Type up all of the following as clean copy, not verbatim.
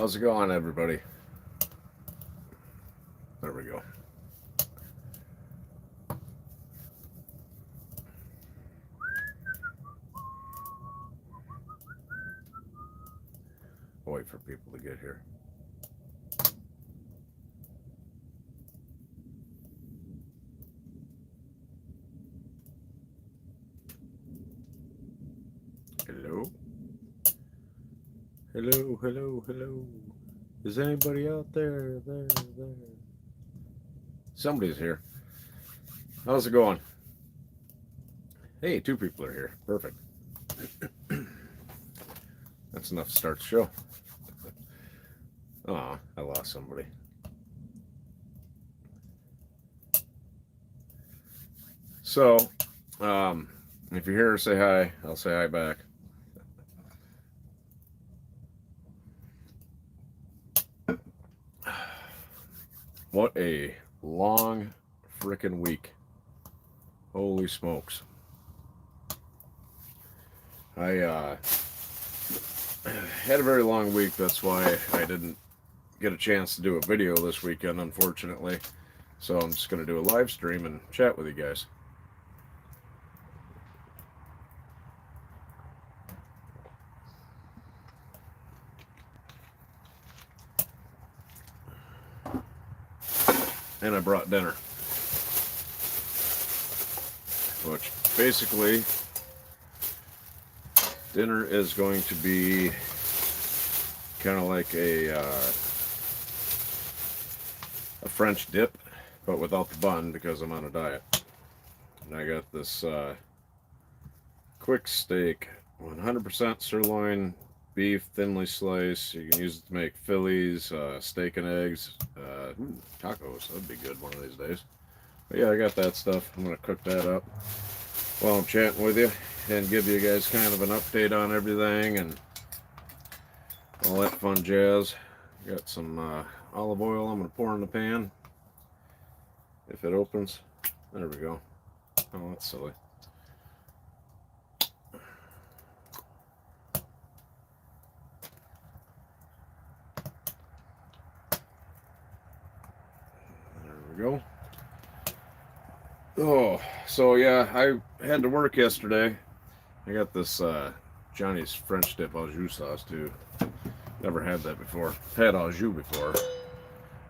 How's it going, everybody? There we go. I'll wait for people to get here. Hello? Hello, hello, hello. Is anybody out there? There. Somebody's here. How's it going? Hey, two people are here. Perfect. That's enough to start the show. Aw, I lost somebody. So, if you're here, say hi. I'll say hi back. What a long frickin' week. Holy smokes. I had a very long week. That's why I didn't get a chance to do a video this weekend, unfortunately. So I'm just going to do a live stream and chat with you guys. And I brought dinner, which basically dinner is going to be kind of like a French dip, but without the bun because I'm on a diet. And I got this quick steak, 100% sirloin beef, thinly sliced. You can use it to make Phillies, steak and eggs, tacos. That'd be good one of these days. But yeah, I got that stuff. I'm gonna cook that up while I'm chatting with you and give you guys kind of an update on everything and all that fun jazz. Got some olive oil I'm gonna pour in the pan. If it opens, there we go. Oh, that's silly. Go. Oh, so yeah, I had to work yesterday. I got this Johnny's French dip au jus sauce too. Never had that before. Had au jus before.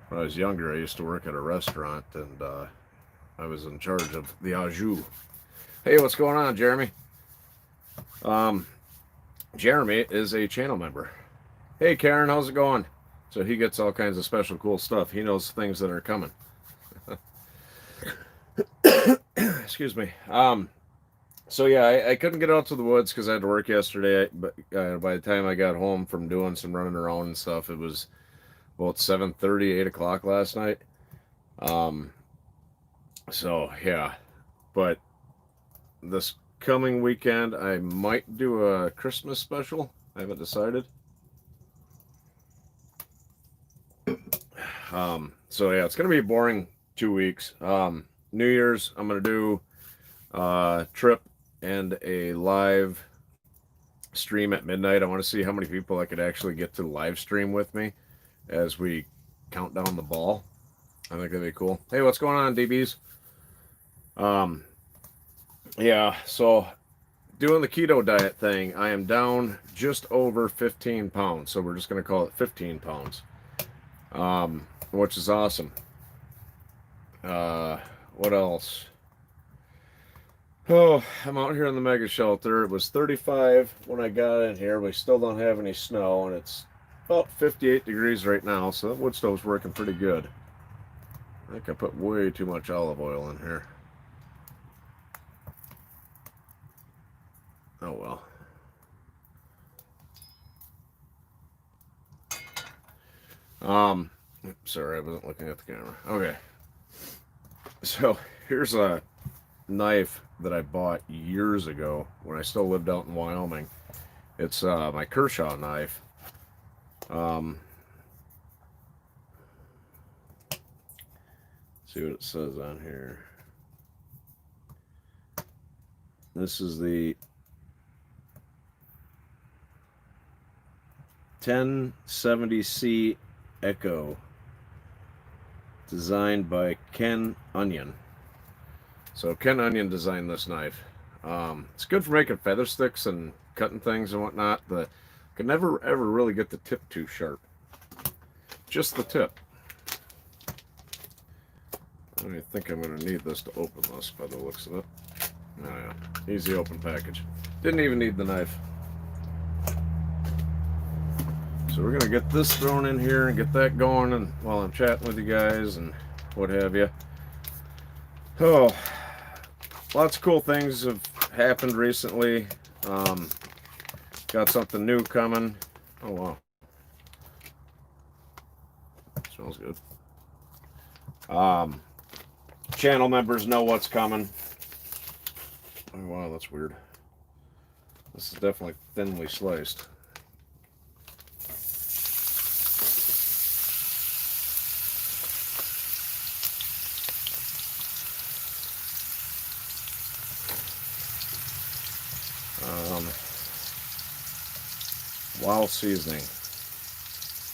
When I was younger, I used to work at a restaurant and I was in charge of the au jus. Hey, what's going on, Jeremy? Jeremy is a channel member. Hey, Karen, how's it going? So he gets all kinds of special cool stuff. He knows things that are coming. Excuse me. So yeah, I couldn't get out to the woods because I had to work yesterday. But by the time I got home from doing some running around and stuff, it was about 7:30, 8 o'clock last night. So yeah, but this coming weekend I might do a Christmas special. I haven't decided. So yeah, it's gonna be a boring 2 weeks. New Year's, I'm gonna do a trip and a live stream at midnight. I want to see how many people I could actually get to live stream with me as we count down the ball. I think that'd be cool. Hey, what's going on, DBs? Yeah, so doing the keto diet thing, I am down just over 15 pounds. So we're just gonna call it 15 pounds, which is awesome. What else? Oh, I'm out here in the mega shelter. It was 35 when I got in here. We still don't have any snow, and it's about 58 degrees right now, so that wood stove's working pretty good. I think I put way too much olive oil in here. Oh well. Sorry, I wasn't looking at the camera. Okay. So here's a knife that I bought years ago when I still lived out in Wyoming. It's my Kershaw knife. See what it says on here. This is the 1070C Echo, designed by Ken Onion. So Ken Onion designed this knife. It's good for making feather sticks and cutting things and whatnot, but could never ever really get the tip too sharp. Just the tip. I don't even think I'm going to need this to open this by the looks of it. Oh yeah, easy open package. Didn't even need the knife. So we're going to get this thrown in here and get that going, and while I'm chatting with you guys and what have you. Oh, lots of cool things have happened recently. Got something new coming. Oh wow, smells good. Channel members know what's coming. Oh wow, that's weird. This is definitely thinly sliced. Wild seasoning.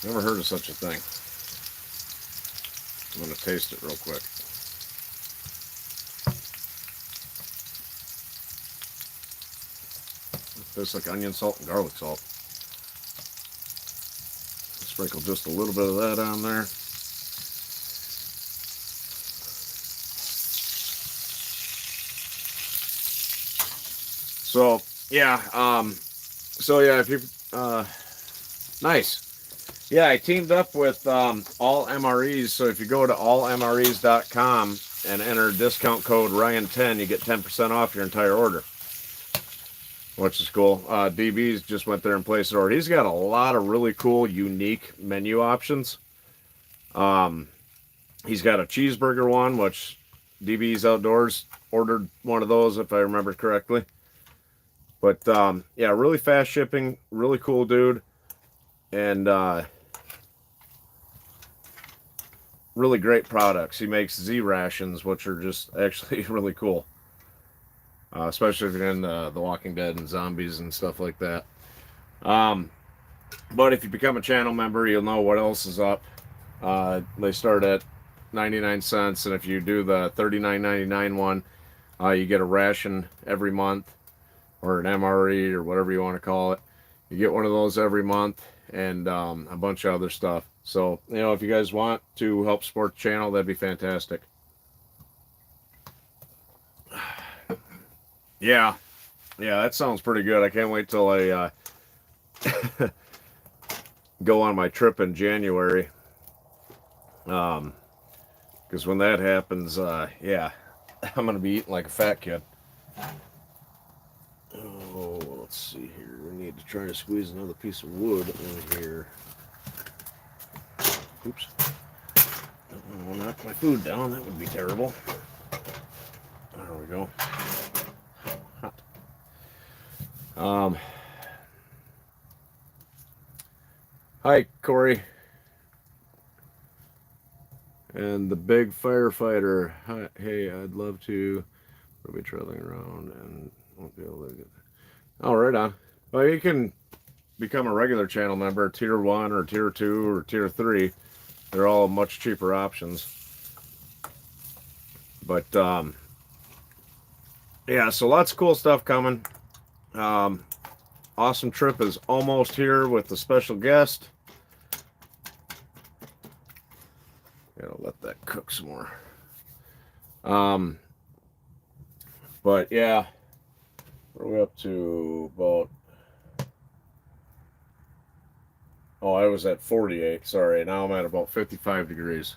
Never heard of such a thing. I'm going to taste it real quick. It tastes like onion salt and garlic salt. Sprinkle just a little bit of that on there. So yeah, if you nice. Yeah, I teamed up with all MREs. So if you go to allmres.com and enter discount code Ryan10, you get 10% off your entire order, which is cool. DB's just went there and placed an order. He's got a lot of really cool, unique menu options. He's got a cheeseburger one, which DB's Outdoors ordered one of those, if I remember correctly. But yeah, really fast shipping, really cool dude, and really great products. He makes Z rations, which are just actually really cool, especially if you're in The Walking Dead and zombies and stuff like that. But if you become a channel member, you'll know what else is up. They start at 99 cents, and if you do the $39.99 one, you get a ration every month, or an MRE, or whatever you want to call it. You get one of those every month, and a bunch of other stuff. So, you know, if you guys want to help support the channel, that'd be fantastic. Yeah, that sounds pretty good. I can't wait till I go on my trip in January. Because when that happens, yeah, I'm going to be eating like a fat kid. Oh, let's see here. We need to try to squeeze another piece of wood in here. Oops. Don't want to knock my food down. That would be terrible. There we go. Hot. Hi, Corey. And the big firefighter. Hi, hey, I'd love to. We'll be traveling around and won't be able to get. Oh, right on. Well, you can become a regular channel member, tier 1 or tier 2 or tier 3. They're all much cheaper options. But yeah, so lots of cool stuff coming. Awesome trip is almost here with the special guest. Gotta let that cook some more. But yeah, we're up to about. Oh, I was at 48. Sorry, now I'm at about 55 degrees.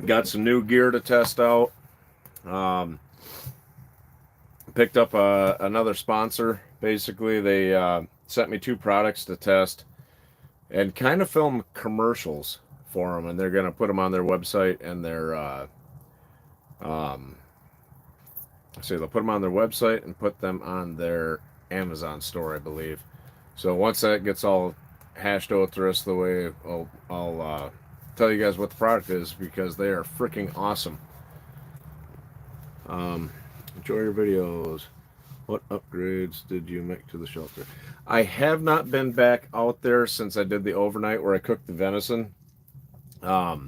Got some new gear to test out. Picked up another sponsor. Basically, they sent me 2 products to test and kind of film commercials for them, and they're going to put them on their website and their so they'll put them on their website and put them on their Amazon store, I believe. So once that gets all hashed out the rest of the way, I'll tell you guys what the product is, because they are freaking awesome. Enjoy your videos. What upgrades did you make to the shelter? I have not been back out there since I did the overnight where I cooked the venison. Yeah,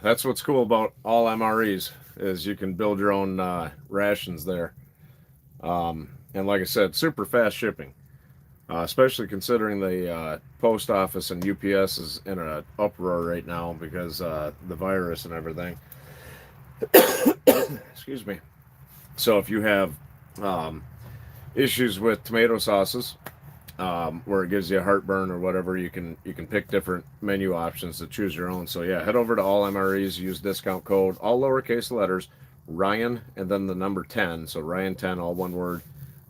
that's what's cool about all MREs is you can build your own rations there. And like I said, super fast shipping, especially considering the post office and UPS is in an uproar right now because the virus and everything. Excuse me. So if you have um, issues with tomato sauces, where it gives you a heartburn or whatever, you can pick different menu options to choose your own. So yeah, head over to all MREs, use discount code, all lowercase letters, Ryan, and then the number 10. So Ryan 10, all one word,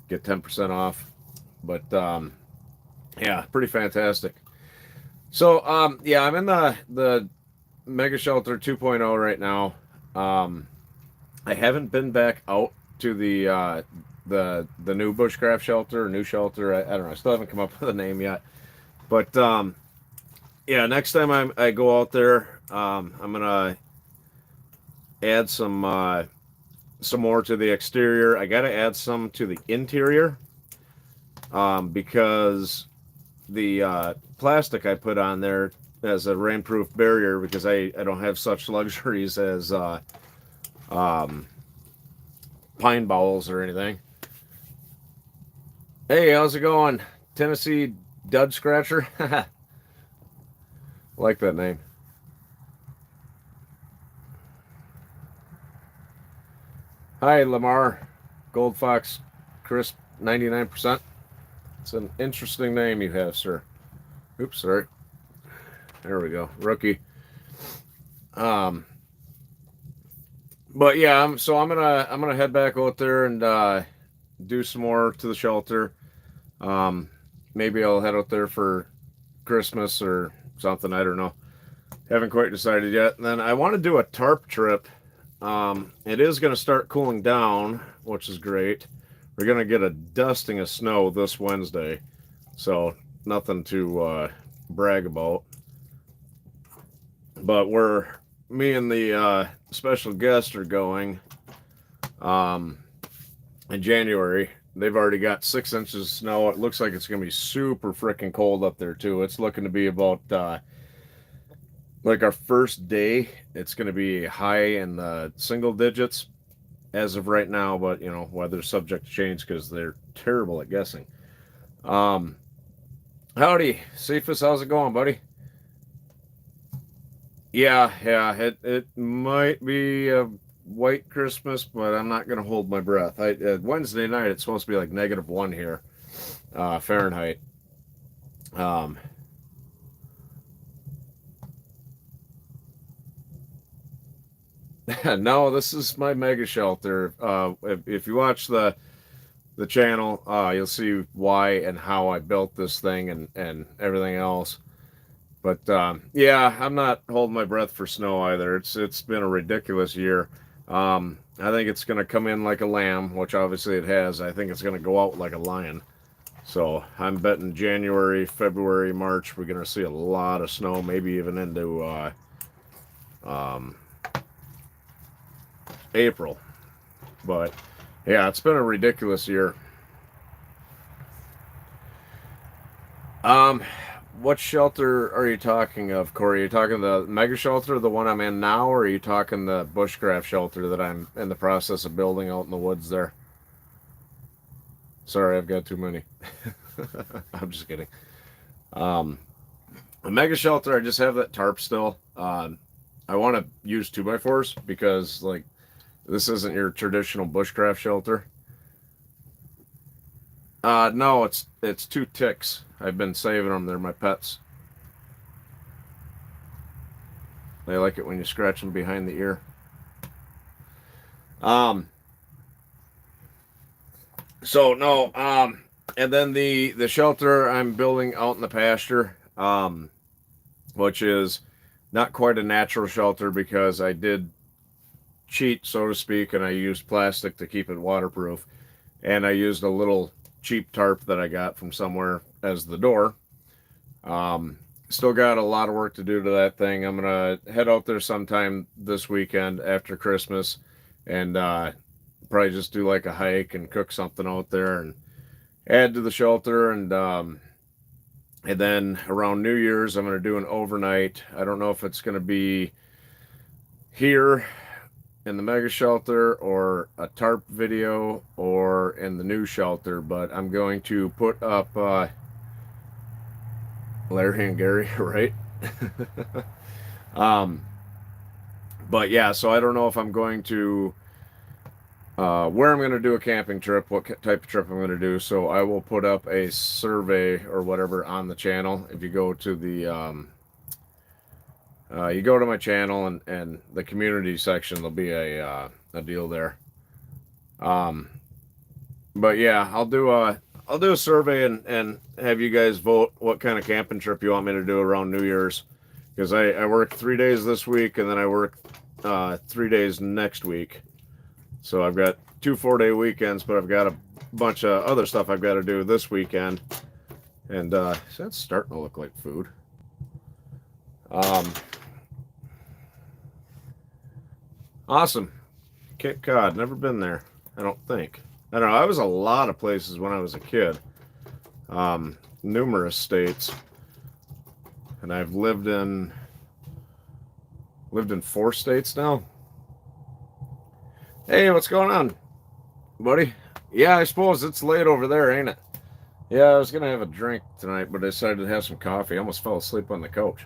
get 10% off. But yeah, pretty fantastic. So yeah, I'm in the Mega Shelter 2.0 right now. I haven't been back out to the new Bushcraft Shelter, new shelter. I don't know. I still haven't come up with a name yet. But yeah, next time I go out there, I'm gonna add some more to the exterior. I gotta add some to the interior because the plastic I put on there as a rainproof barrier because I don't have such luxuries as um, pine bowls or anything. Hey, how's it going? Tennessee Dud Scratcher? Like that name. Hi, Lamar. Gold Fox Crisp 99%. It's an interesting name you have, sir. Oops, sorry. There we go. Rookie. Um, but yeah, I'm gonna head back out there and do some more to the shelter. Um, Maybe I'll head out there for Christmas or something. I don't know. Haven't quite decided yet. And then I want to do a tarp trip. It is going to start cooling down, which is great. We're going to get a dusting of snow this Wednesday. So nothing to brag about. But me and the special guest are going in January. They've already got 6 inches of snow. It looks like it's going to be super freaking cold up there, too. It's looking to be about, like our first day, it's going to be high in the single digits as of right now. But, weather's subject to change because they're terrible at guessing. Howdy, Cephas. How's it going, buddy? Yeah, it might be a white Christmas, but I'm not gonna hold my breath. Wednesday night it's supposed to be like -1 here, Fahrenheit. Um, no, this is my mega shelter. If you watch the channel, you'll see why and how I built this thing and everything else. But yeah, I'm not holding my breath for snow either. It's been a ridiculous year. I think it's going to come in like a lamb, which obviously it has. I think it's going to go out like a lion. So I'm betting January, February, March, we're going to see a lot of snow, maybe even into April. But yeah, it's been a ridiculous year. What shelter are you talking of, Corey? Are you talking the mega shelter, the one I'm in now, or are you talking the bushcraft shelter that I'm in the process of building out in the woods there? Sorry, I've got too many. I'm just kidding. Um, the mega shelter, I just have that tarp still. I want to use 2x4s because, like, this isn't your traditional bushcraft shelter. No, it's 2 ticks. I've been saving them. They're my pets. They like it when you scratch them behind the ear. So no. And then the shelter I'm building out in the pasture, which is not quite a natural shelter because I did cheat, so to speak, and I used plastic to keep it waterproof, and I used a little cheap tarp that I got from somewhere as the door. Still got a lot of work to do to that thing. I'm gonna head out there sometime this weekend after Christmas and probably just do like a hike and cook something out there and add to the shelter. And then around New Year's, I'm going to do an overnight. I don't know if it's going to be here in the mega shelter or a tarp video or in the new shelter, but I'm going to put up Larry and Gary, right? But yeah, so I don't know if I'm going to where I'm going to do a camping trip, what type of trip I'm going to do. So I will put up a survey or whatever on the channel. If you go to the you go to my channel and the community section, there'll be a deal there. But yeah, I'll do a survey and have you guys vote what kind of camping trip you want me to do around New Year's, because I work 3 days this week and then I work 3 days next week. So I've got 2 4-day weekends, but I've got a bunch of other stuff I've got to do this weekend. And so that's starting to look like food. Awesome. Cape Cod, never been there, I don't think. I don't know, I was a lot of places when I was a kid. Numerous states. And I've lived in 4 states now. Hey, what's going on, buddy? Yeah, I suppose it's late over there, ain't it? Yeah, I was gonna have a drink tonight, but I decided to have some coffee. I almost fell asleep on the couch.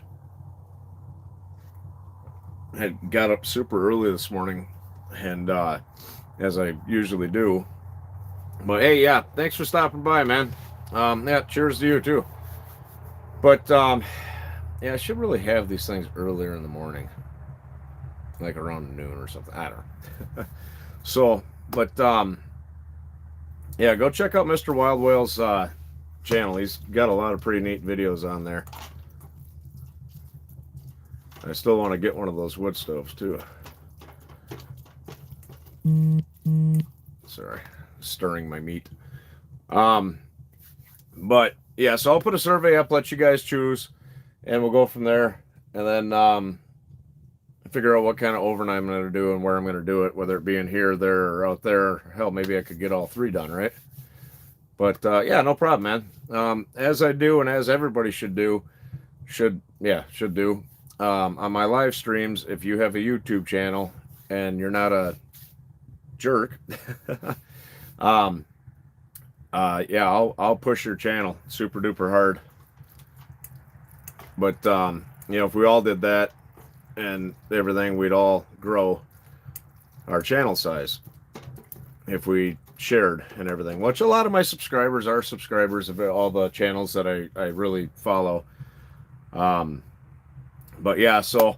I got up super early this morning, and as I usually do. But hey, yeah, thanks for stopping by, man. Yeah, cheers to you too. But yeah, I should really have these things earlier in the morning, like around noon or something. I don't know. So, but yeah, go check out Mr. Wild Whale's channel. He's got a lot of pretty neat videos on there. I still want to get one of those wood stoves too. Sorry, stirring my meat. But yeah, so I'll put a survey up, let you guys choose, and we'll go from there. And then figure out what kind of overnight I'm going to do and where I'm going to do it, whether it be in here, there, or out there. Hell, maybe I could get all 3 done, right? But yeah, no problem, man. As I do, and as everybody should do, on my live streams, if you have a YouTube channel and you're not a jerk, yeah, I'll push your channel super duper hard. But you know, if we all did that and everything, we'd all grow our channel size if we shared and everything, which a lot of my subscribers are subscribers of all the channels that I really follow. But yeah, so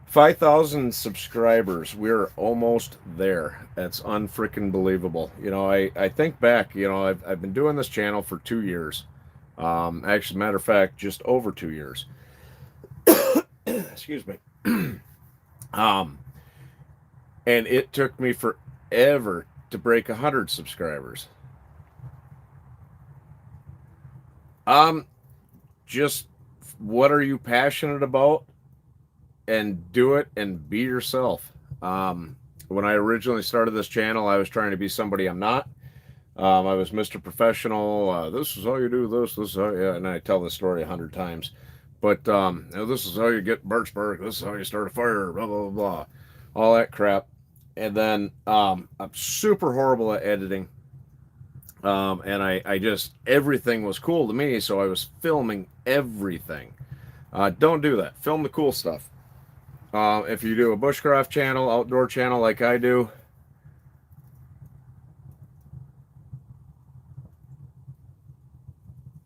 5,000 subscribers, we're almost there. That's unfreaking believable. You know, I think back, you know, I've been doing this channel for 2 years. Actually, matter of fact, just over 2 years. Excuse me. And it took me forever to break 100 subscribers. Just what are you passionate about, and do it and be yourself. When I originally started this channel, I was trying to be somebody I'm not. I was Mr. Professional. This is how you do this. This is how, yeah, and I tell this story 100 times. But you know, this is how you get birch bark. This is how you start a fire. Blah blah blah, all that crap. And then I'm super horrible at editing. And I just, everything was cool to me, so I was filming everything. Don't do that. Film the cool stuff. If you do a bushcraft channel, outdoor channel like I do,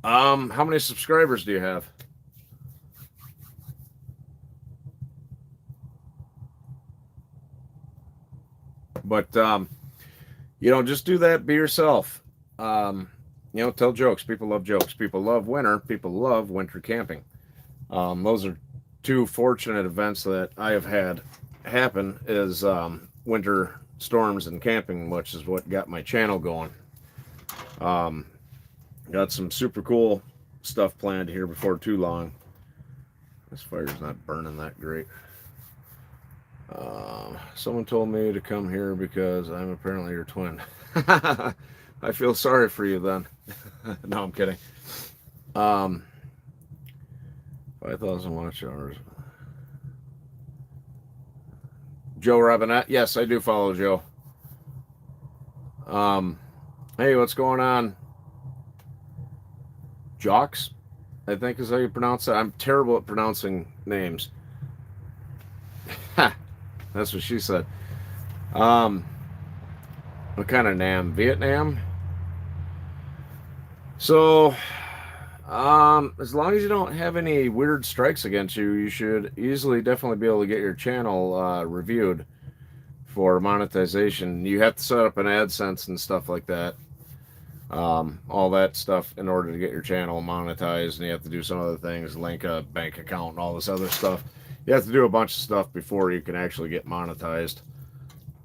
how many subscribers do you have? But you know, just do that, be yourself. You know, tell jokes. People love jokes. People love winter. People love winter camping. Those are 2 fortunate events that I have had happen, is winter storms and camping, which is what got my channel going. Got some super cool stuff planned here before too long. This fire's not burning that great. Someone told me to come here because I'm apparently your twin. I feel sorry for you then. No, I'm kidding. Um, 5,000 watch hours. Joe Robinette. Yes, I do follow Joe. Hey, what's going on? Jocks, I think is how you pronounce it. I'm terrible at pronouncing names. Ha! That's what she said. Um, what kind of Nam? Vietnam? So, as long as you don't have any weird strikes against you, you should easily, definitely be able to get your channel reviewed for monetization. You have to set up an AdSense and stuff like that. All that stuff in order to get your channel monetized, and you have to do some other things, link a bank account and all this other stuff. You have to do a bunch of stuff before you can actually get monetized.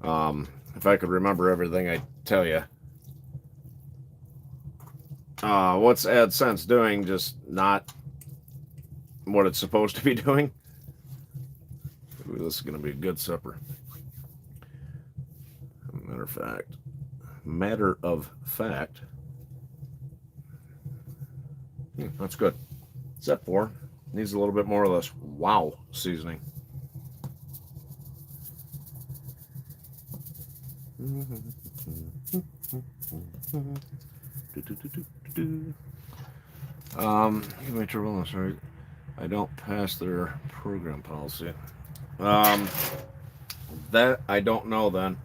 If I could remember everything, I'd tell you. What's AdSense doing? Just not what it's supposed to be doing. Ooh, this is going to be a good supper. Matter of fact, that's good. Step 4 needs a little bit more of this wow seasoning. Give me trouble. I'm sorry, I don't pass their program policy. That I don't know. Then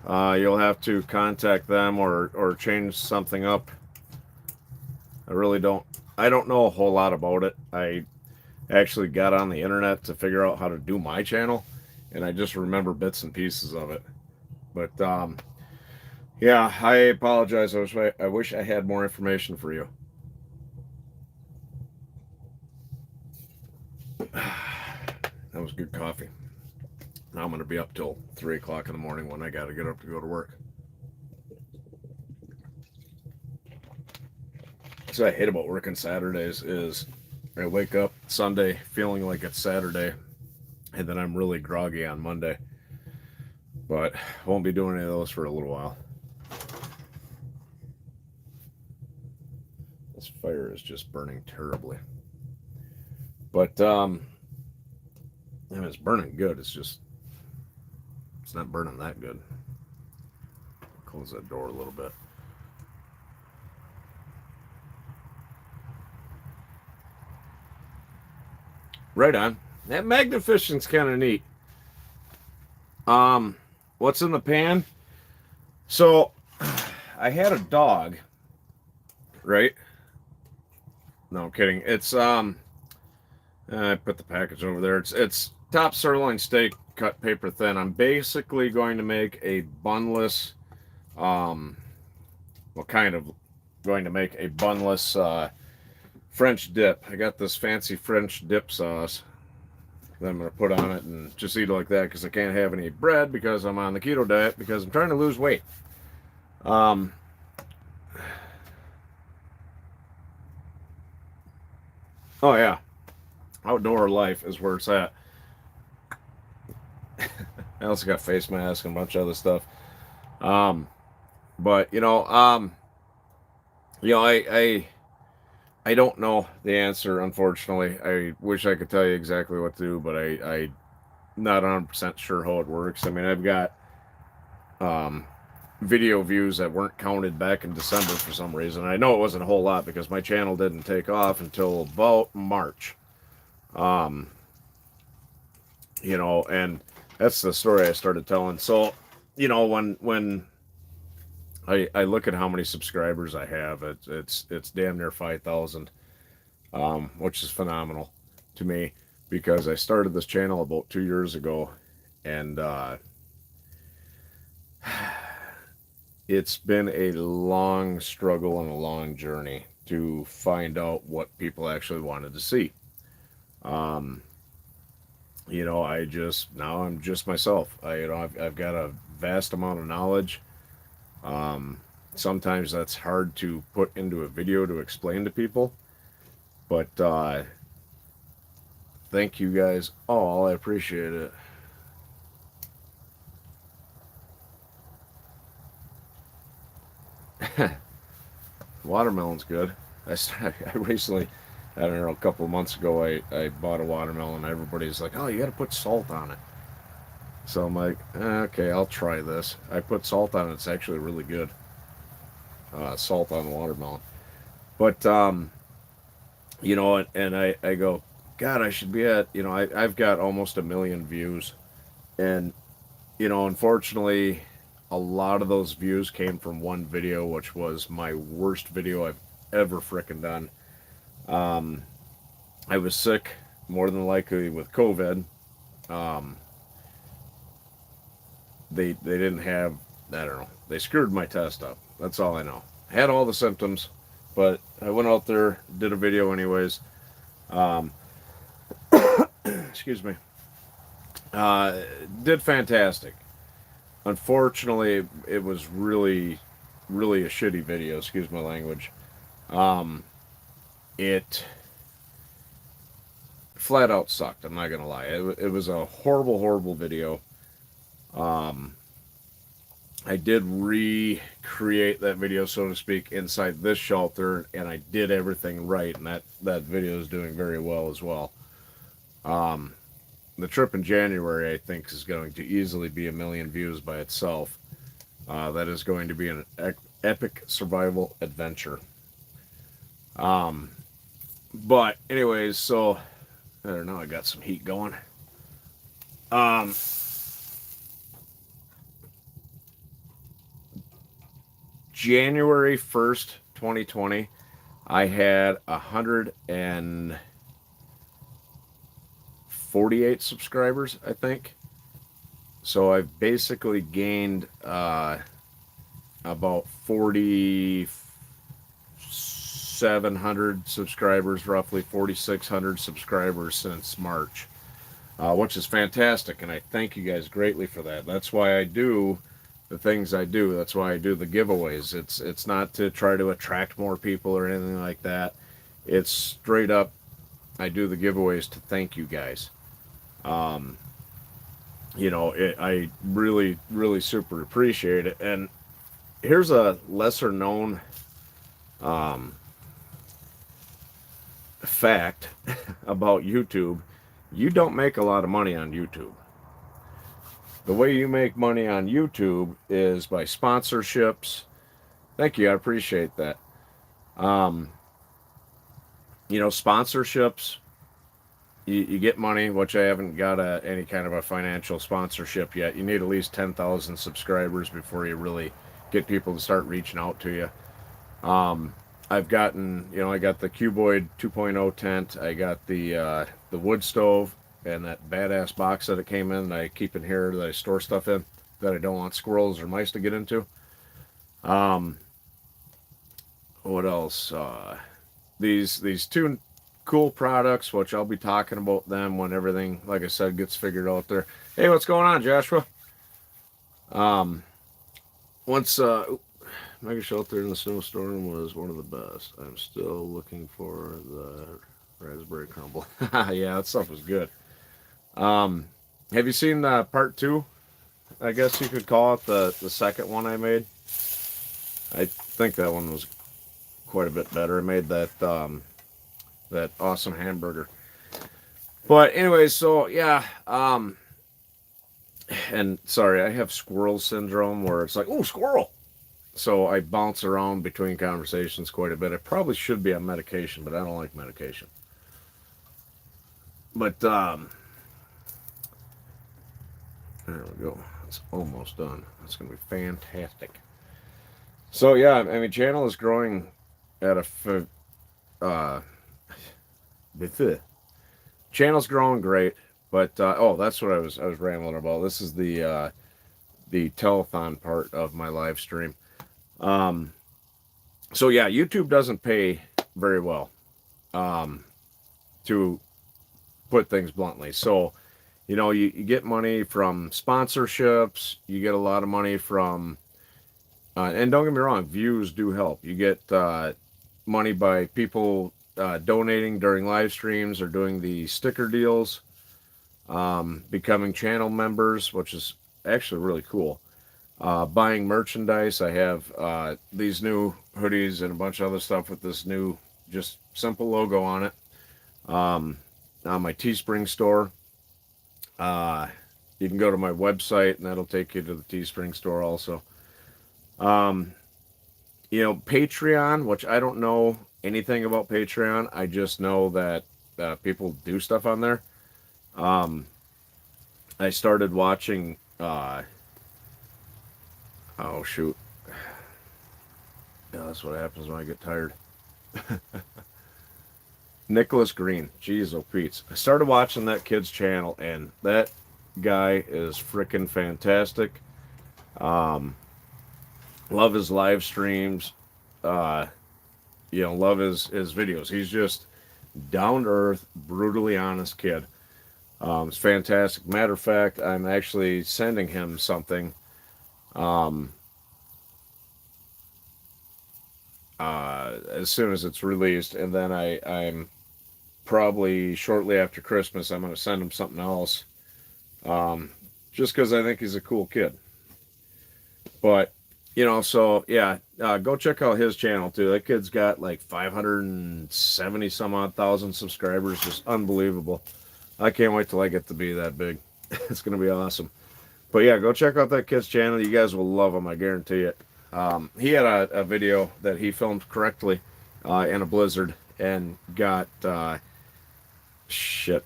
you'll have to contact them or change something up. I really don't. I don't know a whole lot about it. I actually got on the internet to figure out how to do my channel, and I just remember bits and pieces of it. But yeah, I apologize. I wish I had more information for you. That was good coffee. Now I'm going to be up till 3 o'clock in the morning when I got to get up to go to work. So I hate about working Saturdays is I wake up Sunday feeling like it's Saturday, and then I'm really groggy on Monday. But won't be doing any of those for a little while. This fire is just burning terribly. But I mean, it's burning good. It's not burning that good. Close that door a little bit. Right on. That magnificent's kind of neat. What's in the pan? So, I had a dog, right? No, I'm kidding. It's I put the package over there. It's top sirloin steak cut paper thin. I'm basically going to make a bunless, French dip. I got this fancy French dip sauce that I'm going to put on it and just eat it like that because I can't have any bread because I'm on the keto diet because I'm trying to lose weight. Oh yeah, outdoor life is where it's at. I also got face mask and a bunch of other stuff. But I don't know the answer, unfortunately. I wish I could tell you exactly what to do, but I'm not 100% sure how it works. I mean, I've got video views that weren't counted back in December for some reason. I know it wasn't a whole lot because my channel didn't take off until about March. And that's the story I started telling. So, when I look at how many subscribers I have, it's damn near 5,000, which is phenomenal to me because I started this channel about 2 years ago, and it's been a long struggle and a long journey to find out what people actually wanted to see. I'm just myself. I've got a vast amount of knowledge. Sometimes that's hard to put into a video to explain to people, but thank you guys all. I appreciate it. Watermelon's good. I recently, I don't know, a couple of months ago, I bought a watermelon. And everybody's like, "Oh, you got to put salt on it." So I'm like, okay, I'll try this. I put salt on it. It's actually really good. Salt on watermelon. But and I go, God, I should be at, I've got almost 1 million views, and unfortunately, a lot of those views came from one video, which was my worst video I've ever frickin' done. Um, I was sick, more than likely with COVID. Um, they didn't have, I don't know, they screwed my test up. That's all I know. I had all the symptoms, but I went out there, did a video anyways. Um, excuse me. Did fantastic. Unfortunately, it was really, really a shitty video. Excuse my language. Um, it flat out sucked. I'm not gonna lie. It was a horrible, horrible video. Um, I did recreate that video, so to speak, inside this shelter, and I did everything right, and that video is doing very well as well. Um, the trip in January, I think, is going to easily be 1 million views by itself. That is going to be an epic survival adventure. But anyways, so I don't know. I got some heat going. Um, January 1st, 2020, I had 148 subscribers, I think. So I've basically gained about 4,700 subscribers, roughly 4,600 subscribers since March, which is fantastic, and I thank you guys greatly for that. That's why I do the things I do. That's why I do the giveaways. It's not to try to attract more people or anything like that. It's straight up, I do the giveaways to thank you guys. Um, I really, really super appreciate it. And here's a lesser known fact about YouTube. You don't make a lot of money on YouTube. The way you make money on YouTube is by sponsorships. Thank you, I appreciate that. Um, Sponsorships, you get money, which I haven't got any kind of a financial sponsorship yet. You need at least 10,000 subscribers before you really get people to start reaching out to you. I've gotten, I got the Cuboid 2.0 tent. I got the wood stove and that badass box that it came in that I keep in here that I store stuff in that I don't want squirrels or mice to get into. What else? These two cool products, which I'll be talking about them when everything, like I said, gets figured out there. Hey, what's going on, Joshua? Once Mega Shelter in the snowstorm was one of the best. I'm still looking for the raspberry crumble. Yeah, that stuff was good. Have you seen part two? I guess you could call it the second one I made. I think that one was quite a bit better. I made that awesome hamburger. But anyways, so yeah, and sorry, I have squirrel syndrome where it's like, oh, squirrel. So I bounce around between conversations quite a bit. I probably should be on medication, but I don't like medication. But there we go. It's almost done. That's gonna be fantastic. So yeah, I mean, channel is growing at a the channel's growing great, but that's what I was rambling about. This is the telethon part of my live stream. So yeah, YouTube doesn't pay very well, to put things bluntly. So, you get money from sponsorships, you get a lot of money from, and don't get me wrong, views do help. You get money by people donating during live streams or doing the sticker deals, becoming channel members, which is actually really cool. buying merchandise. I have these new hoodies and a bunch of other stuff with this new, just simple logo on it. On my Teespring store. You can go to my website, and that'll take you to the Teespring store also. Patreon, which I don't know anything about Patreon. I just know that people do stuff on there. I started watching. Oh shoot! Yeah, that's what happens when I get tired. Nicholas Green, jeez, oh Pete's. I started watching that kid's channel, and that guy is freaking fantastic. Love his live streams. Love his videos. He's just down to earth, brutally honest kid. It's fantastic. Matter of fact, I'm actually sending him something. As soon as it's released, and then I'm probably shortly after Christmas, I'm going to send him something else. Just because I think he's a cool kid. But, so yeah, go check out his channel too. That kid's got like 570 some odd thousand subscribers. Just unbelievable. I can't wait till I get to be that big. It's going to be awesome. But yeah, go check out that kid's channel. You guys will love him, I guarantee it. He had a video that he filmed correctly in a blizzard and got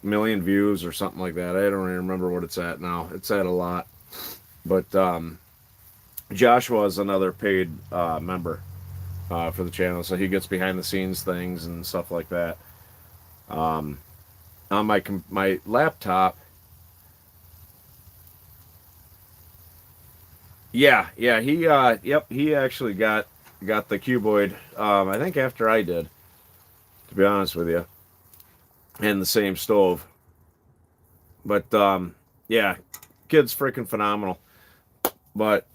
million views or something like that. I don't even remember what it's at now. It's at a lot. But Joshua is another paid member for the channel, so he gets behind the scenes things and stuff like that. On my laptop. Yeah, he actually got the cuboid, I think after I did, to be honest with you, and the same stove. But yeah, kid's freaking phenomenal. But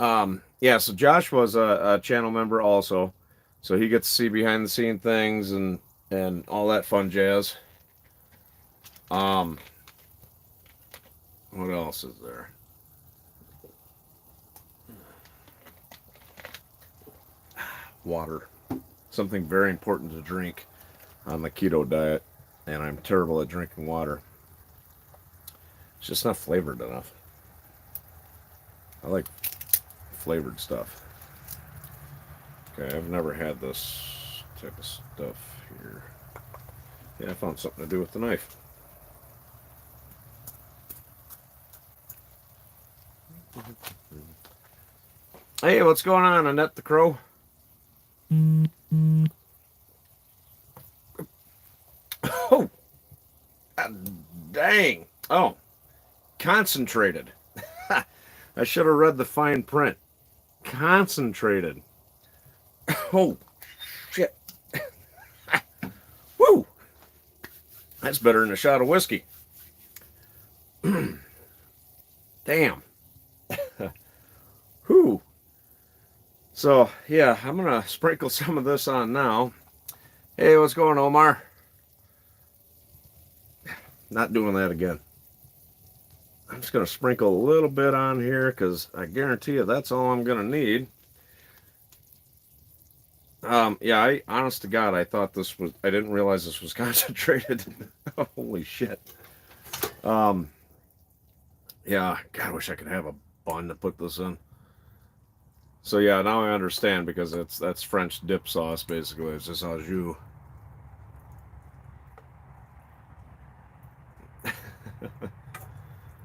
yeah, so Josh was a channel member also, so he gets to see behind the scene things and all that fun jazz. What else is there? Water, something very important to drink on the keto diet, and I'm terrible at drinking water. It's just not flavored enough. I like flavored stuff. Okay, I've never had this type of stuff here. Yeah, I found something to do with the knife. Hey, what's going on, Annette the Crow? Oh, dang. Oh, concentrated. I should have read the fine print. Concentrated. Oh, shit. Woo! That's better than a shot of whiskey. Damn. Whew. So, yeah, I'm going to sprinkle some of this on now. Hey, what's going on, Omar? Not doing that again. I'm just going to sprinkle a little bit on here because I guarantee you that's all I'm going to need. Yeah, honest to God, I thought this was, I didn't realize this was concentrated. Holy shit. Yeah, God, I wish I could have a bun to put this in. So yeah, now I understand because that's French dip sauce basically. It's just au jus.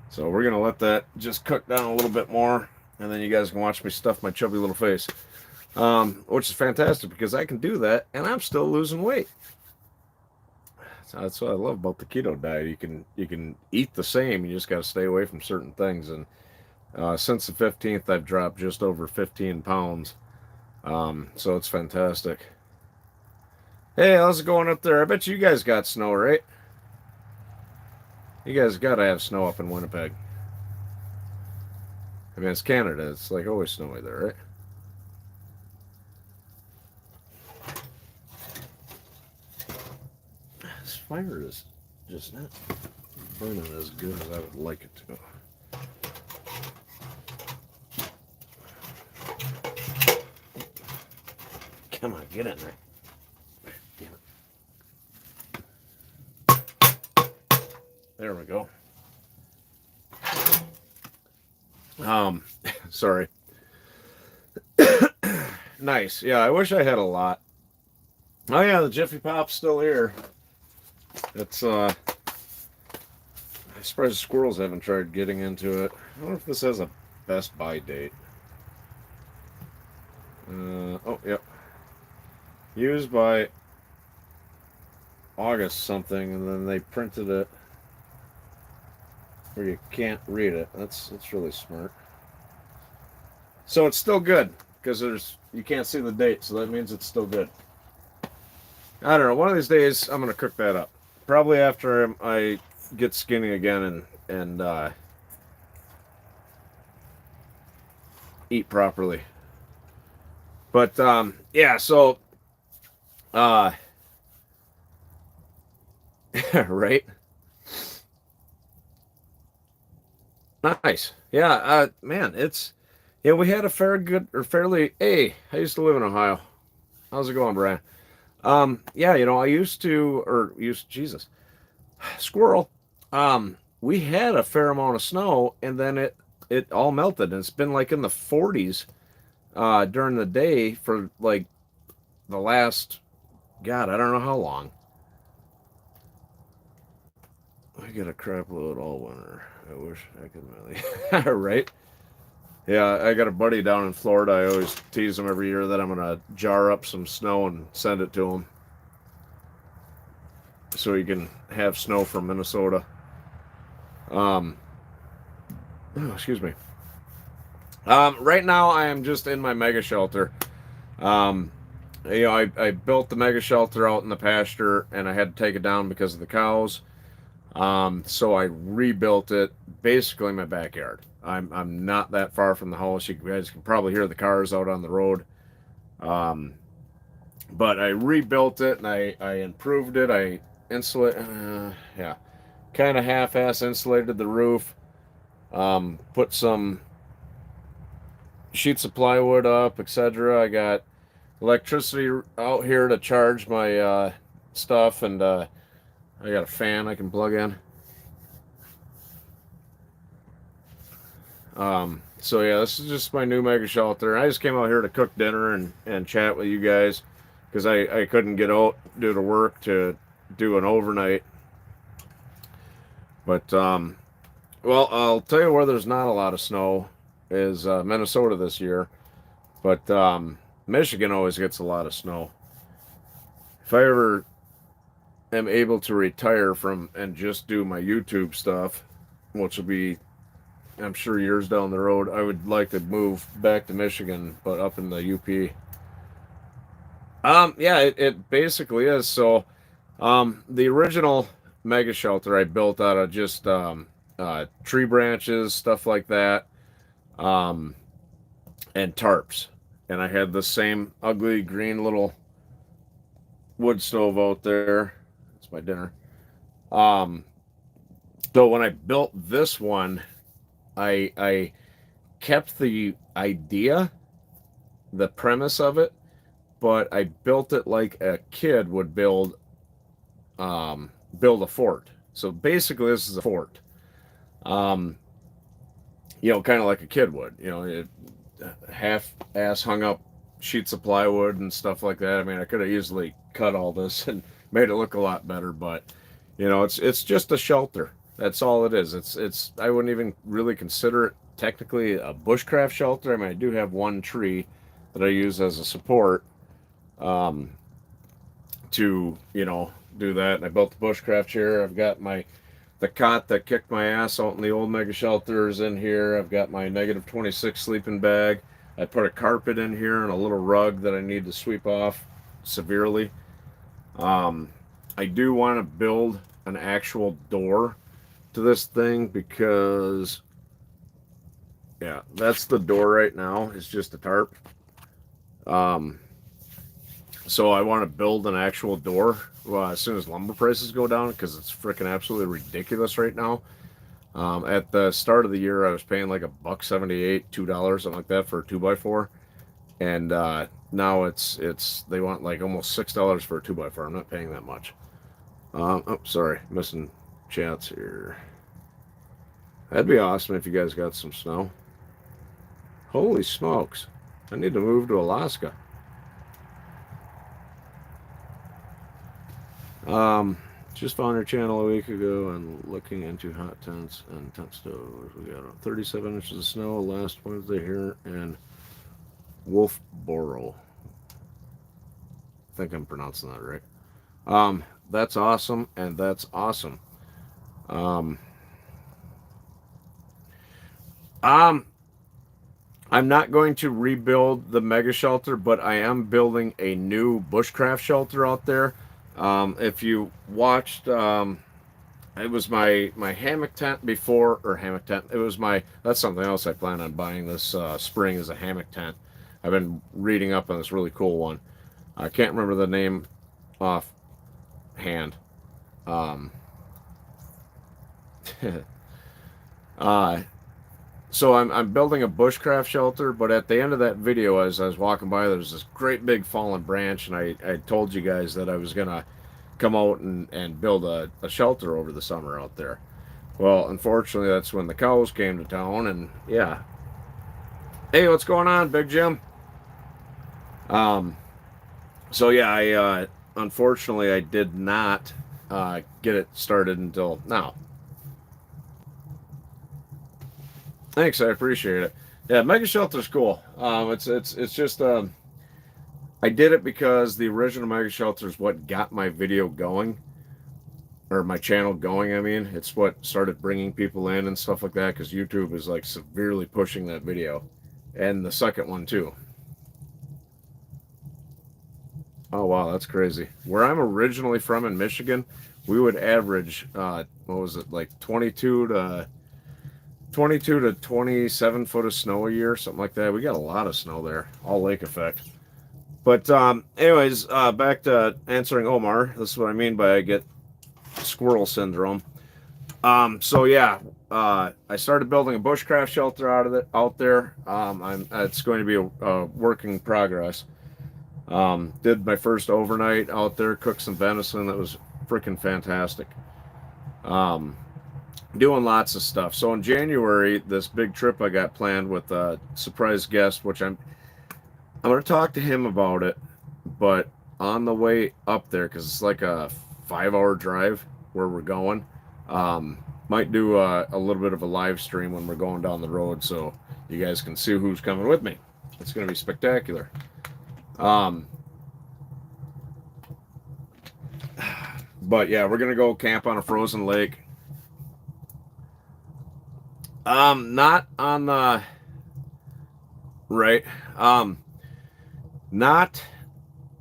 So we're gonna let that just cook down a little bit more, and then you guys can watch me stuff my chubby little face, which is fantastic because I can do that and I'm still losing weight. So that's what I love about the keto diet. You can eat the same. You just got to stay away from certain things. And since the 15th, I've dropped just over 15 pounds. So it's fantastic. Hey, how's it going up there? I bet you guys got snow, right? You guys got to have snow up in Winnipeg. I mean, it's Canada. It's like always snowy there, right? This fire is just not burning as good as I would like it to. Come on, get in there. There we go. Sorry. Nice. Yeah, I wish I had a lot. Oh yeah, the Jiffy Pop's still here. It's I'm surprised the squirrels haven't tried getting into it. I wonder if this has a Best Buy date. Oh, yep. Used by August something, and then they printed it where you can't read it. That's really smart. So it's still good because you can't see the date, so that means it's still good. I don't know. One of these days, I'm gonna cook that up. Probably after I get skinny again and eat properly. But yeah. So right. Nice. Yeah. Man, we had a fairly. Hey, I used to live in Ohio. How's it going, Brian? Yeah, I Jesus, squirrel. We had a fair amount of snow, and then it all melted, and it's been like in the 40s during the day for like the last, God, I don't know how long. I get a crap load all winter. I wish I could really. Right? Yeah, I got a buddy down in Florida. I always tease him every year that I'm gonna jar up some snow and send it to him, so he can have snow from Minnesota. Oh, excuse me. Right now I am just in my mega shelter. I built the mega shelter out in the pasture, and I had to take it down because of the cows. So I rebuilt it basically in my backyard. I'm not that far from the house. You guys can probably hear the cars out on the road. But I rebuilt it and I improved it. I kind of half-ass insulated the roof. Put some sheets of plywood up, etc. I got electricity out here to charge my stuff, and I got a fan I can plug in. So yeah, this is just my new mega shelter. I just came out here to cook dinner and chat with you guys because I couldn't get out due to work to do an overnight. But well, I'll tell you where there's not a lot of snow is Minnesota this year, but Michigan always gets a lot of snow. If I ever am able to retire from and just do my YouTube stuff, which will be, I'm sure, years down the road, I would like to move back to Michigan, but up in the UP. Yeah, it basically is. So, the original mega shelter I built out of just tree branches, stuff like that, and tarps. And I had the same ugly green little wood stove out there. That's my dinner. So when I built this one, I kept the idea, the premise of it, but I built it like a kid would build a fort. So basically, this is a fort. Kind of like a kid would. Half-ass hung up sheets of plywood and stuff like that. I mean, I could have easily cut all this and made it look a lot better, but it's just a shelter. That's all it is. It's I wouldn't even really consider it technically a bushcraft shelter. I mean, I do have one tree that I use as a support to do that. And I built the bushcraft chair. I've got the cot that kicked my ass out in the old mega shelters in here. I've got my -26 sleeping bag. I put a carpet in here and a little rug that I need to sweep off severely. I do want to build an actual door to this thing because, yeah, that's the door right now. It's just a tarp. So I want to build an actual door as soon as lumber prices go down, because it's freaking absolutely ridiculous right now. At the start of the year, I was paying like $1.78, $2, something like that for a 2x4, and now they want like almost $6 for a 2x4. I'm not paying that much. Oh, sorry, missing chats here. That'd be awesome if you guys got some snow. Holy smokes! I need to move to Alaska. Just found our channel a week ago and looking into hot tents and tent stoves. We got 37 inches of snow last Wednesday here in Wolfboro. I think I'm pronouncing that right. That's awesome, and that's awesome. Um, um, I'm not going to rebuild the mega shelter, but I am building a new bushcraft shelter out there. If you watched, it was my hammock tent before, or hammock tent. It was that's something else I plan on buying this spring is a hammock tent. I've been reading up on this really cool one. I can't remember the name offhand. Um, uh, so I'm building a bushcraft shelter, but at the end of that video, as I was walking by, there was this great big fallen branch, and I told you guys that I was gonna come out and build a shelter over the summer out there. Well, unfortunately, that's when the cows came to town, and yeah. Hey, what's going on, Big Jim? So yeah, I unfortunately I did not get it started until now. Thanks, I appreciate it. Yeah, Mega Shelter's cool. It's just I did it because the original Mega Shelter is what got my video going, or my channel going. I mean, it's what started bringing people in and stuff like that. Because YouTube is like severely pushing that video, and the second one too. Oh wow, that's crazy. Where I'm originally from in Michigan, we would average what was it, like 22 to 27 foot of snow a year, something like that. We got a lot of snow there, all lake effect. But anyways, back to answering Omar. This is what I mean by I get squirrel syndrome. So yeah, I started building a bushcraft shelter out there. It's going to be a work in progress. Did my first overnight out there, cooked some venison. That was freaking fantastic. Doing lots of stuff. So in January, this big trip I got planned with a surprise guest, which I'm going to talk to him about it. But on the way up there, because it's like a 5-hour drive where we're going, might do a little bit of a live stream when we're going down the road, so you guys can see who's coming with me. It's going to be spectacular. But yeah, we're gonna go camp on a frozen lake. Not on the right. Not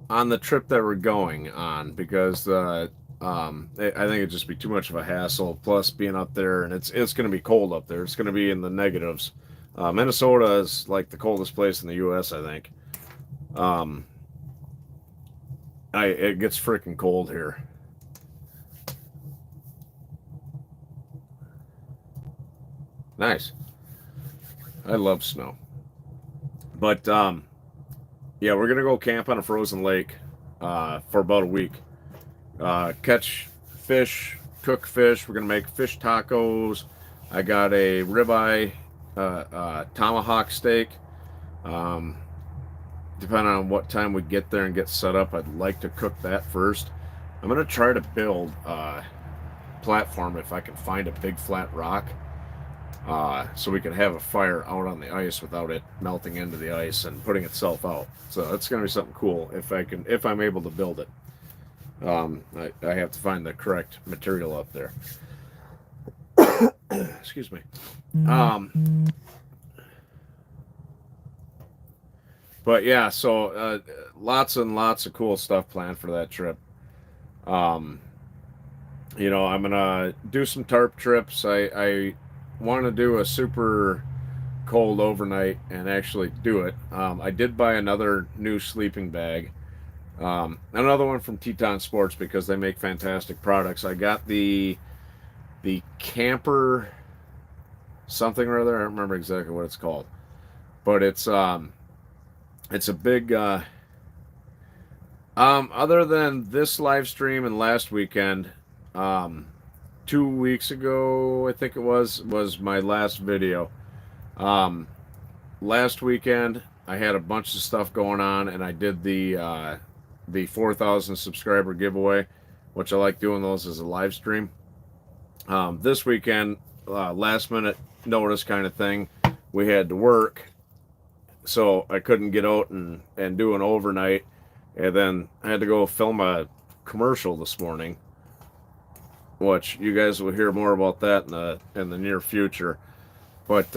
on the trip that we're going on, because I think it'd just be too much of a hassle. Plus, being up there, and it's gonna be cold up there. It's gonna be in the negatives. Minnesota is like the coldest place in the U.S. I think. It gets freaking cold here. Nice. I love snow. But yeah, we're gonna go camp on a frozen lake for about a week. Catch fish, cook fish. We're gonna make fish tacos. I got a ribeye tomahawk steak. Depending on what time we get there and get set up, I'd like to cook that first. I'm gonna try to build a platform if I can find a big flat rock. So we can have a fire out on the ice without it melting into the ice and putting itself out. So that's going to be something cool if I'm able to build it. I have to find the correct material up there. Excuse me. But yeah, so lots and lots of cool stuff planned for that trip. I'm gonna do some tarp trips. I want to do a super cold overnight and actually do it. I did buy another new sleeping bag, another one from Teton Sports, because they make fantastic products. I got the camper something or other. I don't remember exactly what it's called, but it's a big Other than this live stream and last weekend, 2 weeks ago, I think it was my last video. Um, Last weekend, I had a bunch of stuff going on, and I did the 4,000 subscriber giveaway, which I like doing those as a live stream. This weekend, last minute notice kind of thing, we had to work, so I couldn't get out and do an overnight, and then I had to go film a commercial this morning, which you guys will hear more about that in the near future. But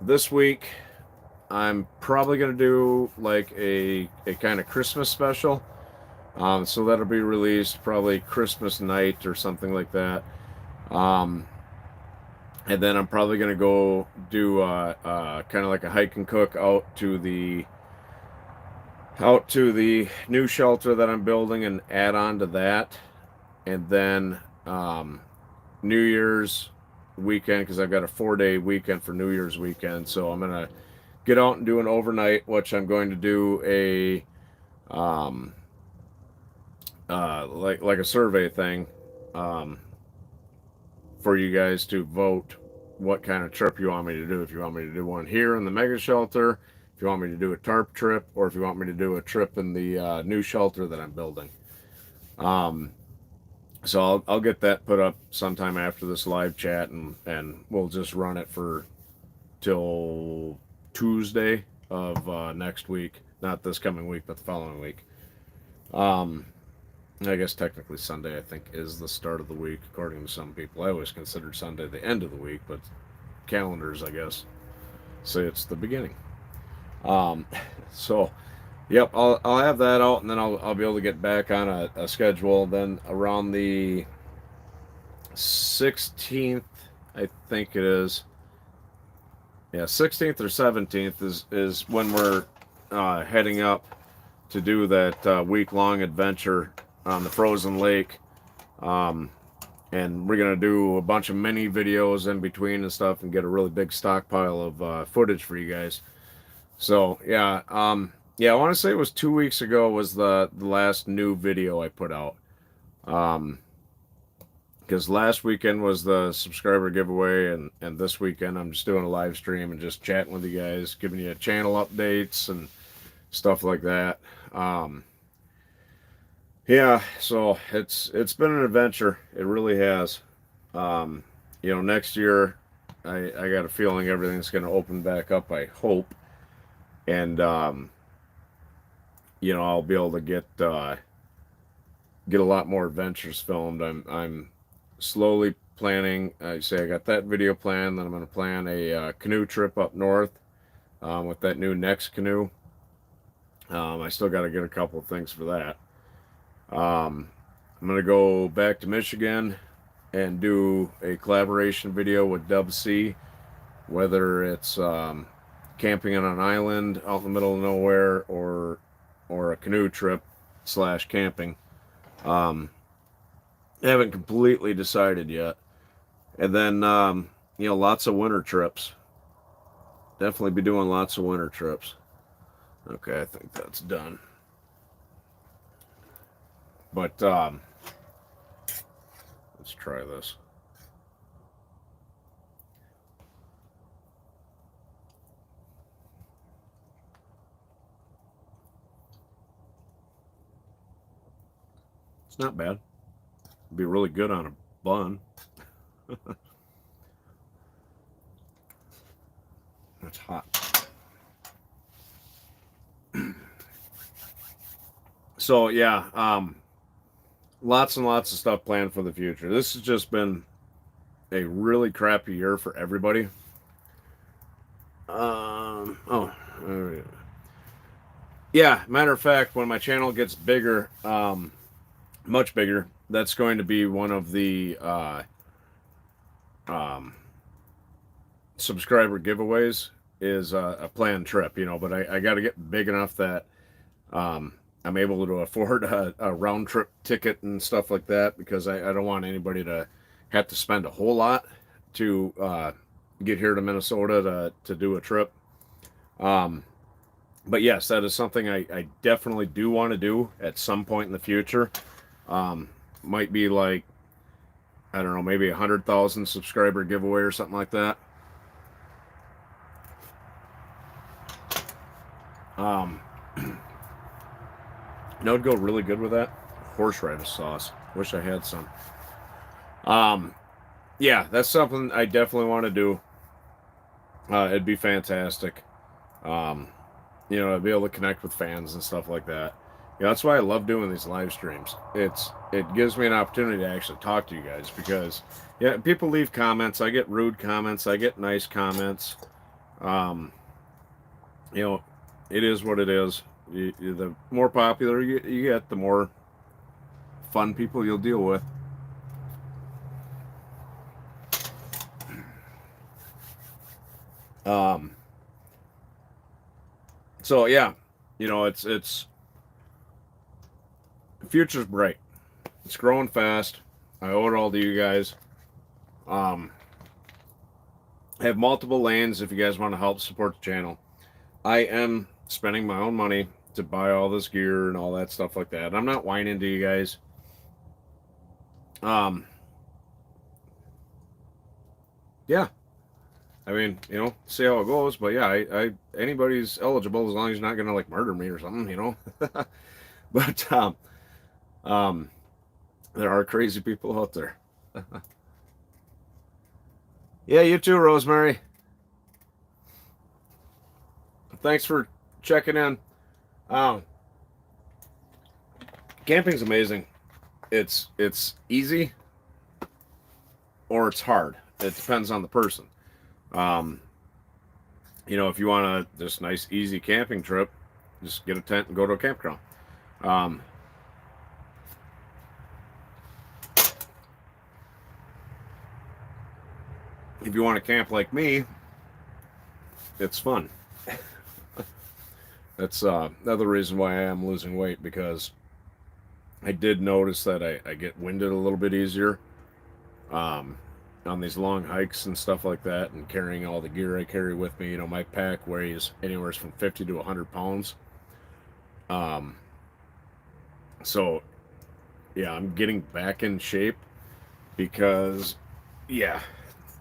this week, I'm probably gonna do like a kind of Christmas special. So that'll be released probably Christmas night or something like that. Um, and then I'm probably gonna go do kind of like a hike and cook out to the new shelter that I'm building and add on to that. And then New Year's weekend, because I've got a 4-day weekend for New Year's weekend, so I'm gonna get out and do an overnight, which I'm going to do a like a survey thing for you guys to vote what kind of trip you want me to do. If you want me to do one here in the mega shelter, if you want me to do a tarp trip, or if you want me to do a trip in the new shelter that I'm building. So I'll get that put up sometime after this live chat, and we'll just run it for till Tuesday of next week. Not this coming week, but the following week. I guess technically Sunday, I think, is the start of the week, according to some people. I always considered Sunday the end of the week, but calendars, I guess, say it's the beginning. So, yep, I'll have that out, and then I'll be able to get back on a schedule. Then around the 16th, I think it is. Yeah, 16th or 17th is when we're heading up to do that week-long adventure on the frozen lake. And we're going to do a bunch of mini videos in between and stuff and get a really big stockpile of footage for you guys. So, yeah, I want to say it was 2 weeks ago was the last new video I put out. Because last weekend was the subscriber giveaway, and this weekend I'm just doing a live stream and just chatting with you guys, giving you channel updates and stuff like that. Yeah, so it's been an adventure. It really has. Next year I got a feeling everything's going to open back up, I hope. And I'll be able to get a lot more adventures filmed. I'm slowly planning. I got that video planned. Then I'm going to plan a canoe trip up north with that new Next canoe. I still got to get a couple of things for that. I'm going to go back to Michigan and do a collaboration video with Dub C, whether it's camping on an island out in the middle of nowhere or a canoe trip / camping. I haven't completely decided yet. And then lots of winter trips. Definitely be doing lots of winter trips. Okay, I think that's done. But let's try this. It's not bad. It'd be really good on a bun. That's hot. So yeah, lots and lots of stuff planned for the future. This has just been a really crappy year for everybody. Yeah, matter of fact, when my channel gets bigger, much bigger, that's going to be one of the subscriber giveaways is a planned trip, but I got to get big enough that I'm able to afford a round trip ticket and stuff like that, because I don't want anybody to have to spend a whole lot to get here to Minnesota to do a trip. But yes, that is something I definitely do want to do at some point in the future. Might be like, I don't know, maybe 100,000 subscriber giveaway or something like that. You know, it'd go really good with that horseradish sauce. Wish I had some. Yeah, that's something I definitely want to do. It'd be fantastic. Um, you know, to be able to connect with fans and stuff like that. You know, that's why I love doing these live streams. It gives me an opportunity to actually talk to you guys because yeah, people leave comments. I get rude comments. I get nice comments. Um, you know, it is what it is. The more popular you get, the more fun people you'll deal with. Um, so yeah, you know, it's the future's bright. It's growing fast. I owe it all to you guys. Um, I have multiple lanes if you guys want to help support the channel. I am spending my own money to buy all this gear and all that stuff like that. I'm not whining to you guys. Um, yeah, I mean, you know, see how it goes. But yeah, I anybody's eligible as long as you're not gonna like murder me or something, you know. But um, there are crazy people out there. Yeah, you too, Rosemary. Thanks for checking in. Um, camping's amazing. It's easy or it's hard. It depends on the person. Um, you know, if you want a this nice easy camping trip, just get a tent and go to a campground. Um, if you want to camp like me, it's fun. That's another reason why I am losing weight because I did notice that I get winded a little bit easier um, on these long hikes and stuff like that, and carrying all the gear I carry with me. You know, my pack weighs anywhere from 50 to 100 pounds. Um, so yeah, I'm getting back in shape because yeah,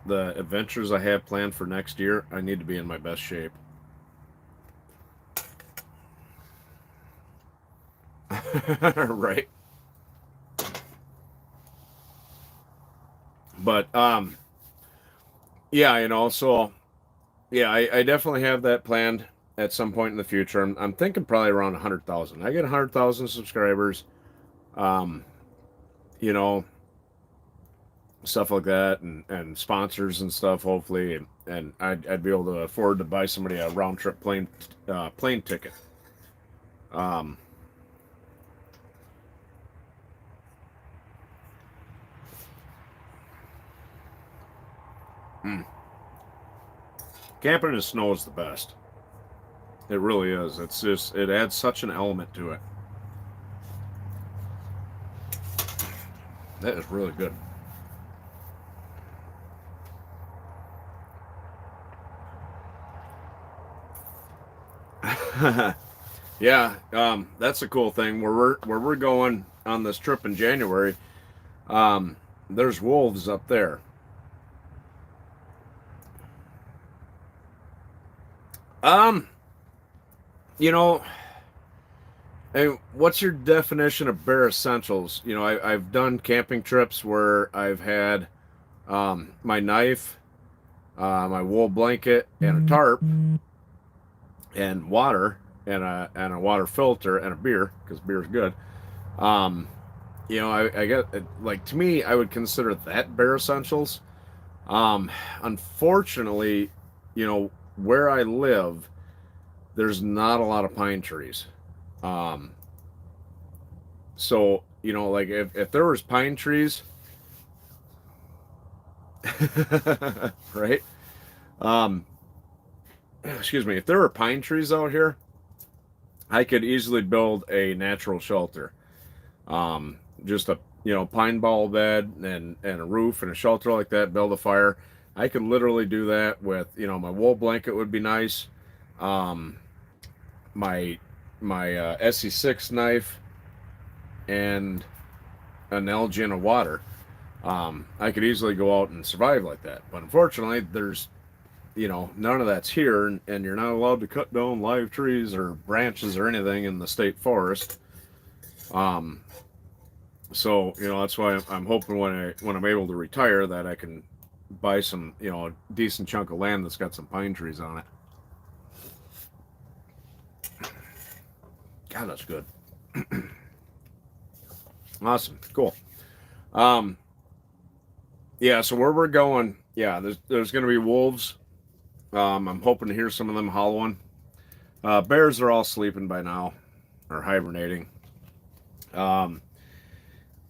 the adventures I have planned for next year, I need to be in my best shape. Right. But yeah, you know, so yeah, I definitely have that planned at some point in the future. I'm thinking probably around 100,000. I get 100,000 subscribers, um, you know, stuff like that, and sponsors and stuff. Hopefully, and I'd be able to afford to buy somebody a round trip plane ticket. Um, mm. Camping in the snow is the best. It really is. It's just it adds such an element to it. That is really good. Yeah, that's a cool thing. Where we're going on this trip in January, there's wolves up there. Um, you know, and what's your definition of bare essentials? You know, I've done camping trips where I've had my knife, my wool blanket, and a tarp, and water, and a water filter, and a beer because beer's good. Um, you know, I get like to me, I would consider that bare essentials. Um, Unfortunately, you know, where I live, there's not a lot of pine trees. Um, so you know, like if there was pine trees, right? Um, excuse me, if there were pine trees out here, I could easily build a natural shelter. Just a pine ball bed and a roof and a shelter like that. Build a fire. I could literally do that with my wool blanket would be nice. Um, my SE6 knife and an Elgin of water, I could easily go out and survive like that. But unfortunately, there's none of that's here, and you're not allowed to cut down live trees or branches or anything in the state forest. Um, so that's why I'm hoping when I'm able to retire that I can buy some a decent chunk of land that's got some pine trees on it. God, that's good. Awesome, cool. Yeah, so where we're going, yeah, there's going to be wolves. I'm hoping to hear some of them howling. Bears are all sleeping by now, or hibernating. Um,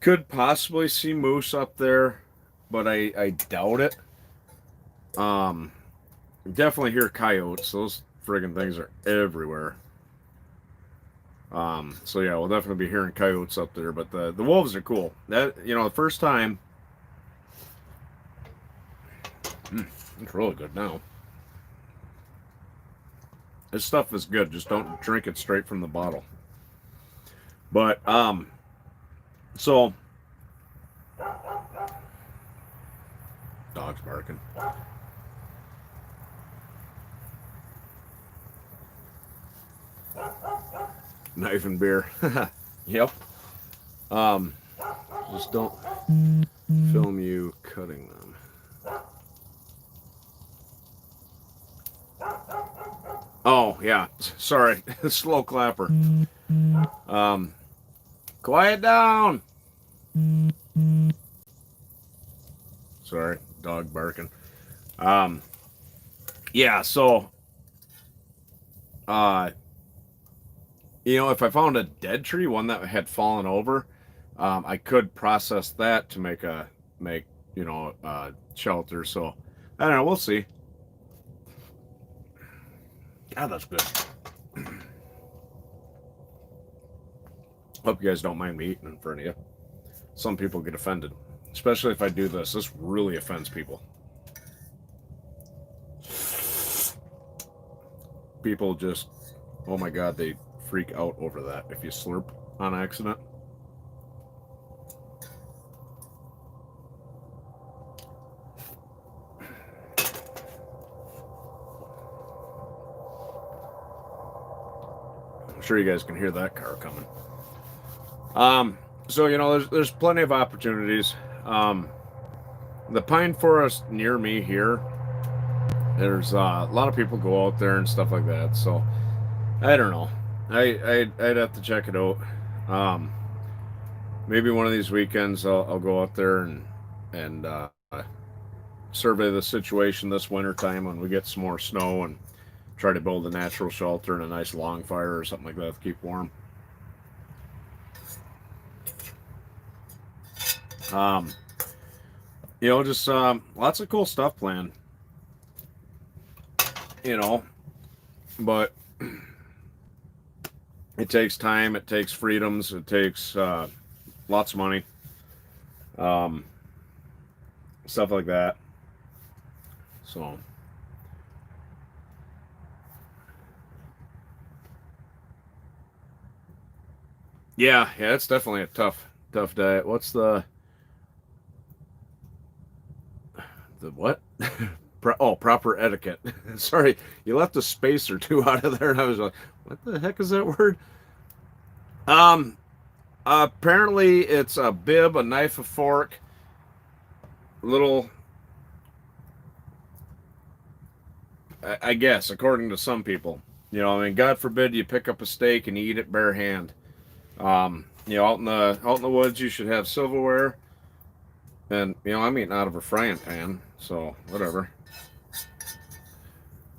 could possibly see moose up there, but I doubt it. Um, definitely hear coyotes. Those friggin' things are everywhere. So yeah, we'll definitely be hearing coyotes up there. But the wolves are cool. That the first time, it's really good now. This stuff is good. Just don't drink it straight from the bottle. But so dog's barking. Knife and beer. Yep. Just don't film you cutting them. Oh yeah, sorry. Slow clapper. Quiet down. Sorry, dog barking. Yeah, so if I found a dead tree, one that had fallen over, I could process that to make shelter. So I don't know. We'll see. God, that's good. Hope you guys don't mind me eating in front of you. Some people get offended, especially if I do this. This really offends people. People just, oh my God, they freak out over that if you slurp on accident. I'm sure you guys can hear that car coming. So there's plenty of opportunities. The pine forest near me here, there's a lot of people go out there and stuff like that. So I don't know. I'd have to check it out. Maybe one of these weekends I'll go out there and survey the situation this winter time when we get some more snow and try to build a natural shelter and a nice long fire or something like that to keep warm. Just lots of cool stuff planned. But it takes time, it takes freedoms, it takes lots of money, stuff like that. So yeah, it's definitely a tough diet. What's the what? Proper etiquette. Sorry, you left a space or two out of there, and I was like, what the heck is that word? Apparently it's a bib, a knife, a fork, little. I guess, according to some people, God forbid you pick up a steak and you eat it bare hand. Out in the woods, you should have silverware, and I'm eating out of a frying pan, so whatever.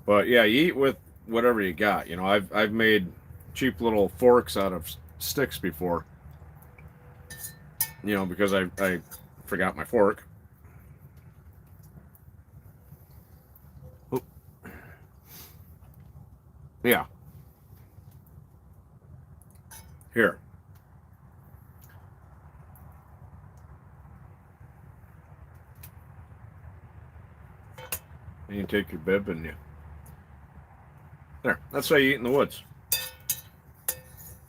But yeah, you eat with whatever you got. I've made cheap little forks out of sticks before. Because I forgot my fork. Oh. Yeah. Here. And you take your bib and you. There. That's how you eat in the woods.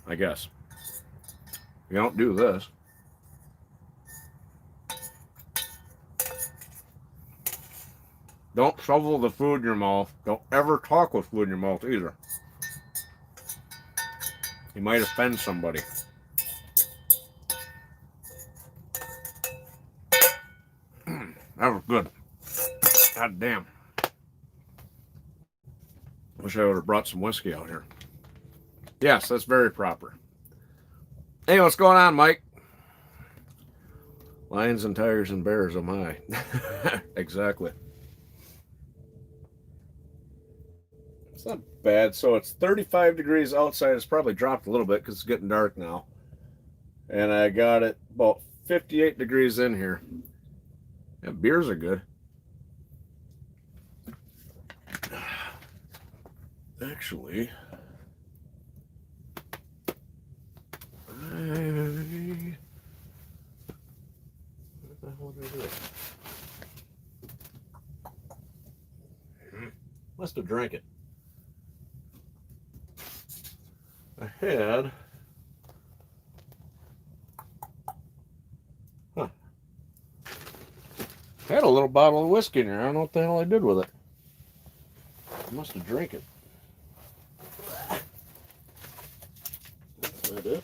I guess. You don't do this. Don't shovel the food in your mouth. Don't ever talk with food in your mouth either. You might offend somebody. That was good. God damn. Wish I would have brought some whiskey out here. Yes, that's very proper. Hey, what's going on, Mike? Lions and tigers and bears, oh my. Exactly. It's not bad. So it's 35 degrees outside. It's probably dropped a little bit because it's getting dark now. And I got it about 58 degrees in here. Yeah, beers are good. Actually, what the hell did I do? Must have drank it. I had. I had a little bottle of whiskey in here. I don't know what the hell I did with it. I must have drank it. Is that it?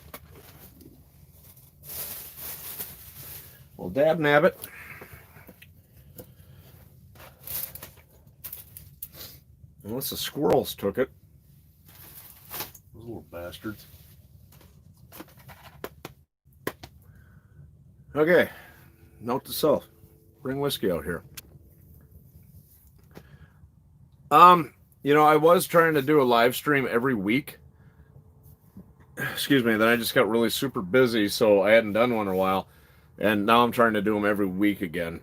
Well, dab nabbit. Unless the squirrels took it. Those little bastards. Okay. Note to self. Bring whiskey out here. You know, I was trying to do a live stream every week. Excuse me, then I just got really super busy, so I hadn't done one in a while. And now I'm trying to do them every week again.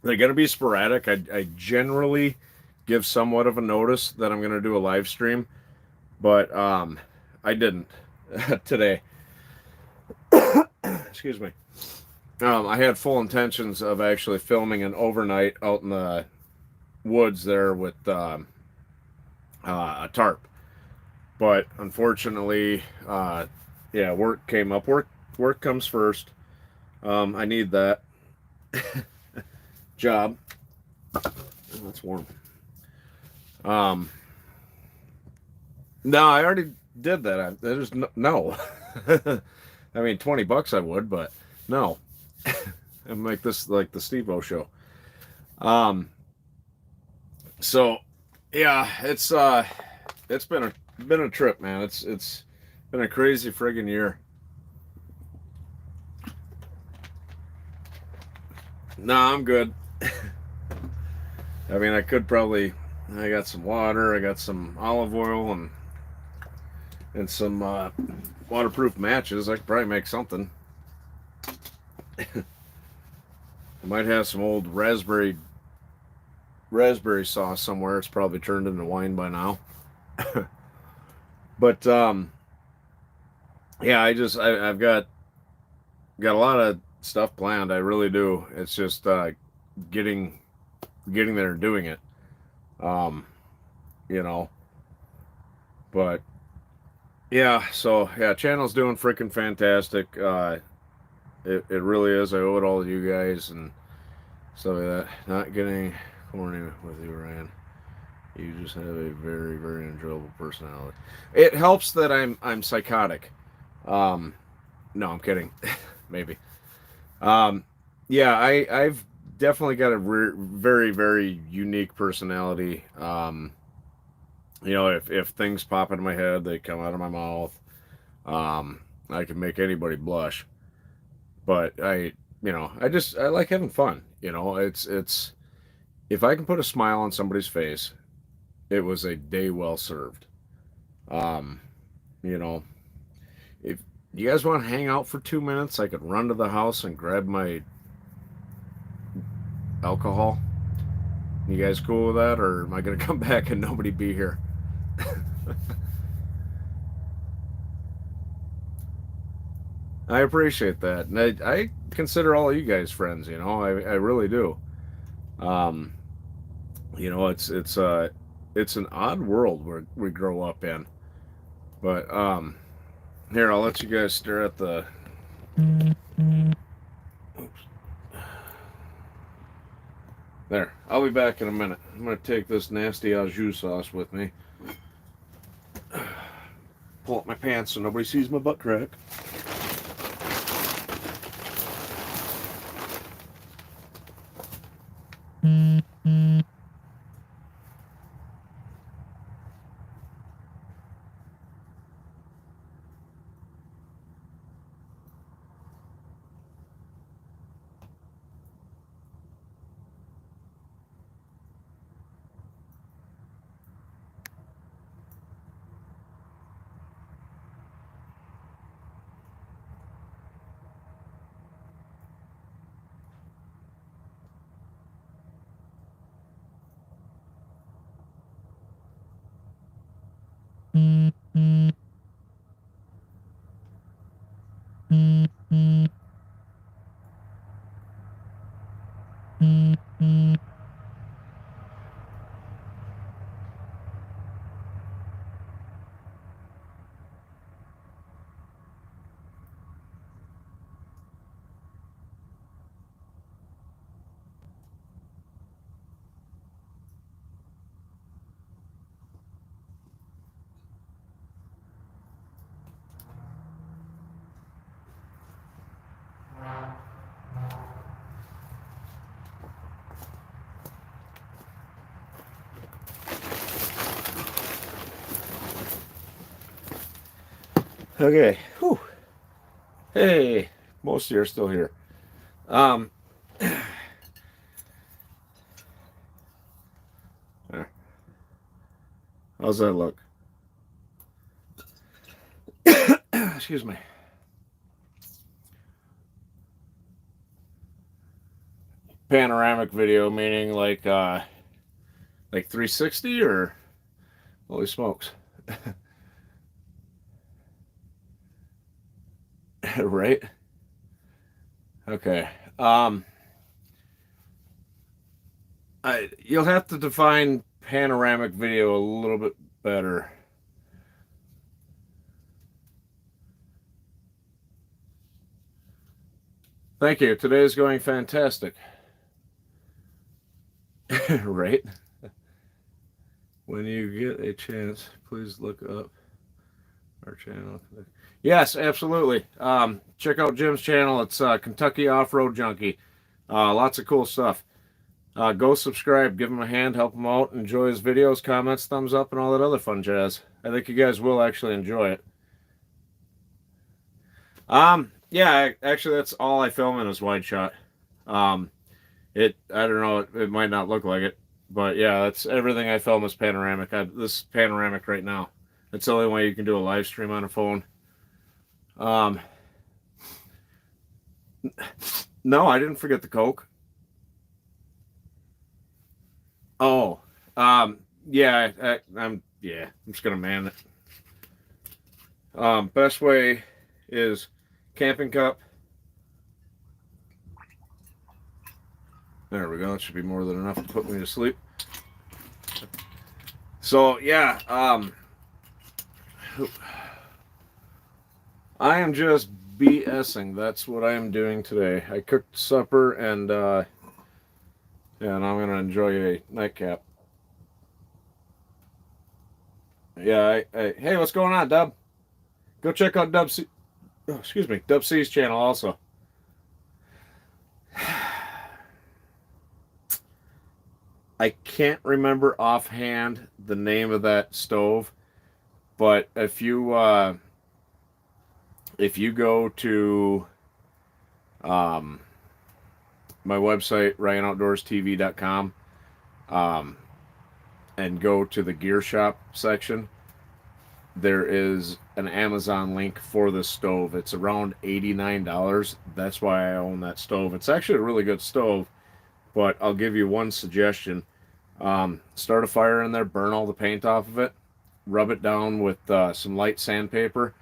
They're going to be sporadic. I generally give somewhat of a notice that I'm going to do a live stream, but I didn't today. Excuse me. I had full intentions of actually filming an overnight out in the woods there with a tarp, but unfortunately, yeah, work came up. Work comes first. I need that job. Oh, that's warm. No, I already did that. There's no. I mean, $20 I would, but no. And make this like the Steve-O show. So yeah, it's been a trip, man. It's been a crazy friggin' year. No, I'm good. I mean, I got some water, I got some olive oil and some waterproof matches. I could probably make something. I might have some old raspberry sauce somewhere. It's probably turned into wine by now. But yeah, I've got a lot of stuff planned. I really do. It's just getting there and doing it. You know. But yeah, so yeah, channel's doing freaking fantastic. It really is. I owe it all to you guys and stuff like that. Not getting corny with you, Ryan. You just have a very, very enjoyable personality. It helps that I'm psychotic. No, I'm kidding. Maybe. Yeah, I've definitely got a very, very unique personality. You know, if things pop into my head, they come out of my mouth. I can make anybody blush. But I like having fun. You know, it's if I can put a smile on somebody's face, it was a day well served. You know, if you guys want to hang out for 2 minutes, I could run to the house and grab my alcohol. You guys cool with that, or am I gonna come back and nobody be here? I appreciate that, and I consider all of you guys friends. You know, I really do. Um, you know, it's an odd world where we grow up in, but Here, I'll let you guys stare at the... Oops. There. I'll be back in a minute. I'm going to take this nasty au jus sauce with me. Pull up my pants so nobody sees my butt crack. Okay. Whew. Hey, most of you are still here. There. How's that look? Excuse me. Panoramic video, meaning like 360 or holy smokes. Right? Okay. You'll have to define panoramic video a little bit better. Thank you. Today is going fantastic. Right? When you get a chance, please look up our channel. Yes, absolutely. Check out Jim's channel. It's Kentucky Off-Road Junkie. Lots of cool stuff. Go subscribe, give him a hand, help him out, enjoy his videos, comments, thumbs up, and all that other fun jazz. I think you guys will actually enjoy it. Yeah, actually that's all I film in is wide shot. I don't know, it might not look like it, but yeah, that's everything I film is panoramic. This is panoramic right now. That's the only way you can do a live stream on a phone. No, I didn't forget the Coke. Oh, yeah, I'm just gonna man it. Best way is camping cup. There we go. That should be more than enough to put me to sleep. So yeah, I am just BSing. That's what I am doing today. I cooked supper and yeah, and I'm gonna enjoy a nightcap. Yeah, hey, what's going on, Dub? Go check out Dub C. Oh, excuse me, Dub C's channel also. I can't remember offhand the name of that stove, but if you go to my website ryanOutdoorsTV.com and go to the gear shop section, there is an Amazon link for this stove. It's around $89. That's why I own that stove. It's actually a really good stove, but I'll give you one suggestion. Start a fire in there, burn all the paint off of it, rub it down with some light sandpaper,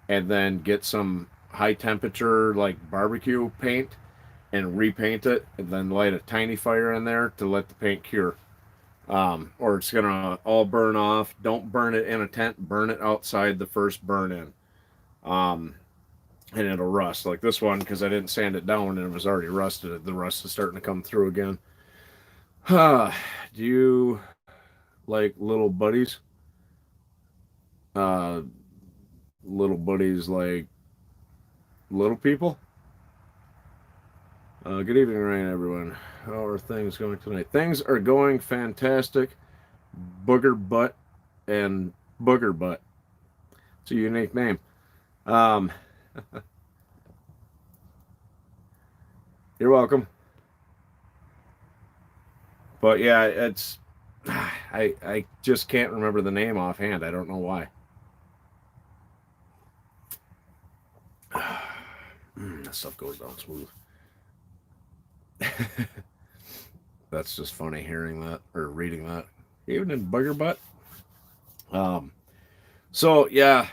and then get some high temperature like barbecue paint and repaint it, and then light a tiny fire in there to let the paint cure. Or it's gonna all burn off. Don't burn it in a tent, burn it outside the first burn in. and it'll rust. Like this one, because I didn't sand it down and it was already rusted. The rust is starting to come through again. Do you like little buddies? Uh, Little buddies like little people? Good evening, Ryan, everyone. How are things going tonight? Things are going fantastic. Booger Butt and Booger Butt. It's a unique name. Um, you're welcome. But yeah, it's I just can't remember the name offhand. I don't know why. That stuff goes down smooth. That's just funny hearing that or reading that. Even in Booger Butt. Um, so yeah,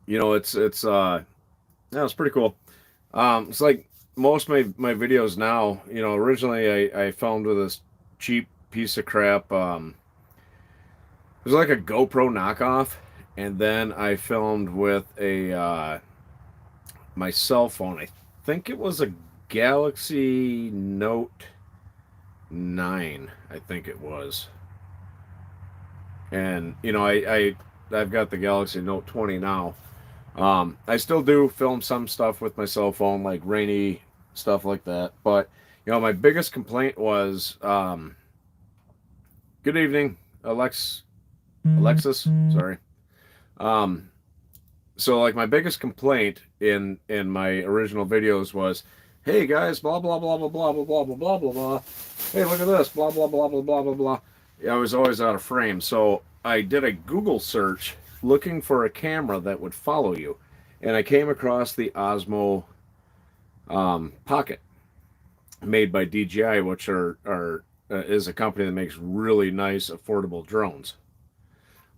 it's pretty cool. It's like most of my videos now, originally I filmed with this cheap piece of crap. It was like a GoPro knockoff, and then I filmed with my cell phone. I think it was a Galaxy Note 9. I think it was. And I've got the Galaxy Note 20 now. I still do film some stuff with my cell phone, like rainy stuff like that. But my biggest complaint was, good evening, Alexis. Sorry. So like my biggest complaint in my original videos was, hey guys, blah blah blah blah blah blah blah blah blah blah blah. Hey, look at this, blah blah blah blah blah blah blah. I was always out of frame, so I did a Google search looking for a camera that would follow you, and I came across the Osmo Pocket, made by DJI, which is a company that makes really nice, affordable drones.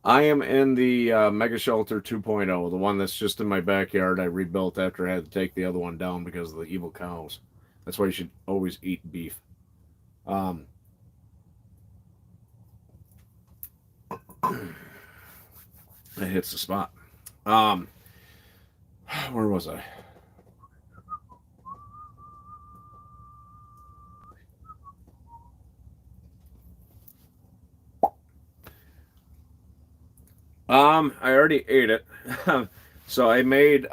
I am in the Mega Shelter 2.0, the one that's just in my backyard. I rebuilt after I had to take the other one down because of the evil cows. That's why you should always eat beef. It hits the spot. Where was I? I already ate it. So I made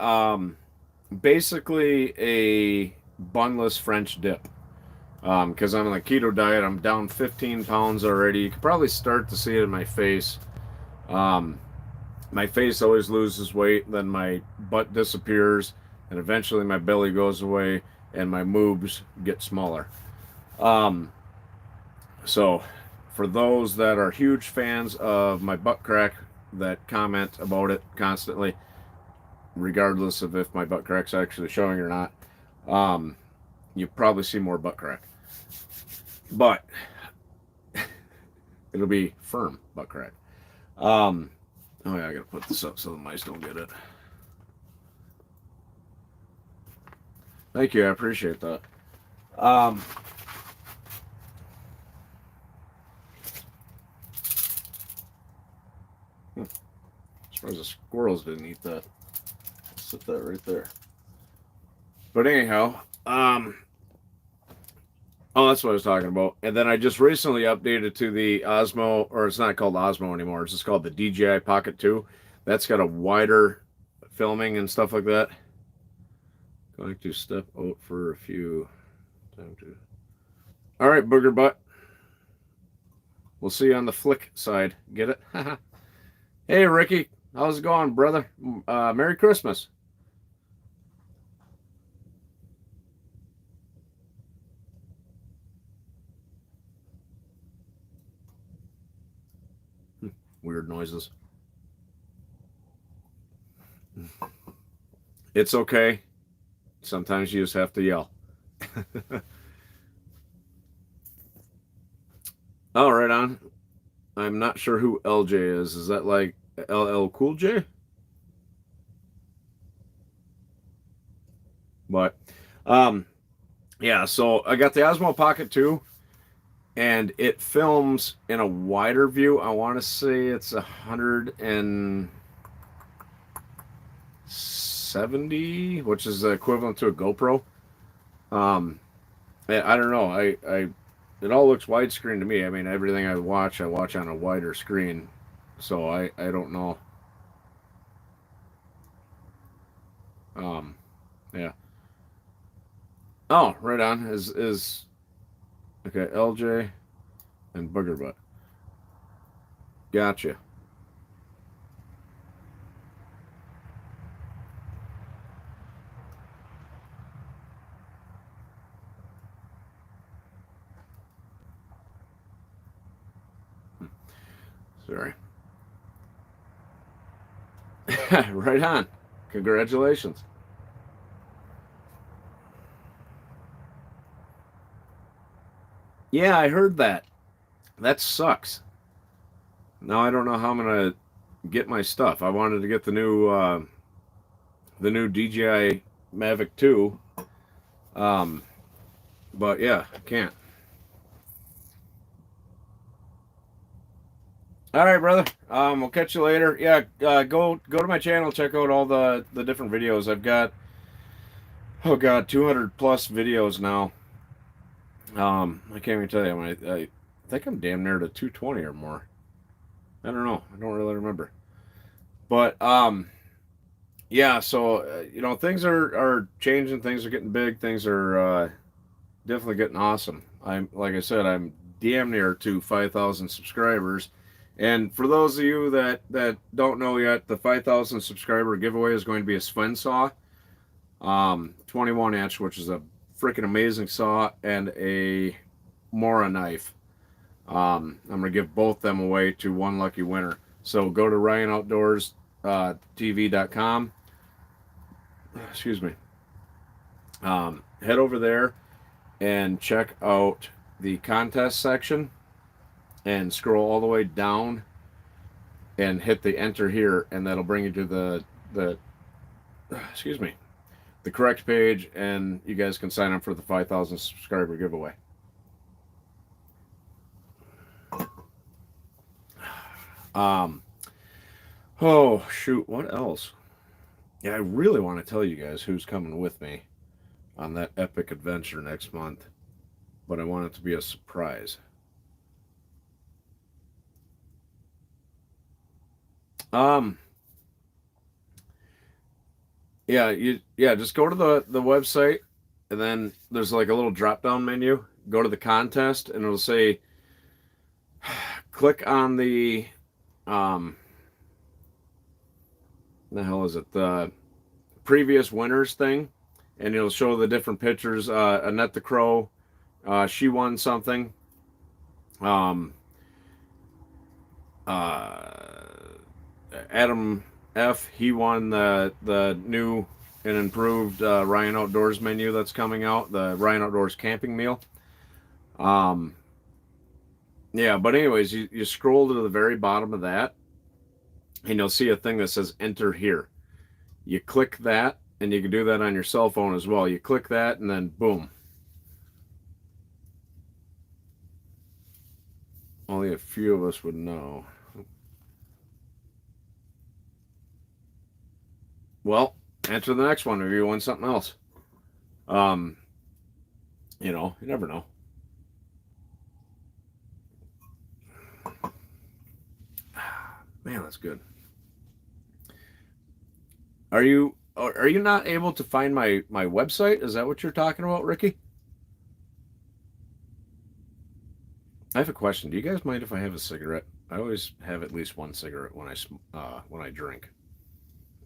basically a bunless French dip. Because I'm on a keto diet. I'm down 15 pounds already. You can probably start to see it in my face. My face always loses weight, then my butt disappears, and eventually my belly goes away, and my moobs get smaller. So, for those that are huge fans of my butt crack, that comment about it constantly, regardless of if my butt crack's actually showing or not, you probably see more butt crack. But it'll be firm butt crack. Oh yeah, I gotta put this up so the mice don't get it. Thank you, I appreciate that. As far as the squirrels didn't eat that. I'll sit that right there. But anyhow, oh, that's what I was talking about. And then I just recently updated to the Osmo, or it's not called Osmo anymore. It's just called the DJI Pocket 2. That's got a wider filming and stuff like that. Going to step out for a few. Time to. All right, booger butt. We'll see you on the flick side. Get it? Hey, Ricky. How's it going, brother? Merry Christmas. Weird noises. It's okay. Sometimes you just have to yell. Oh, right on. I'm not sure who LJ is. Is that like LL Cool J? But, yeah, so I got the Osmo Pocket 2, and it films in a wider view. I want to say it's 100 and 70, which is the equivalent to a GoPro. I don't know. It all looks widescreen to me. I mean, everything I watch on a wider screen. So I don't know. Yeah. Oh, right on. Is okay, LJ and Booger Butt. Gotcha. Sorry. Right on. Congratulations. Yeah, I heard that. That sucks. Now I don't know how I'm gonna get my stuff. I wanted to get the new DJI Mavic 2. But yeah, I can't. All right, brother. We'll catch you later. Yeah, go to my channel. Check out all the different videos I've got. Oh God, 200 plus videos now. I can't even tell you. I think I'm damn near to 220 or more. I don't know. I don't really remember. But yeah. So things are changing. Things are getting big. Things are definitely getting awesome. Like I said, I'm damn near to 5,000 subscribers. And for those of you that don't know yet, the 5,000 subscriber giveaway is going to be a Sven saw, 21 inch, which is a freaking amazing saw, and a Mora knife. I'm going to give both them away to one lucky winner. So go to RyanOutdoorsTV.com. Excuse me. Head over there and check out the contest section and scroll all the way down and hit the enter here, and that'll bring you to the excuse me, the correct page, and you guys can sign up for the 5,000 subscriber giveaway. Oh shoot, what else? Yeah, I really want to tell you guys who's coming with me on that epic adventure next month, but I want it to be a surprise. Yeah, just go to the website, and then there's like a little drop down menu. Go to the contest, and it'll say click on the the hell is it, the previous winners thing, and it'll show the different pictures. Annette the Crow, she won something. Adam F, he won the new and improved Ryan Outdoors menu that's coming out, the Ryan Outdoors camping meal. Yeah, but anyways, you scroll to the very bottom of that, and you'll see a thing that says enter here. You click that, and you can do that on your cell phone as well. You click that, and then boom. Only a few of us would know. Well, enter the next one, or you win something else. You never know. Man, that's good. Are you not able to find my website? Is that what you're talking about, Ricky? I have a question. Do you guys mind if I have a cigarette? I always have at least one cigarette when I drink.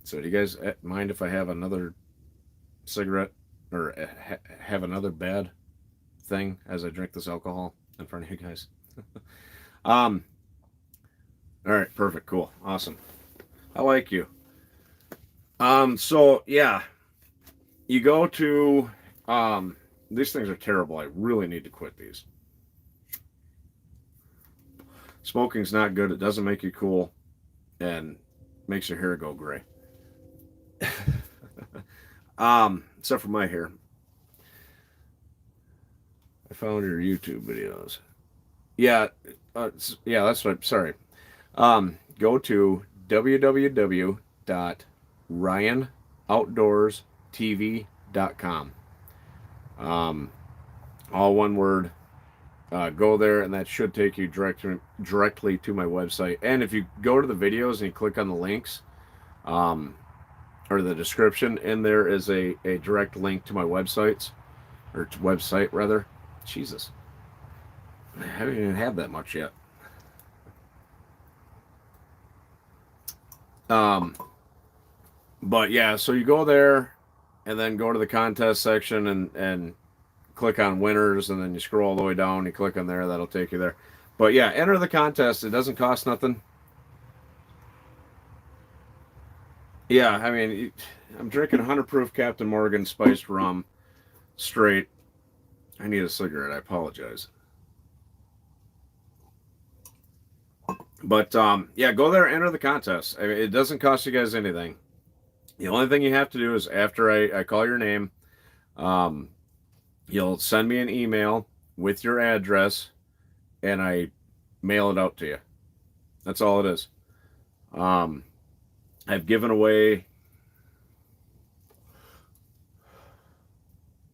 So do you guys mind if I have another cigarette, or have another bad thing as I drink this alcohol in front of you guys? All right, perfect, cool, awesome. I like you. So yeah, you go to these things are terrible. I really need to quit these. Smoking's not good. It doesn't make you cool, and makes your hair go gray. Except for my hair. I found your YouTube videos. Yeah, yeah, that's what. Sorry. Go to www.ryanoutours.tv. untitled.outdoorstv.com. All one word. Go there, and that should take you directly to my website. And if you go to the videos and you click on the links, um, or the description, in there is a direct link to my websites, or to website rather. Jesus, I haven't even had that much yet. Um, but yeah, so you go there, and then go to the contest section, and click on winners, and then you scroll all the way down. You click on there, that'll take you there. But yeah, enter the contest. It doesn't cost nothing. Yeah, I mean, I'm drinking 100 proof Captain Morgan spiced rum straight. I need a cigarette. I apologize. But yeah, go there, enter the contest. I mean, it doesn't cost you guys anything. The only thing you have to do is after I call your name, um, you'll send me an email with your address, and I mail it out to you. That's all it is. Um, I've given away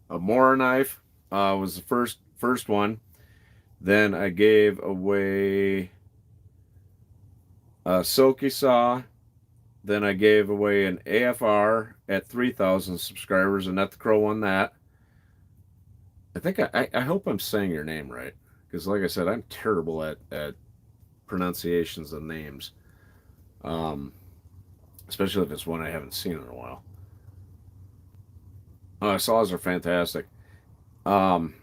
a Mora knife. Was the first one. Then I gave away a silky saw. Then I gave away an AFR at 3,000 subscribers, and Net the Crow won that. I think I hope I'm saying your name right, because like I said, I'm terrible at pronunciations of names, um, especially if it's one I haven't seen in a while. Saws are fantastic. Um,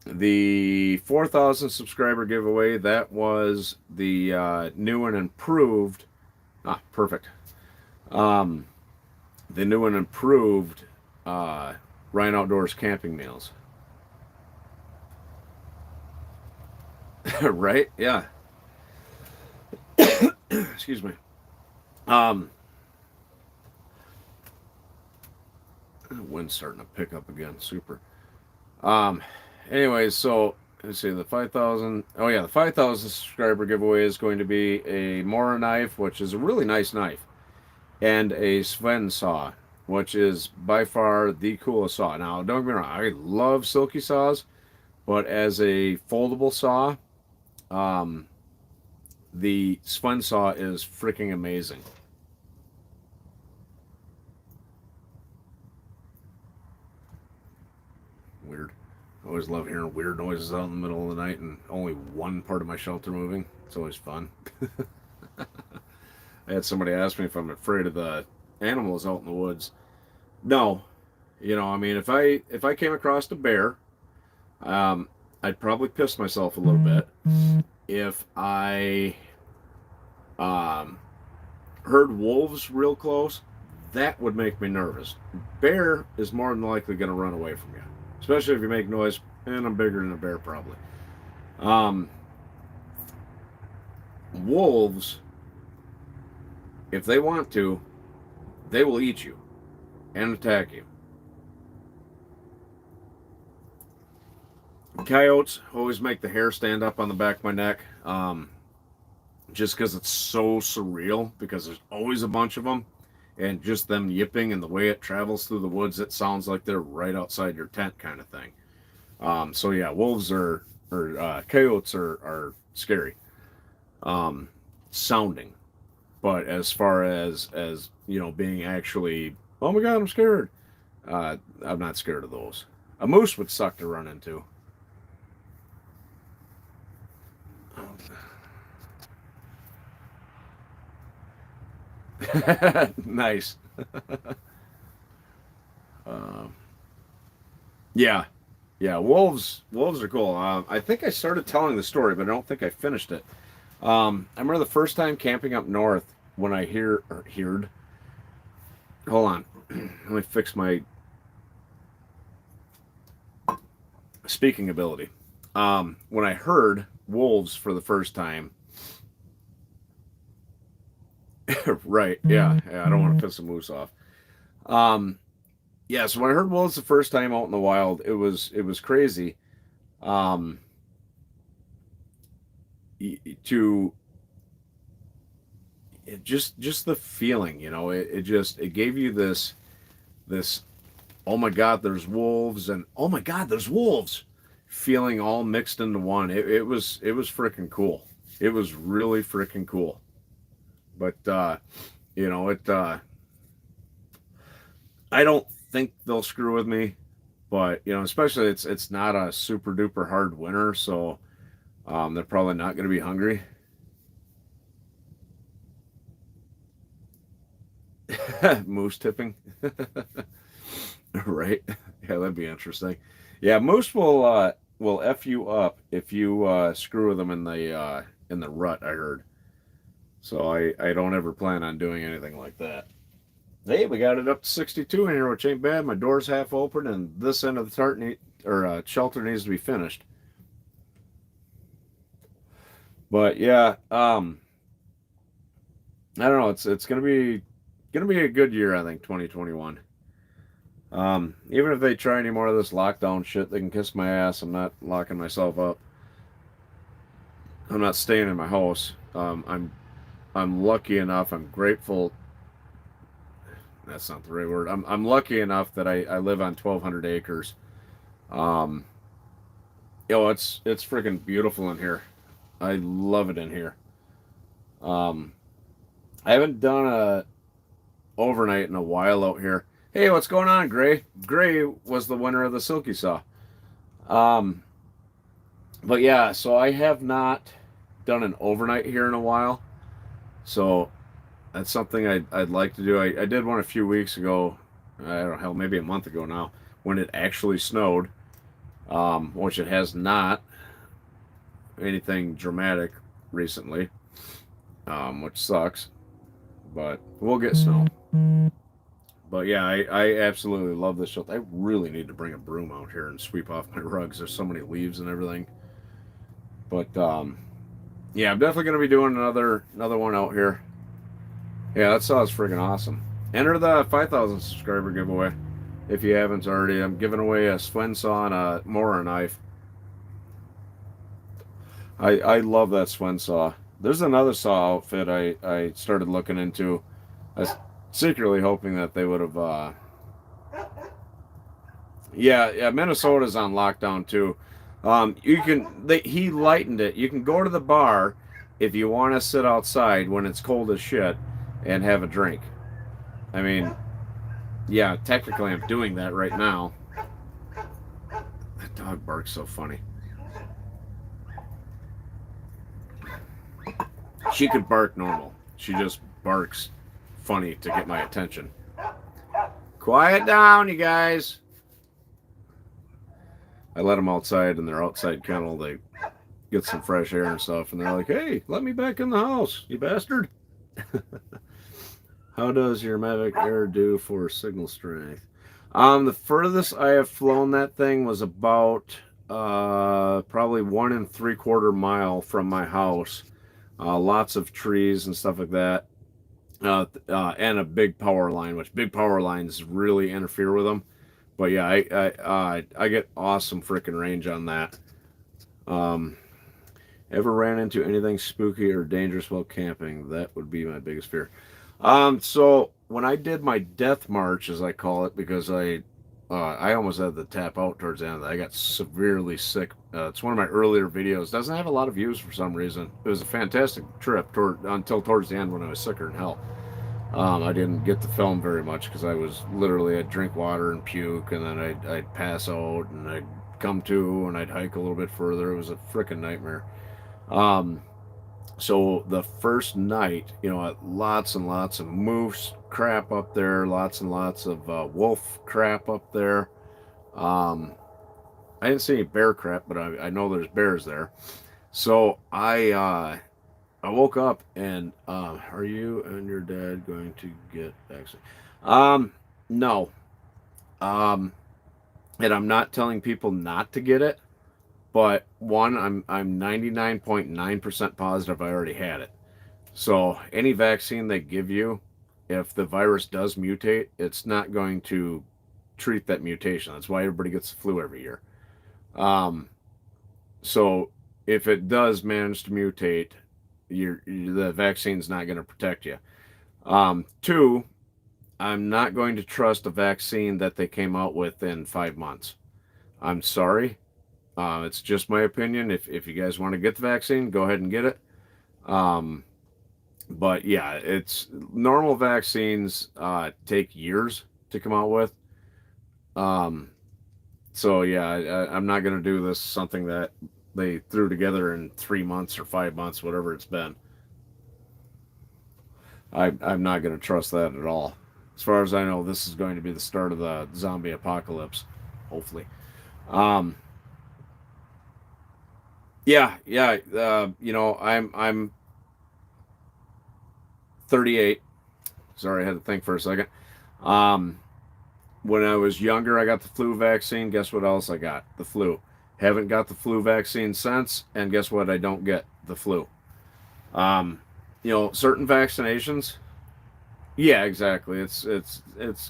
the 4,000 subscriber giveaway, that was the new and improved. Perfect. Um, the new and improved Ryan Outdoors camping meals. Right? Yeah. Excuse me. Um, wind's starting to pick up again. Super. Anyways, so let's see, the 5,000. Oh yeah, the 5,000 subscriber giveaway is going to be a Mora knife, which is a really nice knife, and a Sven saw, which is by far the coolest saw. Now, don't get me wrong, I love silky saws, but as a foldable saw, um, the Sven saw is freaking amazing. Weird. I always love hearing weird noises out in the middle of the night and only one part of my shelter moving. It's always fun. I had somebody ask me if I'm afraid of the animals out in the woods. No, I mean, if I came across a bear, I'd probably piss myself a little bit. If I heard wolves real close, that would make me nervous. Bear is more than likely going to run away from you, especially if you make noise, and I'm bigger than a bear probably. Wolves, if they want to, they will eat you and attack you. Coyotes always make the hair stand up on the back of my neck, just because it's so surreal, because there's always a bunch of them, and just them yipping and the way it travels through the woods, it sounds like they're right outside your tent kind of thing. So yeah, wolves or coyotes are scary sounding, but as far as being actually, oh my god, I'm scared, I'm not scared of those. A moose would suck to run into. Nice. um, yeah, yeah. Wolves are cool. I think I started telling the story, but I don't think I finished it. I remember the first time camping up north when I heard. Hold on, let me fix my speaking ability. When I heard wolves for the first time. Right, yeah, I don't want to piss a moose off. Yeah, so when I heard wolves the first time out in the wild, it was crazy. Um, to just the feeling, it gave you this this, oh my God, there's wolves, and oh my God, there's wolves, feeling all mixed into one. It was freaking cool. It was really freaking cool. But you know, I don't think they'll screw with me, but you know, especially it's not a super duper hard winter, so they're probably not going to be hungry. Moose tipping, right? Yeah, that'd be interesting. Yeah, moose will f you up if you screw with them in the rut. I heard. So I don't ever plan on doing anything like that. Hey, we got it up to 62 in here, which ain't bad. My door's half open, and this end of the shelter needs to be finished. But yeah, I don't know. It's gonna be a good year. I think 2021. Even if they try any more of this lockdown shit, they can kiss my ass. I'm not locking myself up. I'm not staying in my house. I'm lucky enough. I'm grateful. That's not the right word. I'm lucky enough that I live on 1,200 acres. Um, it's freaking beautiful in here. I love it in here. Um, I haven't done a overnight in a while out here. Hey, what's going on, Gray? Gray was the winner of the Silky Saw. Um, but yeah, so I have not done an overnight here in a while. So that's something I'd like to do. I did one a few weeks ago. I don't know, hell, maybe a month ago now, when it actually snowed, which it has not anything dramatic recently, which sucks. But we'll get snow. But yeah, I absolutely love this shelter. I really need to bring a broom out here and sweep off my rugs. There's so many leaves and everything. But yeah, I'm definitely gonna be doing another one out here. Yeah, that saw is freaking awesome. Enter the 5,000 subscriber giveaway if you haven't already. I'm giving away a Swin saw and a Mora knife. I love that Swin saw. There's another saw outfit I started looking into. I was secretly hoping that they would have. Yeah, Minnesota's on lockdown too. He lightened it. You can go to the bar if you want to sit outside when it's cold as shit and have a drink. I mean, yeah, technically I'm doing that right now. That dog barks so funny. She could bark normal. She just barks funny to get my attention. Quiet down, you guys. I let them outside in their outside kennel. They get some fresh air and stuff, and they're like, "Hey, let me back in the house, you bastard." How does your Mavic Air do for signal strength? The furthest I have flown that thing was about probably 1 3/4 mile from my house. Lots of trees and stuff like that, and a big power line, which big power lines really interfere with them. But yeah, I get awesome freaking range on that. Um, Ever ran into anything spooky or dangerous while camping? That would be my biggest fear. So when I did my death march, as I call it, because I almost had to tap out towards the end of that. I got severely sick. It's one of my earlier videos. Doesn't have a lot of views for some reason. It was a fantastic trip until towards the end when I was sicker than hell. I didn't get to film very much because I'd drink water and puke, and then I'd pass out, and I'd come to, and I'd hike a little bit further. It was a freaking nightmare. Um, so the first night, lots and lots of moose crap up there, lots and lots of wolf crap up there. I didn't see any bear crap, but I know there's bears there. So I woke up and are you and your dad going to get vaccinated? No. Um, and I'm not telling people not to get it, but one, I'm 99.9% positive I already had it. So any vaccine they give you, if the virus does mutate, it's not going to treat that mutation. That's why everybody gets the flu every year. Um, so if it does manage to mutate, the vaccine's not going to protect you. Two, I'm not going to trust a vaccine that they came out with in 5 months. I'm sorry. It's just my opinion. If you guys want to get the vaccine, go ahead and get it. Um, but yeah, it's normal vaccines take years to come out with. Um, so yeah, I'm not going to do this something that they threw together in 3 months or 5 months, whatever it's been. I'm not going to trust that at all. As far as I know, this is going to be the start of the zombie apocalypse, hopefully. Um, yeah, yeah. I'm 38. Sorry, I had to think for a second. Um, when I was younger, I got the flu vaccine. Guess what else I got? The flu. Haven't got the flu vaccine since, and guess what? I don't get the flu. Um, certain vaccinations. Yeah, exactly. It's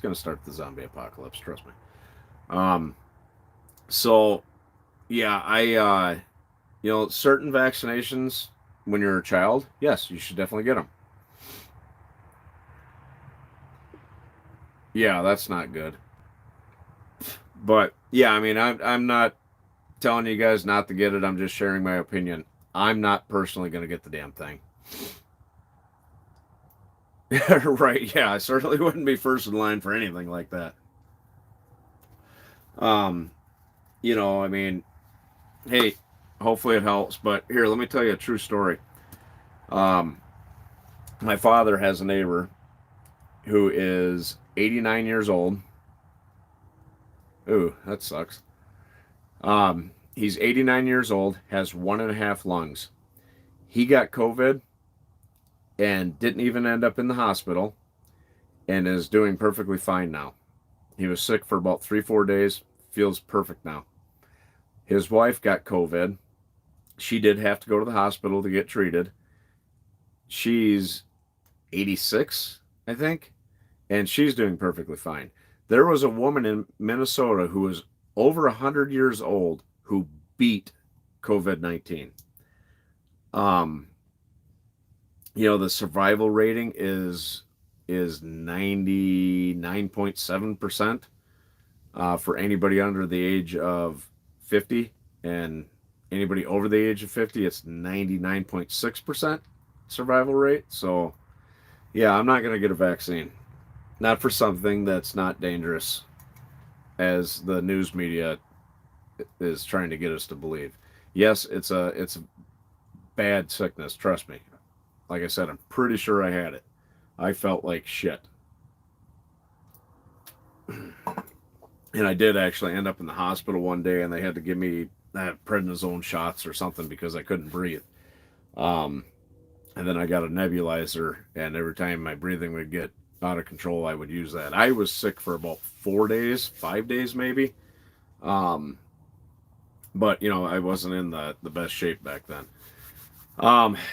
gonna start the zombie apocalypse. Trust me. Um, so yeah, certain vaccinations when you're a child, yes, you should definitely get them. Yeah, that's not good. But yeah, I mean, I'm not telling you guys not to get it. I'm just sharing my opinion. I'm not personally going to get the damn thing. Right? Yeah, I certainly wouldn't be first in line for anything like that. Um, I mean, hey, hopefully it helps. But here, let me tell you a true story. Um, my father has a neighbor who is 89 years old. Ooh, that sucks. He's 89 years old, has one and a half lungs. He got COVID and didn't even end up in the hospital and is doing perfectly fine now. He was sick for about 3, 4 days, feels perfect now. His wife got COVID. She did have to go to the hospital to get treated. She's 86, I think, and she's doing perfectly fine. There was a woman in Minnesota who was over 100 years old who beat COVID 19. Um, the survival rating is 99.7% for anybody under the age of 50, and anybody over the age of 50, it's 99.6% survival rate. So, yeah, I'm not going to get a vaccine. Not for something that's not dangerous, as the news media is trying to get us to believe. Yes, it's a bad sickness. Trust me. Like I said, I'm pretty sure I had it. I felt like shit. And I did actually end up in the hospital one day, and they had to give me prednisone shots or something because I couldn't breathe. Um, and then I got a nebulizer, and every time my breathing would get out of control, I would use that. I was sick for about 4 days, 5 days maybe. Um, but I wasn't in the best shape back then.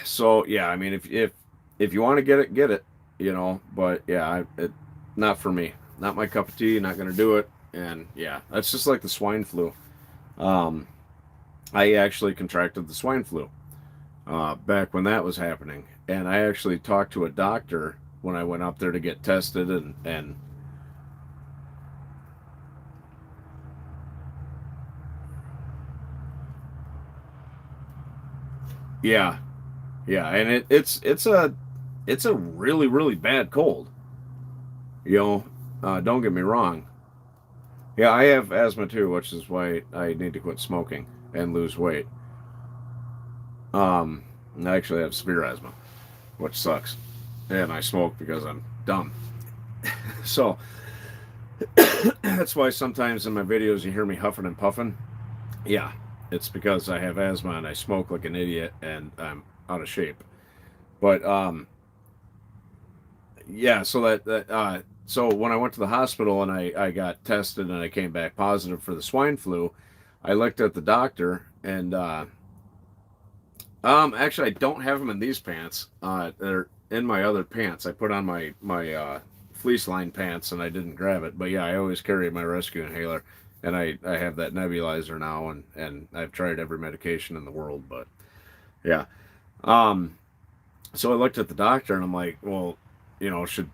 So yeah, I mean, if you want to get it, get it. But yeah, not for me. Not my cup of tea. Not gonna do it. And yeah, that's just like the swine flu. Um, I actually contracted the swine flu back when that was happening, and I actually talked to a doctor when I went up there to get tested, and yeah, yeah, and it's a really really bad cold. Don't get me wrong. Yeah, I have asthma too, which is why I need to quit smoking and lose weight. Um, I actually have severe asthma, which sucks, and I smoke because I'm dumb. So that's why sometimes in my videos you hear me huffing and puffing. Yeah, it's because I have asthma and I smoke like an idiot and I'm out of shape. But yeah, so when I went to the hospital and I got tested and I came back positive for the swine flu, I looked at the doctor and actually I don't have them in these pants. They're in my other pants. I put on my fleece lined pants and I didn't grab it. But yeah, I always carry my rescue inhaler, and I have that nebulizer now, and I've tried every medication in the world, but yeah. Um, so I looked at the doctor and I'm like, well, should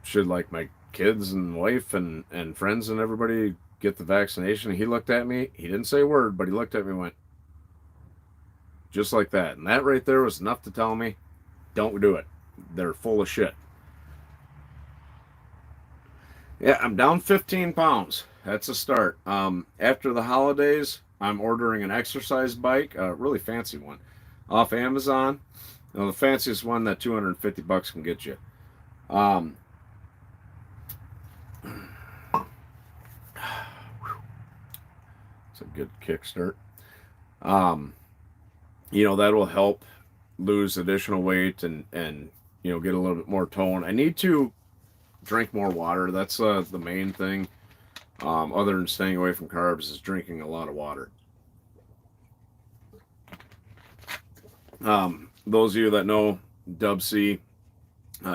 should like my kids and wife and friends and everybody get the vaccination? He looked at me. He didn't say a word, but he looked at me and went, just like that. And that right there was enough to tell me, don't do it. They're full of shit. Yeah, I'm down 15 pounds. That's a start. After the holidays, I'm ordering an exercise bike, a really fancy one, off Amazon. You know, the fanciest one that $250 can get you. It's a good kickstart. You know, that will help lose additional weight and you know, get a little bit more tone. I need to drink more water. That's the main thing. Other than staying away from carbs, is drinking a lot of water. Those of you that know Dub C,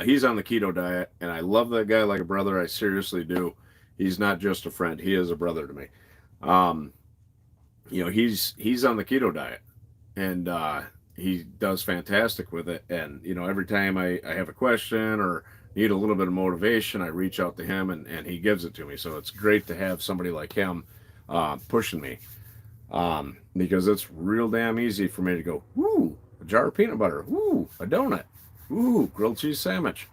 he's on the keto diet, and I love that guy like a brother. I seriously do. He's not just a friend; he is a brother to me. You know, he's on the keto diet, and he does fantastic with it. And you know, every time I have a question or need a little bit of motivation, I reach out to him, and he gives it to me. So it's great to have somebody like him pushing me, because it's real damn easy for me to go, woo, a jar of peanut butter, woo, a donut, woo, grilled cheese sandwich.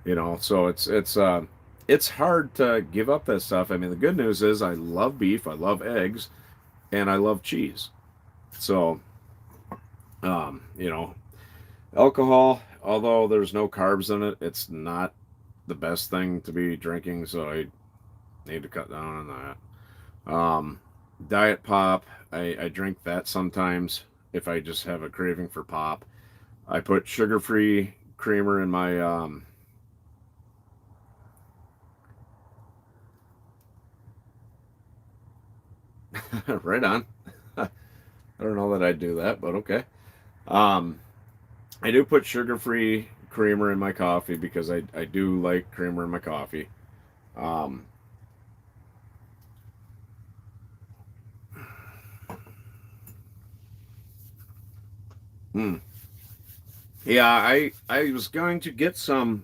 You know, so it's hard to give up that stuff. I mean, the good news is I love beef, I love eggs, and I love cheese. So, you know, alcohol, although there's no carbs in it, it's not the best thing to be drinking, so I need to cut down on that. Diet pop, I drink that sometimes if I just have a craving for pop. I put sugar-free creamer in my right on. I don't know that I'd do that, but okay. I do put sugar-free creamer in my coffee because I do like creamer in my coffee. Yeah, I was going to get some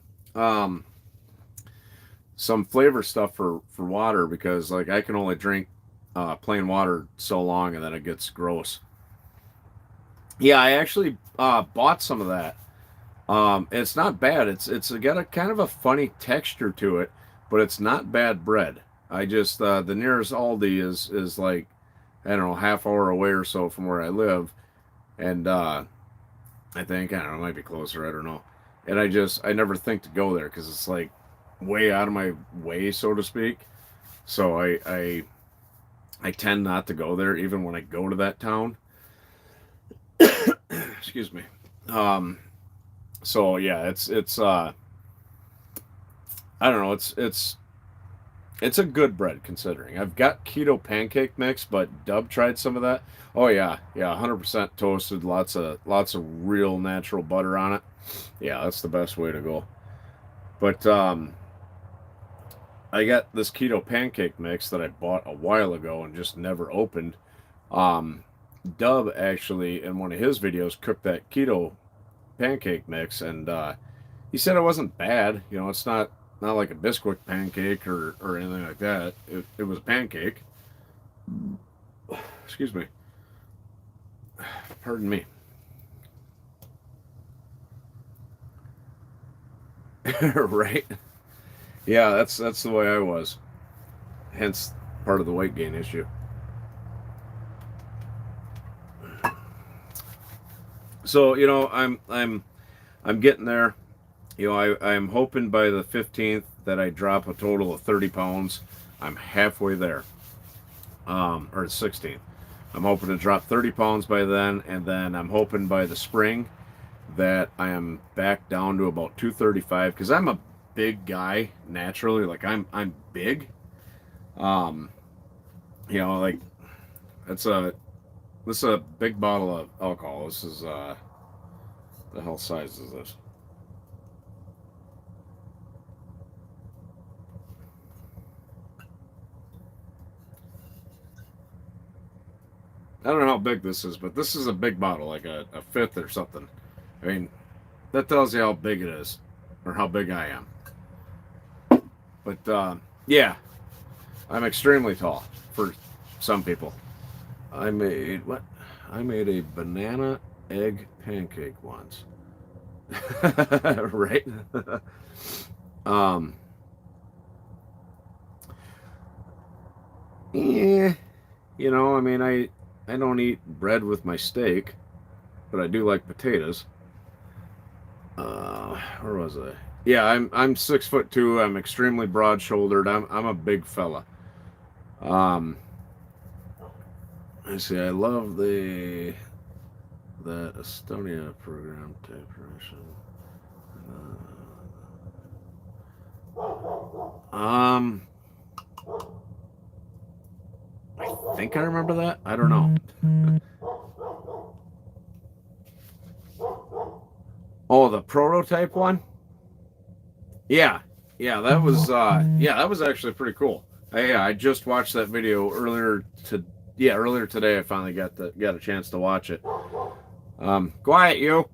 flavor stuff for water, because like I can only drink plain water so long and then it gets gross. Yeah, I actually bought some of that. It's not bad. It's got a kind of a funny texture to it, but it's not bad bread. I just the nearest Aldi is like, I don't know, half hour away or so from where I live, and I think, I don't know, it might be closer. I don't know. And I never think to go there because it's like way out of my way, so to speak. So I tend not to go there even when I go to that town. Excuse me. So yeah, it's I don't know, it's a good bread considering. I've got keto pancake mix, but Dub tried some of that. Oh yeah, 100% toasted, lots of real natural butter on it. Yeah, that's the best way to go. But I got this keto pancake mix that I bought a while ago and just never opened. Um, Dub actually in one of his videos cooked that keto pancake mix, and he said it wasn't bad. You know, it's not like a biscuit pancake or anything like that. It was a pancake. Excuse me. Pardon me. Right? Yeah, that's the way I was. Hence part of the weight gain issue. So, you know, I'm getting there. You know, I'm hoping by the 15th that I drop a total of 30 pounds. I'm halfway there. Or 16th. I'm hoping to drop 30 pounds by then, and then I'm hoping by the spring that I am back down to about 235, because I'm a big guy naturally. Like I'm big. You know, like this is a big bottle of alcohol. This is the hell size is this? I don't know how big this is, but this is a big bottle, like a fifth or something. I mean, that tells you how big it is, or how big I am. But yeah, I'm extremely tall for some people. I made what? I made a banana egg pancake once. Right? um, yeah, I mean, I don't eat bread with my steak, but I do like potatoes. Where was I? Yeah, I'm 6'2". I'm extremely broad shouldered. I'm a big fella. Um, I see. I love the Estonia program type version. Um, I think I remember that. I don't know. Oh, the prototype one. Yeah, that was actually pretty cool. Yeah, I just watched that video earlier today. I finally got a chance to watch it. Quiet you.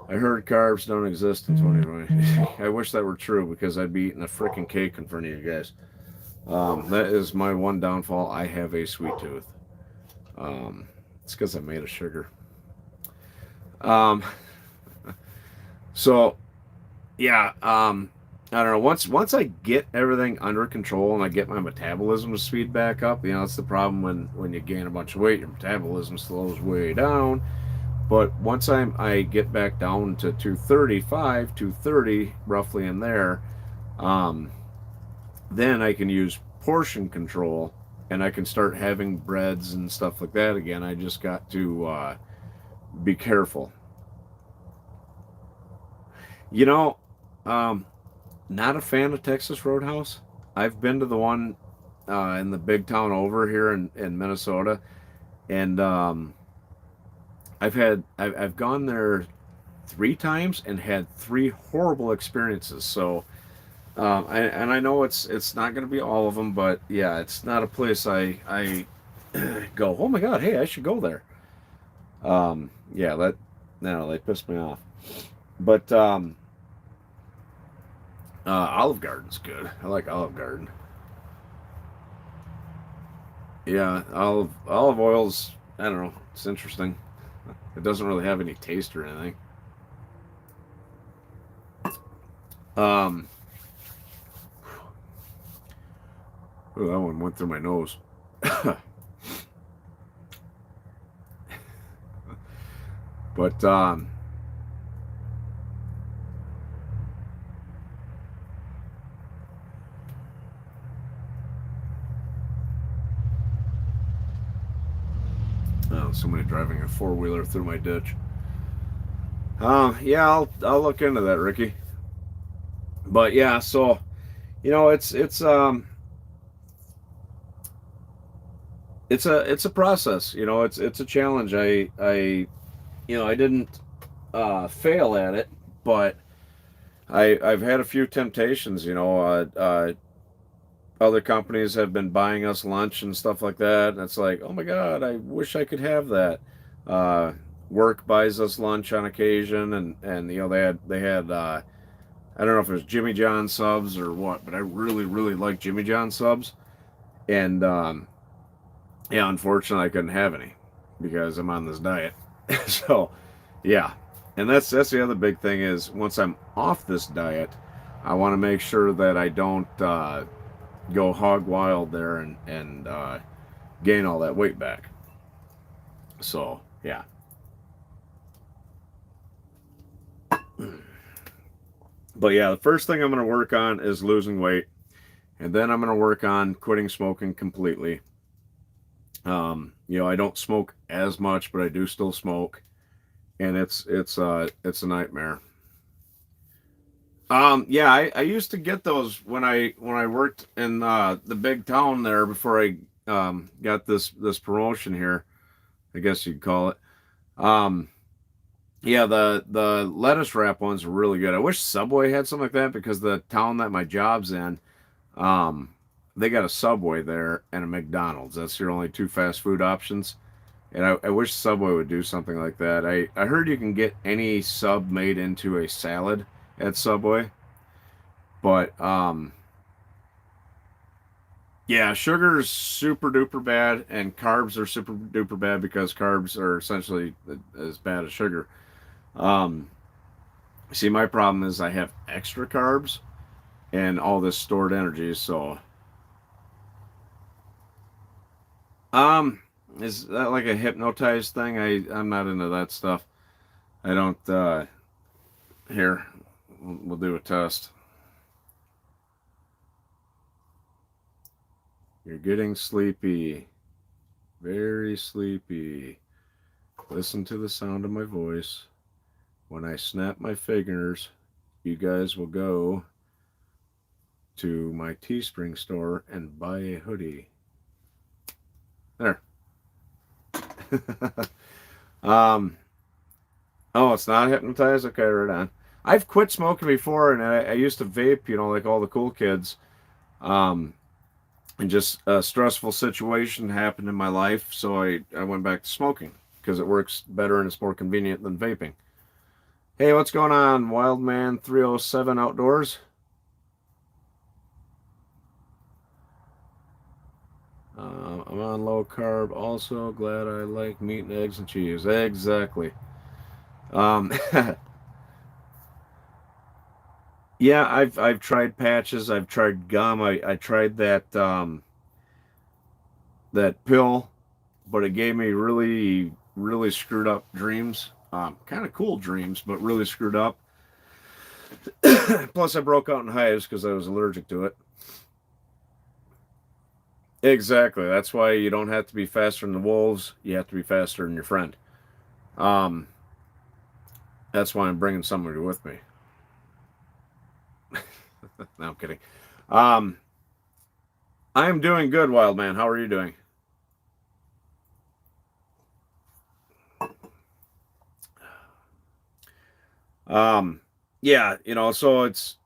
I heard carbs don't exist in 2020. I wish that were true because I'd be eating a freaking cake in front of you guys. That is my one downfall. I have a sweet tooth. It's because I'm made of sugar. Um, so yeah, I don't know. Once I get everything under control and I get my metabolism to speed back up, that's the problem when you gain a bunch of weight, your metabolism slows way down. But once I get back down to 235, 230, roughly in there, then I can use portion control and I can start having breads and stuff like that again. I just got to be careful. You know, not a fan of Texas Roadhouse. I've been to the one in the big town over here in Minnesota, and I've gone there 3 times and had 3 horrible experiences. So, I know it's not going to be all of them, but yeah, it's not a place I go. Oh my God, hey, I should go there. Yeah, they pissed me off. But Olive Garden's good. I like Olive Garden. Yeah, olive oil's, I don't know. It's interesting. It doesn't really have any taste or anything. Um, ooh, that one went through my nose. But oh, somebody driving a 4-wheeler through my ditch. Yeah, I'll look into that, Ricky. But yeah, so it's a process. It's a challenge. I didn't fail at it, but I've had a few temptations. Other companies have been buying us lunch and stuff like that, and it's like, oh my God, I wish I could have that. Uh, Work buys us lunch on occasion, and they had I don't know if it was Jimmy John subs or what, but I really really like Jimmy John subs, and yeah, unfortunately I couldn't have any because I'm on this diet. So yeah, and that's the other big thing is once I'm off this diet, I want to make sure that I don't go hog wild there and gain all that weight back. So yeah. But yeah, the first thing I'm going to work on is losing weight, and then I'm going to work on quitting smoking completely. I don't smoke as much, but I do still smoke, and it's a nightmare. Yeah, I used to get those when I worked in the big town there before I got this promotion here, I guess you'd call it. Um, yeah, the lettuce wrap ones are really good. I wish Subway had something like that because the town that my job's in, um, they got a Subway there and a McDonald's. That's your only 2 fast food options. And I wish Subway would do something like that. I heard you can get any sub made into a salad at Subway, but Yeah, sugar's super duper bad, and carbs are super duper bad because carbs are essentially as bad as sugar. Um, See, my problem is I have extra carbs and all this stored energy. So, um, is that like a hypnotized thing? I'm not into that stuff. I don't. Here, we'll do a test. You're getting sleepy, very sleepy. Listen to the sound of my voice. When I snap my fingers, you guys will go to my Teespring store and buy a hoodie. There. um. Oh, it's not hypnotized. Okay, right on. I've quit smoking before, and I used to vape. Like all the cool kids. Um. And just a stressful situation happened in my life, so I went back to smoking because it works better and it's more convenient than vaping. Hey, what's going on, Wildman 307 Outdoors? I'm on low carb. Also, glad I like meat and eggs and cheese. Exactly. Um, yeah, I've tried patches. I've tried gum. I tried that pill, but it gave me really screwed up dreams. Kind of cool dreams, but really screwed up. Plus, I broke out in hives because I was allergic to it. Exactly. That's why you don't have to be faster than the wolves. You have to be faster than your friend. Um, that's why I'm bringing somebody with me. No, I'm kidding. Um, I'm doing good, Wild Man. How are you doing? Um, yeah, so it's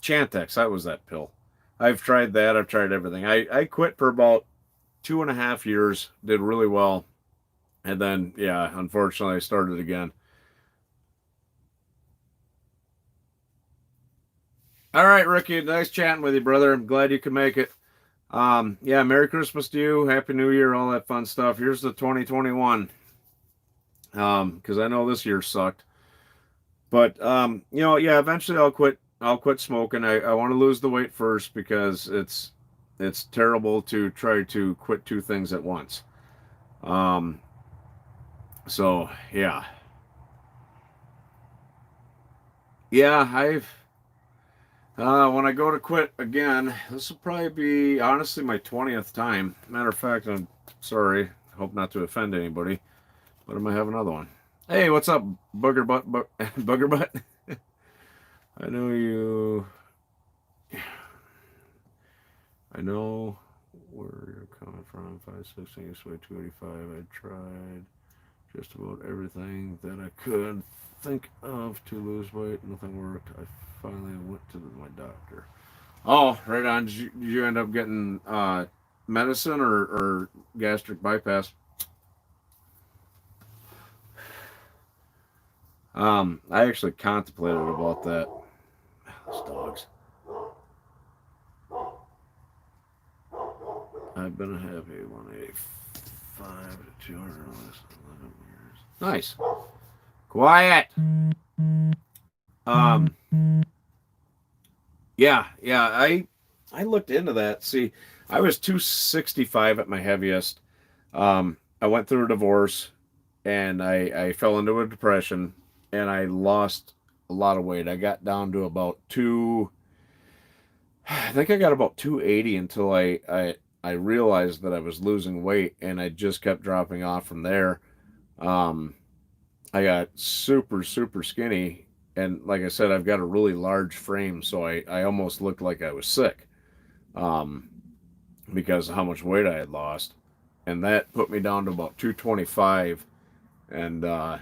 Chantix. That was that pill. I've tried that. I've tried everything. I quit for about 2.5 years. Did really well, and then yeah, unfortunately, I started again. All right, Ricky. Nice chatting with you, brother. I'm glad you could make it. Yeah, Merry Christmas to you, Happy New Year, all that fun stuff. Here's the 2021. Because I know this year sucked. But yeah, eventually I'll quit smoking. I want to lose the weight first because it's terrible to try to quit two things at once. Um, so yeah. Yeah, I've when I go to quit again, this will probably be honestly my 20th time. Matter of fact, I'm sorry. Hope not to offend anybody, but I might have another one. Hey, what's up, booger butt, booger butt? I know you. I know where you're coming from. 516 is way 285. I tried just about everything that I could think of to lose weight. Nothing worked. I finally went to my doctor. Oh, right on. Did you end up getting medicine or gastric bypass? I actually contemplated about that. Those dogs. I've been a happy 185 to 200 less than 11 years. Nice. Quiet. Um, yeah. I looked into that. See, I was 265 at my heaviest. I went through a divorce, and I fell into a depression, and I lost a lot of weight. I got down to about two. I think I got about 280 until I realized that I was losing weight, and I just kept dropping off from there. Um, I got super skinny, and like I said, I've got a really large frame, so I almost looked like I was sick, um, because of how much weight I had lost, and that put me down to about 225. And about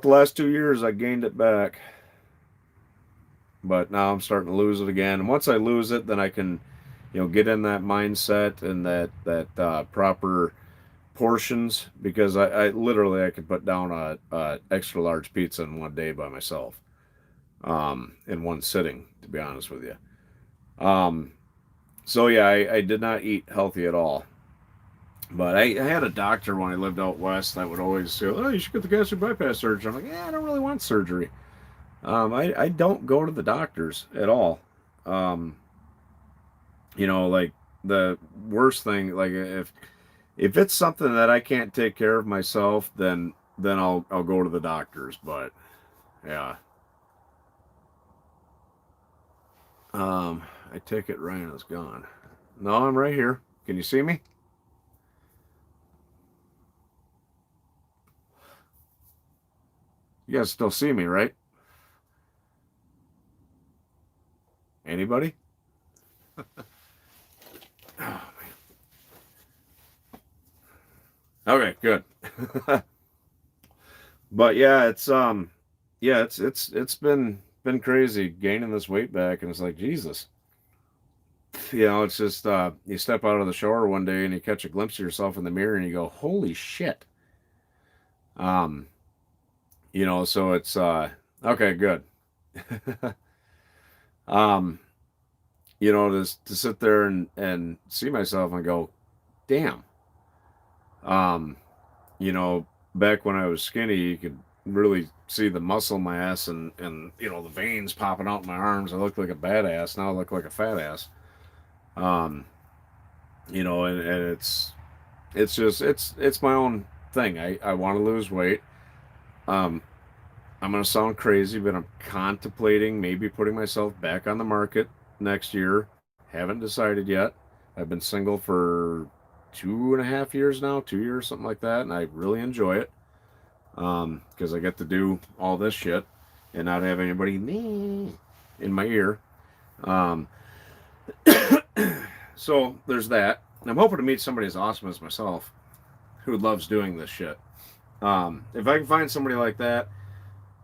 the last 2 years, I gained it back, but now I'm starting to lose it again. And once I lose it, then I can, get in that mindset and that proper portions, because I literally I could put down a extra large pizza in one day by myself, in one sitting, to be honest with you. Um, So yeah, I did not eat healthy at all. But I had a doctor when I lived out west that would always say, "Oh, you should get the gastric bypass surgery." I'm like, "Yeah, I don't really want surgery." I don't go to the doctors at all. Um, like the worst thing, like if it's something that I can't take care of myself, then I'll go to the doctors. But yeah, I take it Ryan is gone. No, I'm right here. Can you see me? You guys still see me, right? Anybody? Oh, okay, good. But yeah, it's been crazy gaining this weight back, and it's like Jesus. It's just you step out of the shower one day and you catch a glimpse of yourself in the mirror and you go, "Holy shit!" Um, so it's okay, good. um, to sit there and see myself and go, "Damn." Um, you know, back when I was skinny, you could really see the muscle mass and the veins popping out in my arms. I looked like a badass. Now I look like a fat ass. Um, and it's just it's my own thing. I want to lose weight. Um, I'm gonna sound crazy, but I'm contemplating maybe putting myself back on the market next year. Haven't decided yet. I've been single for 2.5 years now, 2 years, something like that, and I really enjoy it. Because I get to do all this shit and not have anybody in my ear. Um, so there's that. I'm hoping to meet somebody as awesome as myself who loves doing this shit. If I can find somebody like that,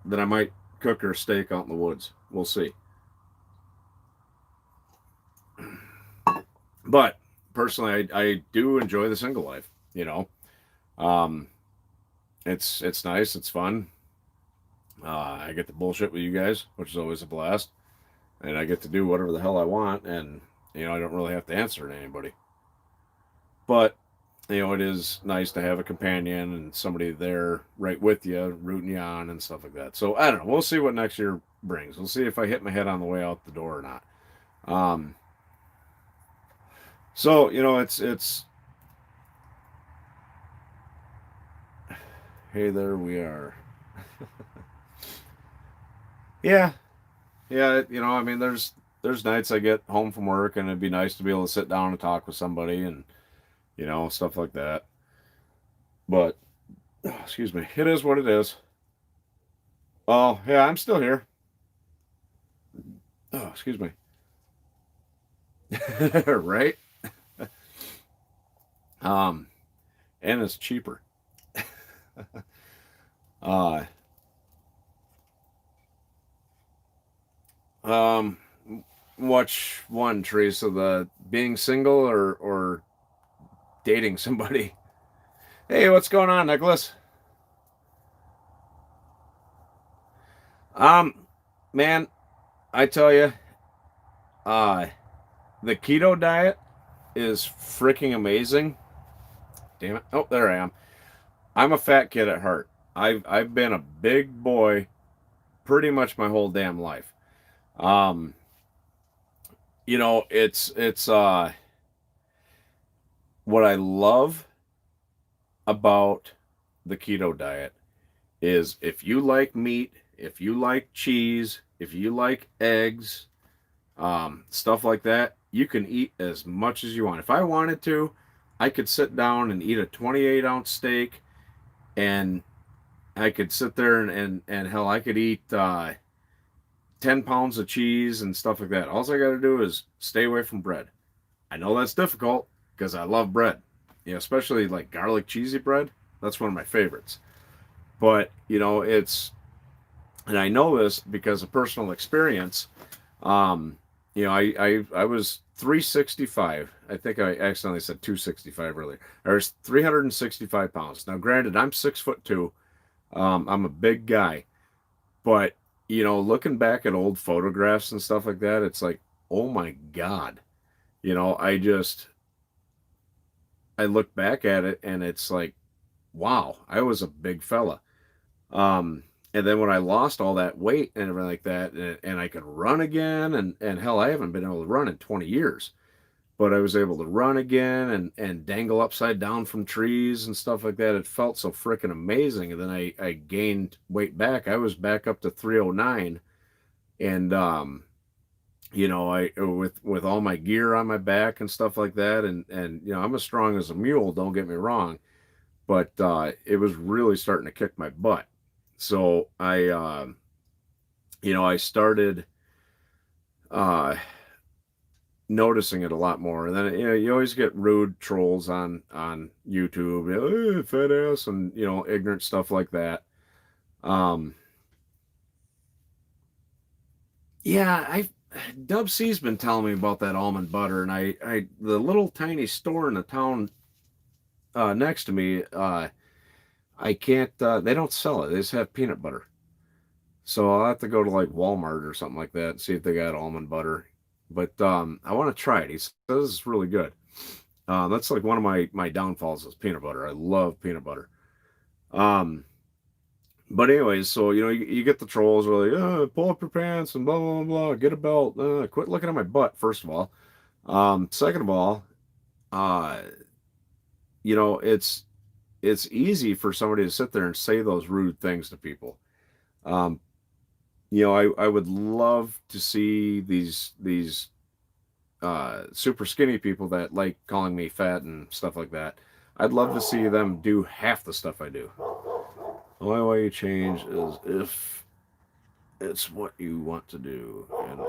then I might cook her a steak out in the woods. We'll see. But personally, I do enjoy the single life. Um, it's nice. It's fun. I get to bullshit with you guys, which is always a blast, and I get to do whatever the hell I want, and I don't really have to answer to anybody. But it is nice to have a companion and somebody there right with you, rooting you on and stuff like that. So I don't know. We'll see what next year brings. We'll see if I hit my head on the way out the door or not. Um, so it's hey there we are. Yeah, yeah. I mean, there's nights I get home from work and it'd be nice to be able to sit down and talk with somebody and stuff like that. But excuse me, it is what it is. Oh yeah, I'm still here. Oh, excuse me. Right? Um, and it's cheaper. Uh, um, which one, Teresa? The being single or dating somebody? Hey, what's going on, Nicholas? Um, man, I tell you, uh, the keto diet is freaking amazing. Damn it! Oh, there I am. I'm a fat kid at heart. I've been a big boy pretty much my whole damn life. Um, it's what I love about the keto diet is if you like meat, if you like cheese, if you like eggs, stuff like that, you can eat as much as you want. If I wanted to, I could sit down and eat a 28-ounce steak, and I could sit there and hell, I could eat 10 pounds of cheese and stuff like that. All I got to do is stay away from bread. I know that's difficult because I love bread, especially like garlic cheesy bread. That's one of my favorites. But, and I know this because of personal experience. I was 365. I think I accidentally said 265 earlier. I was 365 pounds. Now, granted, I'm 6'2". I'm a big guy, but looking back at old photographs and stuff like that, it's like, oh my god, I look back at it and it's like, wow, I was a big fella. Um, and then when I lost all that weight and everything like that, and I could run again, and hell, I haven't been able to run in 20 years, but I was able to run again and dangle upside down from trees and stuff like that. It felt so freaking amazing. And then I gained weight back. I was back up to 309, and I with all my gear on my back and stuff like that, and I'm as strong as a mule. Don't get me wrong, but it was really starting to kick my butt. So I started uh, noticing it a lot more. And then you always get rude trolls on YouTube, fat ass, and ignorant stuff like that. Um, yeah, I Dub C's been telling me about that almond butter, and I the little tiny store in the town next to me, I can't. They don't sell it. They just have peanut butter. So I'll have to go to like Walmart or something like that and see if they got almond butter. But I want to try it. He says it's really good. That's like one of my downfalls is peanut butter. I love peanut butter. Um, but anyways, so you get the trolls who are like, pull up your pants and blah blah blah. Get a belt. Quit looking at my butt. First of all, second of all, uh, it's easy for somebody to sit there and say those rude things to people. Um, I would love to see these super skinny people that like calling me fat and stuff like that. I'd love to see them do half the stuff I do. The only way you change is if it's what you want to do, and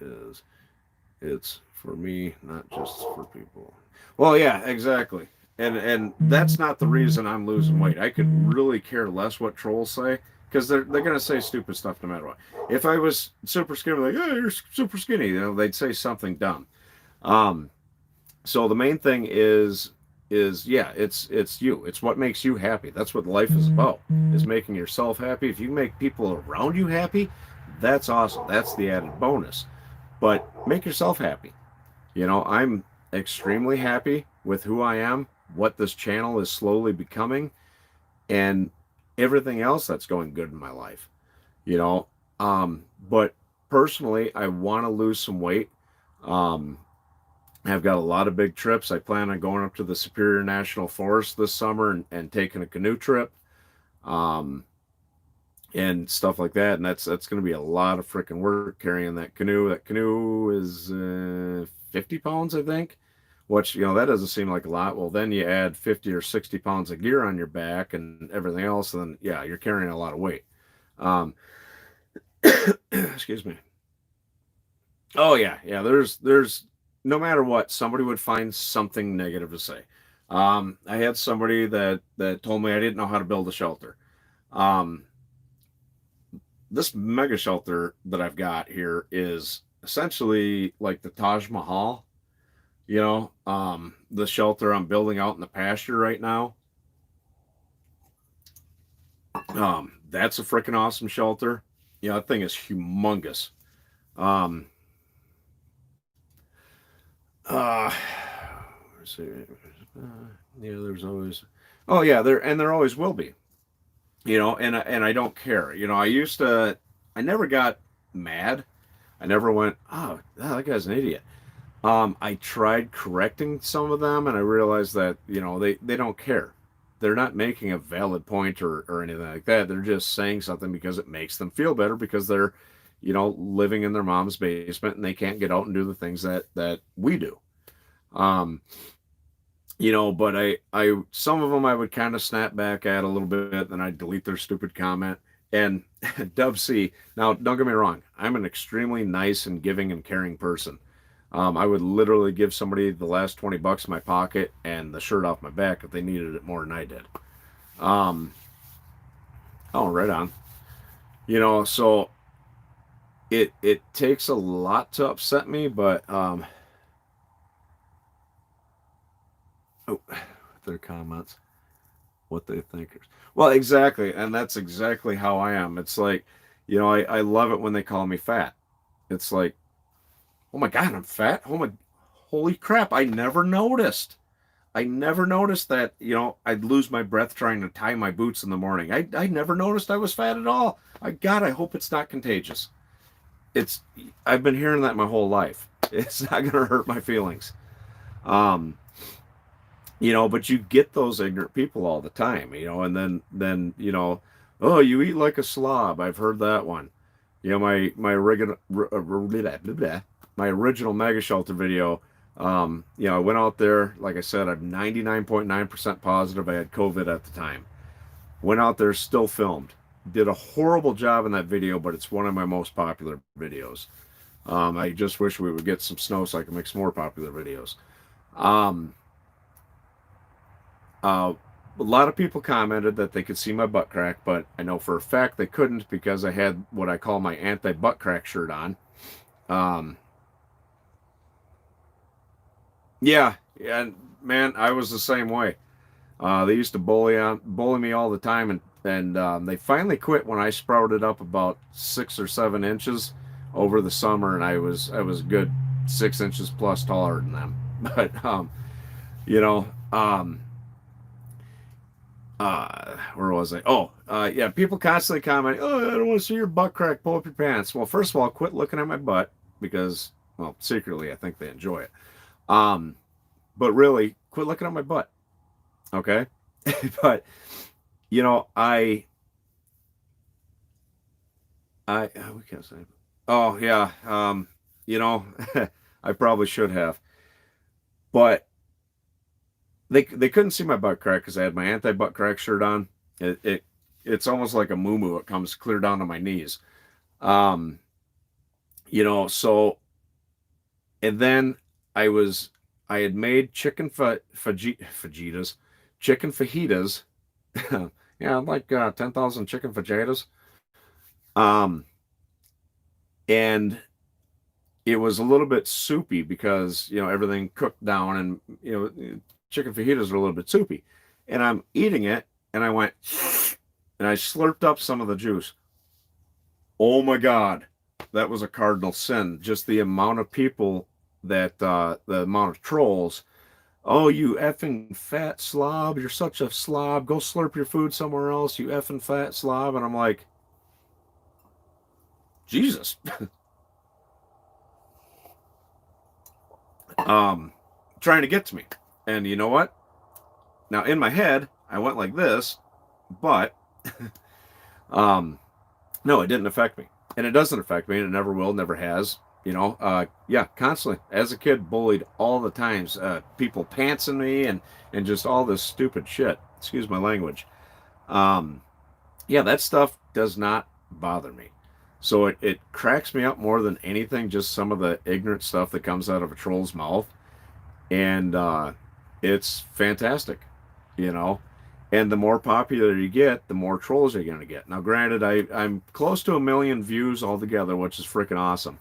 is it's for me, not just for people. Well, yeah, exactly. And that's not the reason I'm losing weight. I could really care less what trolls say because they're gonna say stupid stuff no matter what. If I was super skinny, like, oh, you're super skinny, they'd say something dumb. Um, so the main thing is yeah, it's you. It's what makes you happy. That's what life is about. Is making yourself happy. If you make people around you happy, that's awesome. That's the added bonus. But make yourself happy. I'm extremely happy with who I am, what this channel is slowly becoming, and everything else that's going good in my life. You know, but personally, I want to lose some weight. Um, I've got a lot of big trips. I plan on going up to the Superior National Forest this summer and taking a canoe trip, um, and stuff like that. And that's going to be a lot of freaking work carrying that canoe. That canoe is 50 pounds, I think. Which that doesn't seem like a lot. Well, then you add 50 or 60 pounds of gear on your back and everything else, and then yeah, you're carrying a lot of weight. Um, excuse me. Oh yeah, yeah. There's no matter what, somebody would find something negative to say. I had somebody that told me I didn't know how to build a shelter. Um, this mega shelter that I've got here is essentially like the Taj Mahal. The shelter I'm building out in the pasture right now. That's a freaking awesome shelter. That thing is humongous. Um, uh, see, yeah, there's always, oh yeah, there always will be. And I don't care. I never got mad. I never went, oh, that guy's an idiot. I tried correcting some of them, and I realized that they don't care. They're not making a valid point or anything like that. They're just saying something because it makes them feel better because they're living in their mom's basement and they can't get out and do the things that we do. Um, but I some of them I would kind of snap back at a little bit, then I'd delete their stupid comment. And Dub C, now don't get me wrong, I'm an extremely nice and giving and caring person. I would literally give somebody the last 20 bucks in my pocket and the shirt off my back if they needed it more than I did. Um, oh, right on. So it takes a lot to upset me, but oh, their comments, what they think. Well, exactly, and that's exactly how I am. It's like, I love it when they call me fat. It's like, oh my God, I'm fat. holy crap, I never noticed. I never noticed that, you know, I'd lose my breath trying to tie my boots in the morning. I never noticed I was fat at all. God, I hope it's not contagious. It's, I've been hearing that my whole life. It's not going to hurt my feelings. Um, you know, but you get those ignorant people all the time, you know, and then, you know, oh, you eat like a slob. I've heard that one. You know, my original Mega Shelter video, you know, I went out there, like I said, I'm 99.9% positive I had COVID at the time. Went out there, still filmed. Did a horrible job in that video, but it's one of my most popular videos. I just wish we would get some snow so I could make some more popular videos. Um, a lot of people commented that they could see my butt crack, but I know for a fact they couldn't because I had what I call my anti-butt crack shirt on. Um, yeah, and man, I was the same way. They used to bully me all the time, and they finally quit when I sprouted up about 6 or 7 inches over the summer, and I was a good 6 inches plus taller than them. But you know, where was I? Oh, yeah, people constantly comment, "Oh, I don't want to see your butt crack. Pull up your pants." Well, first of all, quit looking at my butt because, well, secretly I think they enjoy it. Um, but really, quit looking at my butt. Okay, but you know, we can't say. Oh yeah, you know, I probably should have, but they couldn't see my butt crack because I had my anti butt crack shirt on. It's almost like a muumuu. It comes clear down to my knees. Um, you know, so and then I had made fajitas, chicken fajitas. Yeah, like 10,000 chicken fajitas. Um, and it was a little bit soupy because, you know, everything cooked down and, you know, chicken fajitas are a little bit soupy. And I'm eating it and I went, and I slurped up some of the juice. Oh my God, that was a cardinal sin. Just the amount of people the amount of trolls. Oh, you effing fat slob. You're such a slob. Go slurp your food somewhere else, you effing fat slob. And I'm like, Jesus. Trying to get to me. And you know what? Now in my head, I went like this, but no, it didn't affect me. And it doesn't affect me, and it never will, never has. You know, yeah, constantly. As a kid, bullied all the times. People pantsing me and just all this stupid shit. Excuse my language. Um, yeah, that stuff does not bother me. So it cracks me up more than anything, just some of the ignorant stuff that comes out of a troll's mouth. And it's fantastic, you know. And the more popular you get, the more trolls you're going to get. Now, granted, I'm close to 1 million views altogether, which is freaking awesome.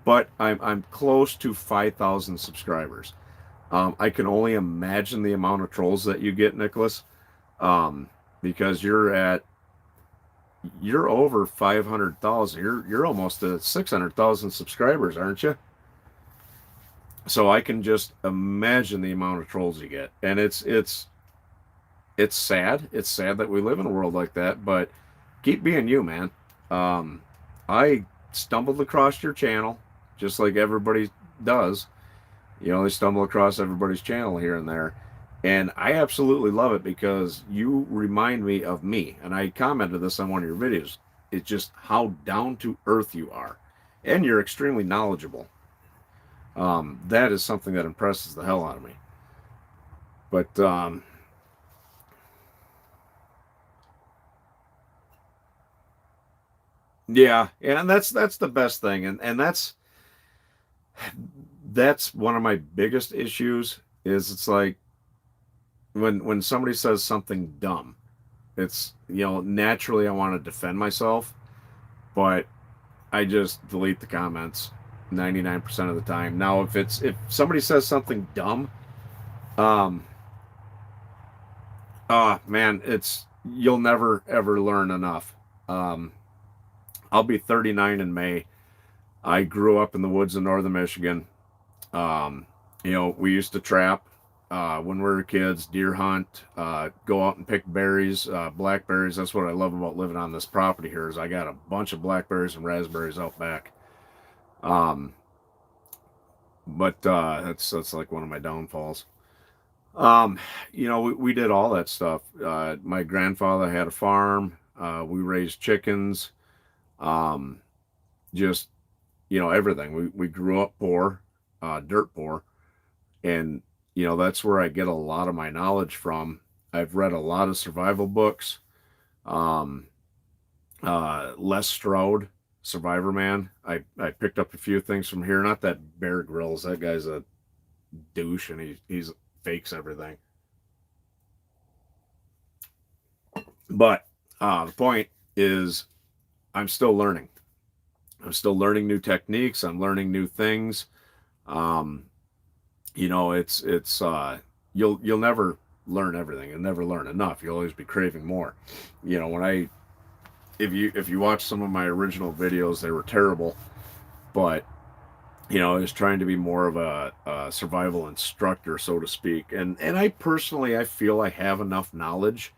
But I'm close to 5,000 subscribers. I can only imagine the amount of trolls that you get, Nicholas, because you're over 500,000. You're almost at 600,000 subscribers, aren't you? So I can just imagine the amount of trolls you get, and it's sad. It's sad that we live in a world like that, but keep being you, man. I stumbled across your channel, just like everybody does. You know, they stumble across everybody's channel here and there. And I absolutely love it because you remind me of me. And I commented this on one of your videos. It's just how down to earth you are. And you're extremely knowledgeable. That is something that impresses the hell out of me. But yeah, and that's the best thing, and that's one of my biggest issues. Is it's like when somebody says something dumb, it's, you know, naturally I want to defend myself, but I just delete the comments 99% of the time. Now, if somebody says something dumb, um, man, it's you'll never ever learn enough. Um, I'll be 39 in May. I grew up in the woods of northern Michigan. Um, You know, we used to trap when we were kids, deer hunt, go out and pick berries, blackberries. That's what I love about living on this property here is I got a bunch of blackberries and raspberries out back. Um, but that's like one of my downfalls. Um, you know, we did all that stuff. My grandfather had a farm. We raised chickens. Um, just everything. We grew up poor, dirt poor, and that's where I get a lot of my knowledge from. I've read a lot of survival books. Um, Les Strode, Survivor Man. I picked up a few things from here. Not that Bear Grylls. That guy's a douche, and he's fakes everything. But the point is, I'm still learning. I'm still learning new techniques. I'm learning new things. Um, it's you'll never learn everything. You'll never learn enough. You'll always be craving more. When I if you watch some of my original videos, they were terrible, but I was trying to be more of a survival instructor, so to speak. And I personally, I feel I have enough knowledge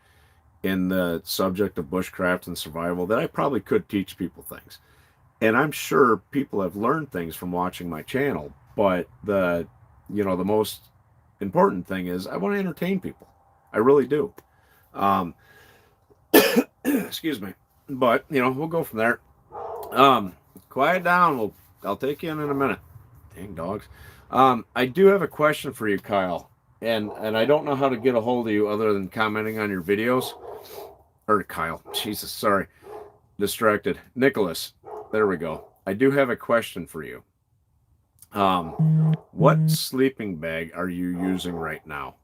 in the subject of bushcraft and survival that I probably could teach people things. And I'm sure people have learned things from watching my channel, but the most important thing is I want to entertain people. I really do. Um, excuse me. But, we'll go from there. Um, quiet down. I'll take you in a minute. Dang dogs. I do have a question for you, Kyle. And I don't know how to get a hold of you other than commenting on your videos. Or Kyle. Jesus, sorry. Distracted. Nicholas. There we go. I do have a question for you. What sleeping bag are you using right now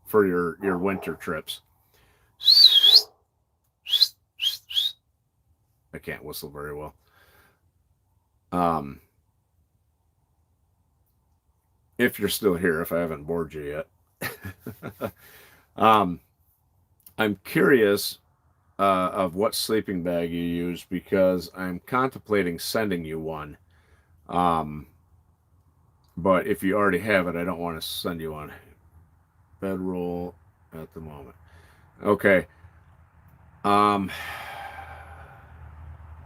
for your winter trips? I can't whistle very well. If you're still here, if I haven't bored you yet. I'm curious of what sleeping bag you use because I'm contemplating sending you one. But if you already have it, I don't want to send you one. Bedroll at the moment. Okay. Um,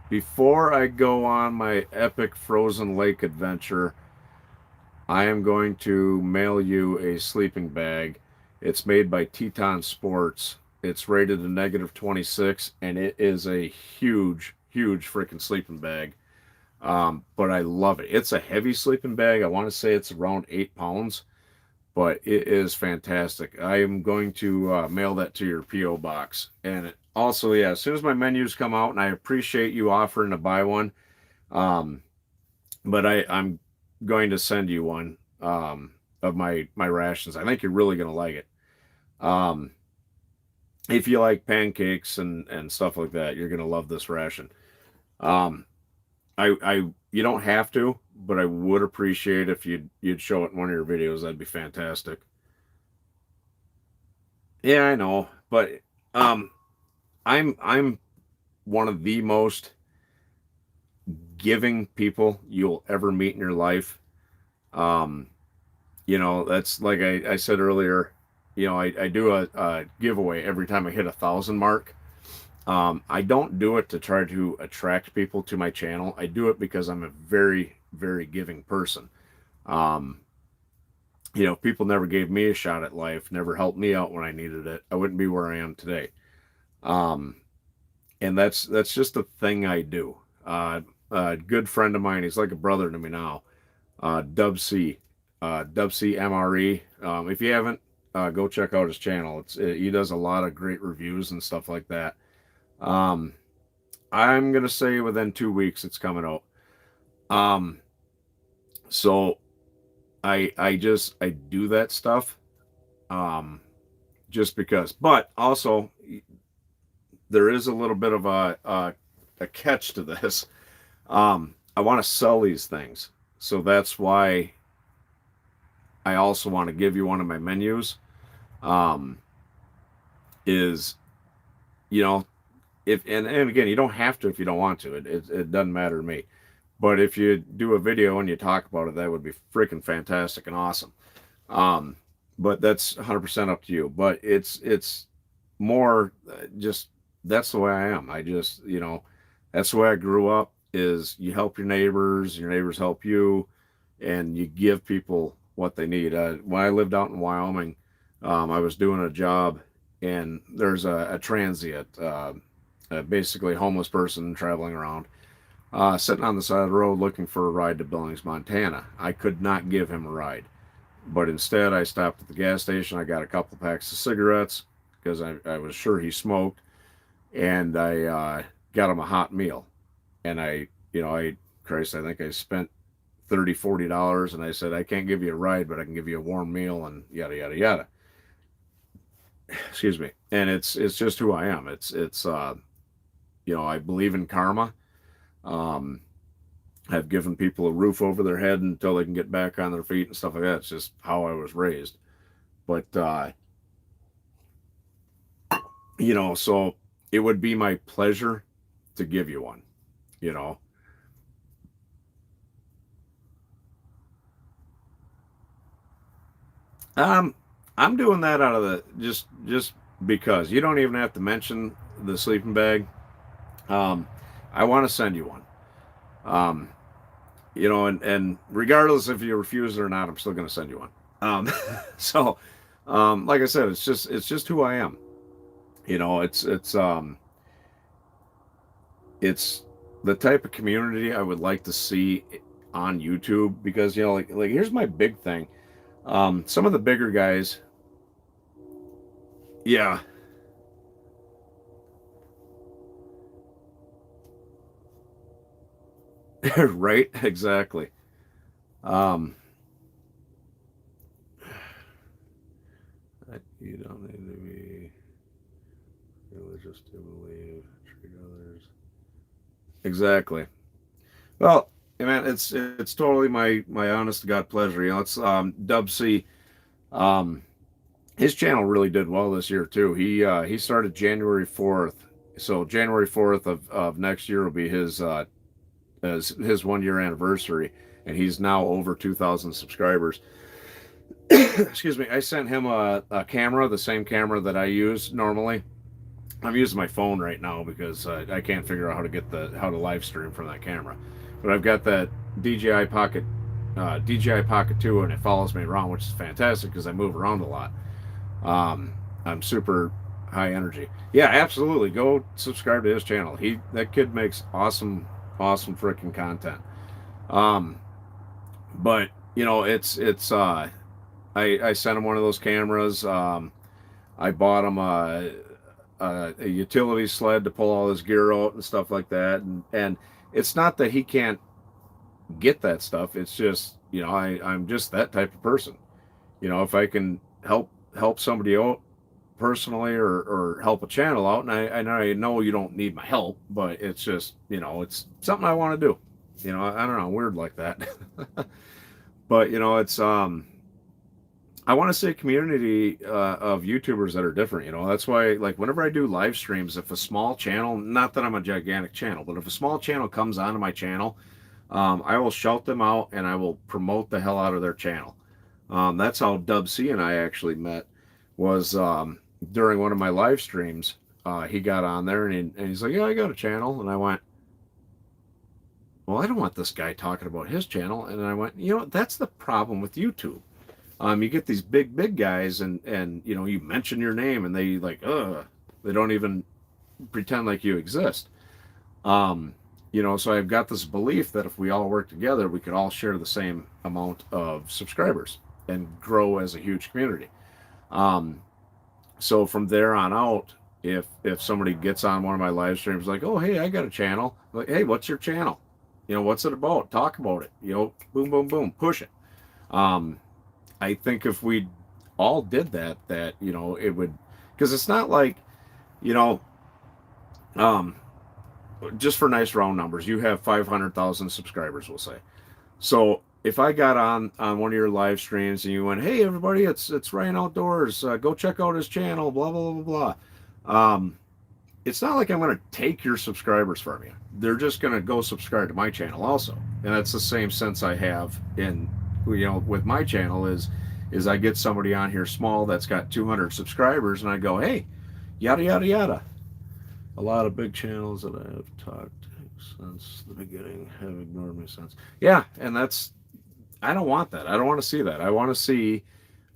before I go on my epic frozen lake adventure, I am going to mail you a sleeping bag. It's made by Teton Sports. It's rated a -26, and it is a huge, huge freaking sleeping bag. But I love it. It's a heavy sleeping bag. I want to say it's around 8 pounds, but it is fantastic. I am going to mail that to your P.O. box. And also, yeah, as soon as my menus come out, and I appreciate you offering to buy one, um, but I'm going to send you one of my rations. I think you're really going to like it. Um, if you like pancakes and stuff like that, you're going to love this ration. Um, I you don't have to, but I would appreciate if you'd show it in one of your videos. That'd be fantastic. Yeah, I know, but um, I'm one of the most giving people you'll ever meet in your life. Um, that's like I said earlier. I do a giveaway every time I hit 1,000 mark. I don't do it to try to attract people to my channel. I do it because I'm a very, very giving person. Um, if people never gave me a shot at life, never helped me out when I needed it, I wouldn't be where I am today. Um, and that's just a thing I do. A good friend of mine, he's like a brother to me now. Dub C, Dub C MRE. If you haven't, go check out his channel. He does a lot of great reviews and stuff like that. Um, I'm gonna say within 2 weeks it's coming out. Um, so I do that stuff, um, just because. But also, there is a little bit of a catch to this. I want to sell these things, so that's why I also want to give you one of my menus. Um, is you know if and again, you don't have to if you don't want to. It doesn't matter to me. But if you do a video and you talk about it, that would be freaking fantastic and awesome. Um, but that's 100% up to you. But it's more just that's the way I am. I just, that's the way I grew up. Is you help your neighbors help you, and you give people what they need. When I lived out in Wyoming, I was doing a job, and there's a transient, basically homeless person traveling around, sitting on the side of the road looking for a ride to Billings, Montana. I could not give him a ride, but instead I stopped at the gas station. I got a couple packs of cigarettes because I was sure he smoked, and I got him a hot meal. And Christ, I think I spent $30-$40, and I said, I can't give you a ride, but I can give you a warm meal, and yada yada yada. Excuse me. And it's just who I am. I believe in karma. um I've given people a roof over their head until they can get back on their feet and stuff like that. It's just how I was raised. But so it would be my pleasure to give you one. you know um I'm doing that out of the just because you don't even have to mention the sleeping bag. um I want to send you one. um and regardless if you refuse it or not, I'm still going to send you one. So like I said, it's just who I am. It's the type of community I would like to see on YouTube, because like here's my big thing. Some of the bigger guys, yeah. Right, exactly. um you don't need to be religious to believe, treat others exactly. Well, man, it's totally my honest to God pleasure. It's Dub C. um his channel really did well this year too. He started January 4th, so January 4th of next year will be his 1 year anniversary, and he's now over 2,000 subscribers. Excuse me. I sent him a camera, the same camera that I use normally. I'm using my phone right now because I can't figure out how to live stream from that camera. But I've got that DJI Pocket DJI Pocket 2, and it follows me around, which is fantastic because I move around a lot. I'm super high energy. Yeah, absolutely. Go subscribe to his channel. That kid makes awesome freaking content. Um, but it's I sent him one of those cameras. I bought him a utility sled to pull all his gear out and stuff like that. And it's not that he can't get that stuff. It's just I'm just that type of person. If I can help somebody out personally, or help a channel out, and I know you don't need my help, but it's just it's something I want to do. I don't know, I'm weird like that. But it's I want to see a community of YouTubers that are different. That's why, like, whenever I do live streams, if a small channel, not that I'm a gigantic channel, but if a small channel comes onto my channel, I will shout them out and I will promote the hell out of their channel. That's how Dub C and I actually met, was during one of my live streams. He got on there, and he's like, yeah, I got a channel. And I went, well, I don't want this guy talking about his channel. And I went, that's the problem with YouTube. You get these big guys, and you mention your name, and they like, they don't even pretend like you exist. So I've got this belief that if we all work together, we could all share the same amount of subscribers and grow as a huge community. So from there on out, if somebody gets on one of my live streams, like, oh, hey, I got a channel. I'm like, hey, what's your channel? What's it about? Talk about it. Boom, boom, boom, push it. I think if we all did that, it would, because it's not like, you know, um, just for nice round numbers, you have 500,000 subscribers, we'll say. So if I got on one of your live streams and you went, hey, everybody, it's Ryan Outdoors, go check out his channel, blah, blah, blah, blah. it's not like I'm going to take your subscribers from you. They're just going to go subscribe to my channel also. And that's the same sense I have in, with my channel is I get somebody on here small that's got 200 subscribers and I go, hey, yada, yada, yada. A lot of big channels that I have talked since the beginning have ignored me since. Yeah, and I don't want that. I don't want to see that. I want to see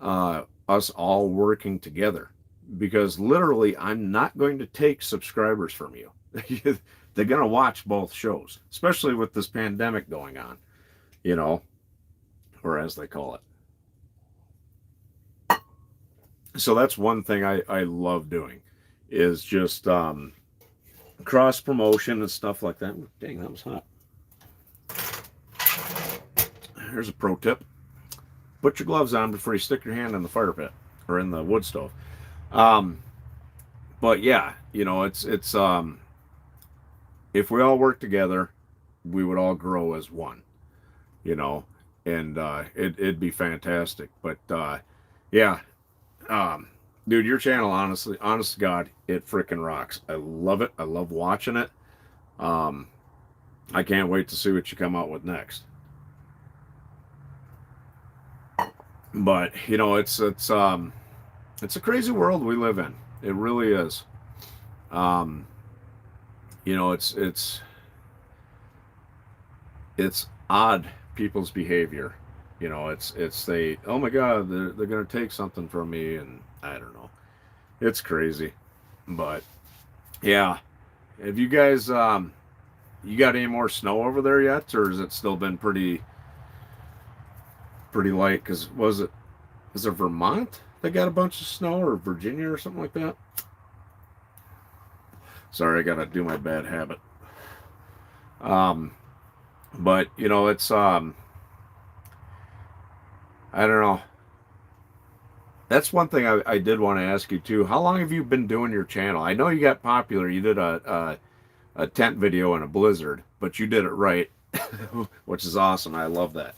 us all working together because literally I'm not going to take subscribers from you. They're going to watch both shows, especially with this pandemic going on, or as they call it. So that's one thing I love doing is just cross promotion and stuff like that. Dang, that was hot. Here's a pro tip. Put your gloves on before you stick your hand in the fire pit or in the wood stove. But yeah, it's if we all work together, we would all grow as one, and it'd be fantastic. But yeah, dude, your channel, honestly, honest to God, it freaking rocks. I love it. I love watching it. I can't wait to see what you come out with next. But it's a crazy world we live in. It really is. It's odd people's behavior. It's they, oh my God, they're gonna take something from me, and I don't know. It's crazy, but yeah. Have you guys you got any more snow over there yet, or has it still been pretty light? Because is it Vermont that got a bunch of snow, or Virginia or something like that? Sorry, I gotta do my bad habit. But it's I don't know. That's one thing I did want to ask you too. How long have you been doing your channel? I know you got popular. You did a tent video in a blizzard, but you did it right, which is awesome. I love that.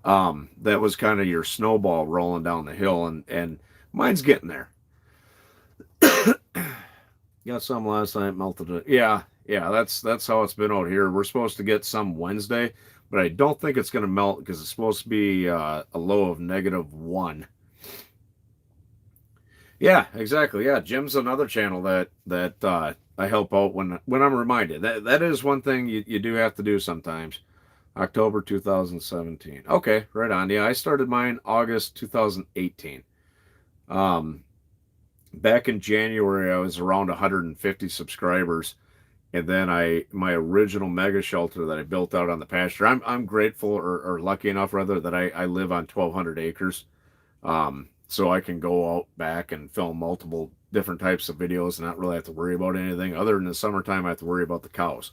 That was kind of your snowball rolling down the hill, and mine's getting there. Got some last night, melted it. Yeah, that's how it's been out here. We're supposed to get some Wednesday, but I don't think it's going to melt because it's supposed to be a low of -1. Yeah, exactly. Yeah, Jim's another channel that I help out when I'm reminded. That is one thing you do have to do sometimes. October 2017. Okay, right on. Yeah, I started mine August 2018. Back in January, I was around 150 subscribers, and then my original mega shelter that I built out on the pasture. I'm grateful or lucky enough rather that I live on 1,200 acres, so I can go out back and film multiple different types of videos and not really have to worry about anything other than the summertime. I have to worry about the cows.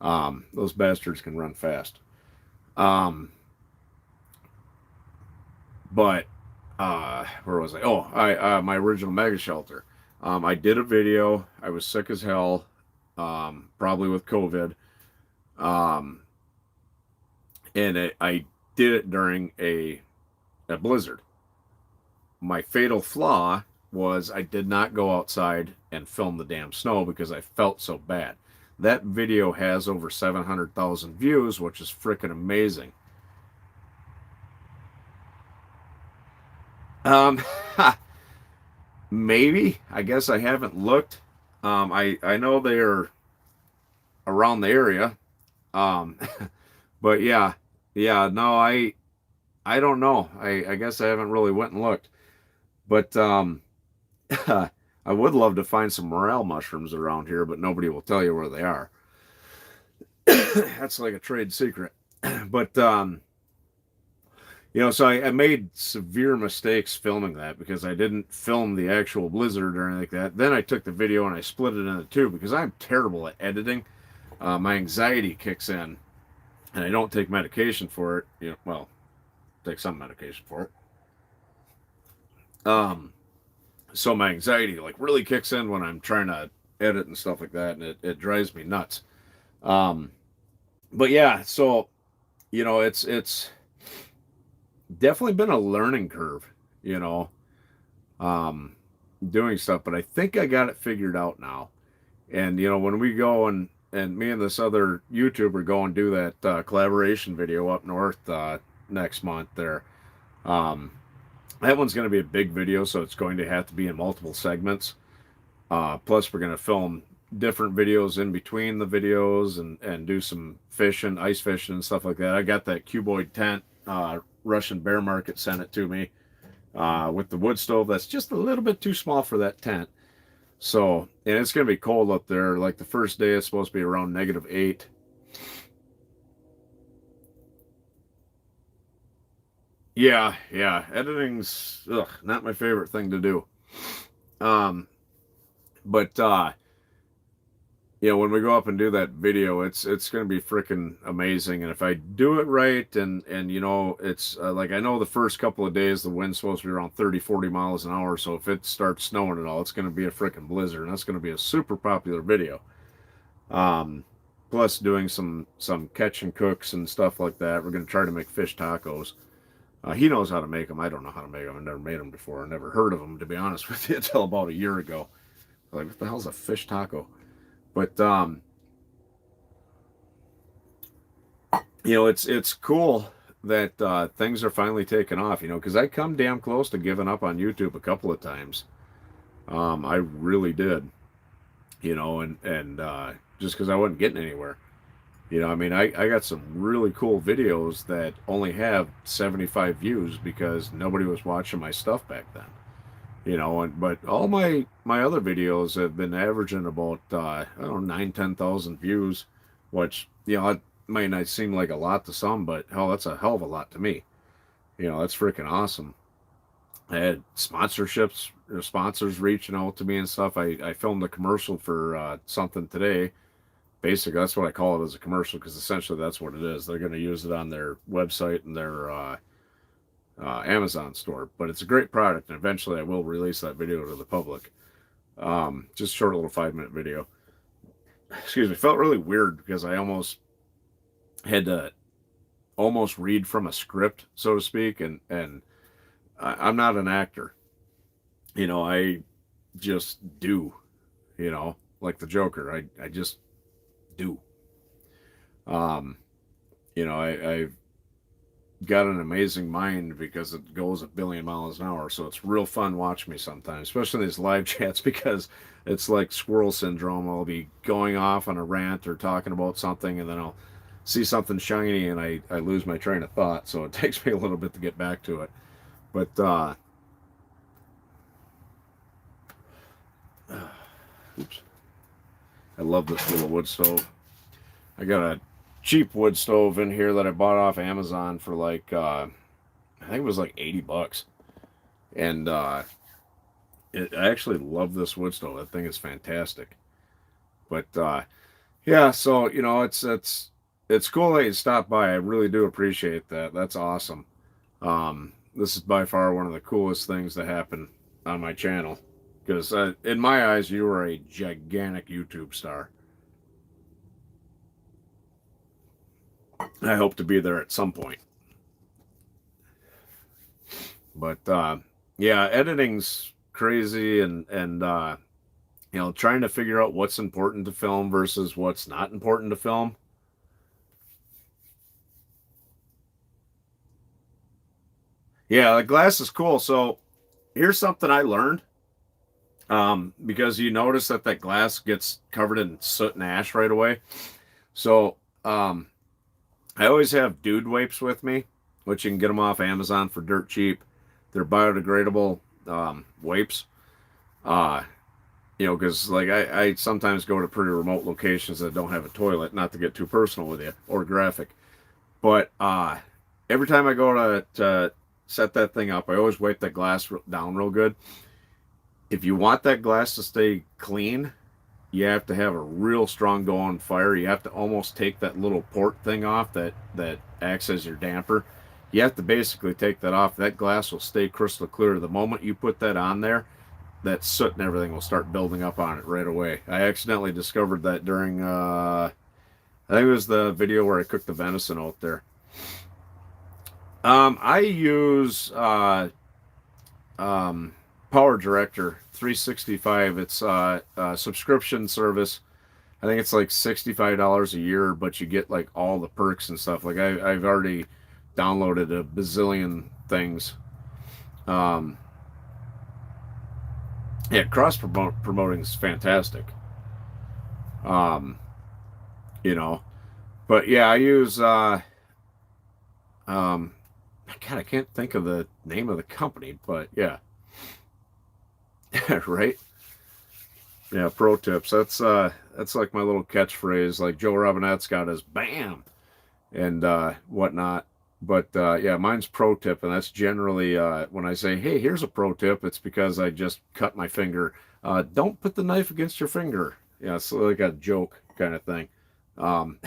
Those bastards can run fast. But where was I? Oh, I my original mega shelter. I did a video. I was sick as hell, probably with COVID, and I did it during a blizzard. My fatal flaw was I did not go outside and film the damn snow because I felt so bad. That video has over 700,000 views, which is freaking amazing. Maybe. I guess I haven't looked. I know they're around the area. Um, but yeah, no, I don't know. I guess I haven't really went and looked. But I would love to find some morel mushrooms around here, but nobody will tell you where they are. That's like a trade secret. But so I made severe mistakes filming that because I didn't film the actual blizzard or anything like that. Then I took the video and I split it into two because I'm terrible at editing. My anxiety kicks in, and I don't take medication for it. Well, take some medication for it. So my anxiety like really kicks in when I'm trying to edit and stuff like that, and it drives me nuts. But yeah, so it's definitely been a learning curve, doing stuff, but I think I got it figured out now. And you know, when we go and me and this other YouTuber go and do that collaboration video up north next month there. Um, that one's going to be a big video, so it's going to have to be in multiple segments. Plus, we're going to film different videos in between the videos and do some fishing, ice fishing, and stuff like that. I got that cuboid tent. Russian Bear Market sent it to me with the wood stove. That's just a little bit too small for that tent. So, and it's going to be cold up there. Like the first day, it's supposed to be around -8. Yeah, yeah. Editing's not my favorite thing to do. Um, but you know, when we go up and do that video, it's going to be freaking amazing. And if I do it right, and you know, it's like I know the first couple of days the wind's supposed to be around 30, 40 miles an hour. So if it starts snowing at all, it's going to be a freaking blizzard, and that's going to be a super popular video. Um, Plus doing some catch and cooks and stuff like that. We're going to try to make fish tacos. He knows how to make them. I don't know how to make them. I've never made them before. I never heard of them, to be honest with you, until about a year ago. Like, what the hell's a fish taco? But you know, it's cool that things are finally taking off. You know, because I come damn close to giving up on YouTube a couple of times. I really did. You know, and just because I wasn't getting anywhere. You know, I mean, I got some really cool videos that only have 75 views because nobody was watching my stuff back then. You know, and but all my other videos have been averaging about I don't know 9, 10,000 views, which you know it might not seem like a lot to some, but hell, that's a hell of a lot to me. You know, that's freaking awesome. I had sponsorships, sponsors reaching out to me and stuff. I filmed a commercial for something today. Basically, that's what I call it as a commercial because essentially that's what it is. They're going to use it on their website and their Amazon store. But it's a great product, and eventually I will release that video to the public. Just a short little 5-minute video. Excuse me. Felt really weird because I almost had to almost read from a script, so to speak, and I'm not an actor. You know, I just do. You know, like the Joker. I just do. Um, you know, I've got an amazing mind because it goes a billion miles an hour. So it's real fun watching me sometimes, especially these live chats because it's like squirrel syndrome. I'll be going off on a rant or talking about something, and then I'll see something shiny and I lose my train of thought. So it takes me a little bit to get back to it. But oops, I love this little wood stove. I got a cheap wood stove in here that I bought off Amazon for like I think it was like $80, and I actually love this wood stove. That thing is fantastic. But yeah, so you know, it's cool that you stopped by. I really do appreciate that. That's awesome. This is by far one of the coolest things that happened on my channel because in my eyes, you are a gigantic YouTube star. I hope to be there at some point. But yeah, editing's crazy, and you know, trying to figure out what's important to film versus what's not important to film. Yeah, the glass is cool. So here's something I learned. Because you notice that that glass gets covered in soot and ash right away. So I always have dude wipes with me, which you can get them off Amazon for dirt cheap. They're biodegradable wipes. Uh, you know, because like I sometimes go to pretty remote locations that don't have a toilet, not to get too personal with you or graphic. But every time I go to set that thing up, I always wipe that glass down real good. If you want that glass to stay clean, you have to have a real strong going fire. You have to almost take that little port thing off that acts as your damper. You have to basically take that off. That glass will stay crystal clear. The moment you put that on there, that soot and everything will start building up on it right away. I accidentally discovered that during I think it was the video where I cooked the venison out there. I use Power Director 365. It's a subscription service. I think it's like $65 a year, but you get like all the perks and stuff. Like I've already downloaded a bazillion things. Um, yeah, promoting is fantastic. Um, you know, but yeah, I use um, God, I can't think of the name of the company, but yeah, right. Yeah, pro tips. That's like my little catchphrase. Like Joe Robinette's got his bam and whatnot. But yeah, mine's pro tip, and that's generally when I say, "Hey, here's a pro tip," it's because I just cut my finger. Don't put the knife against your finger. Yeah, it's like a joke kind of thing. Um,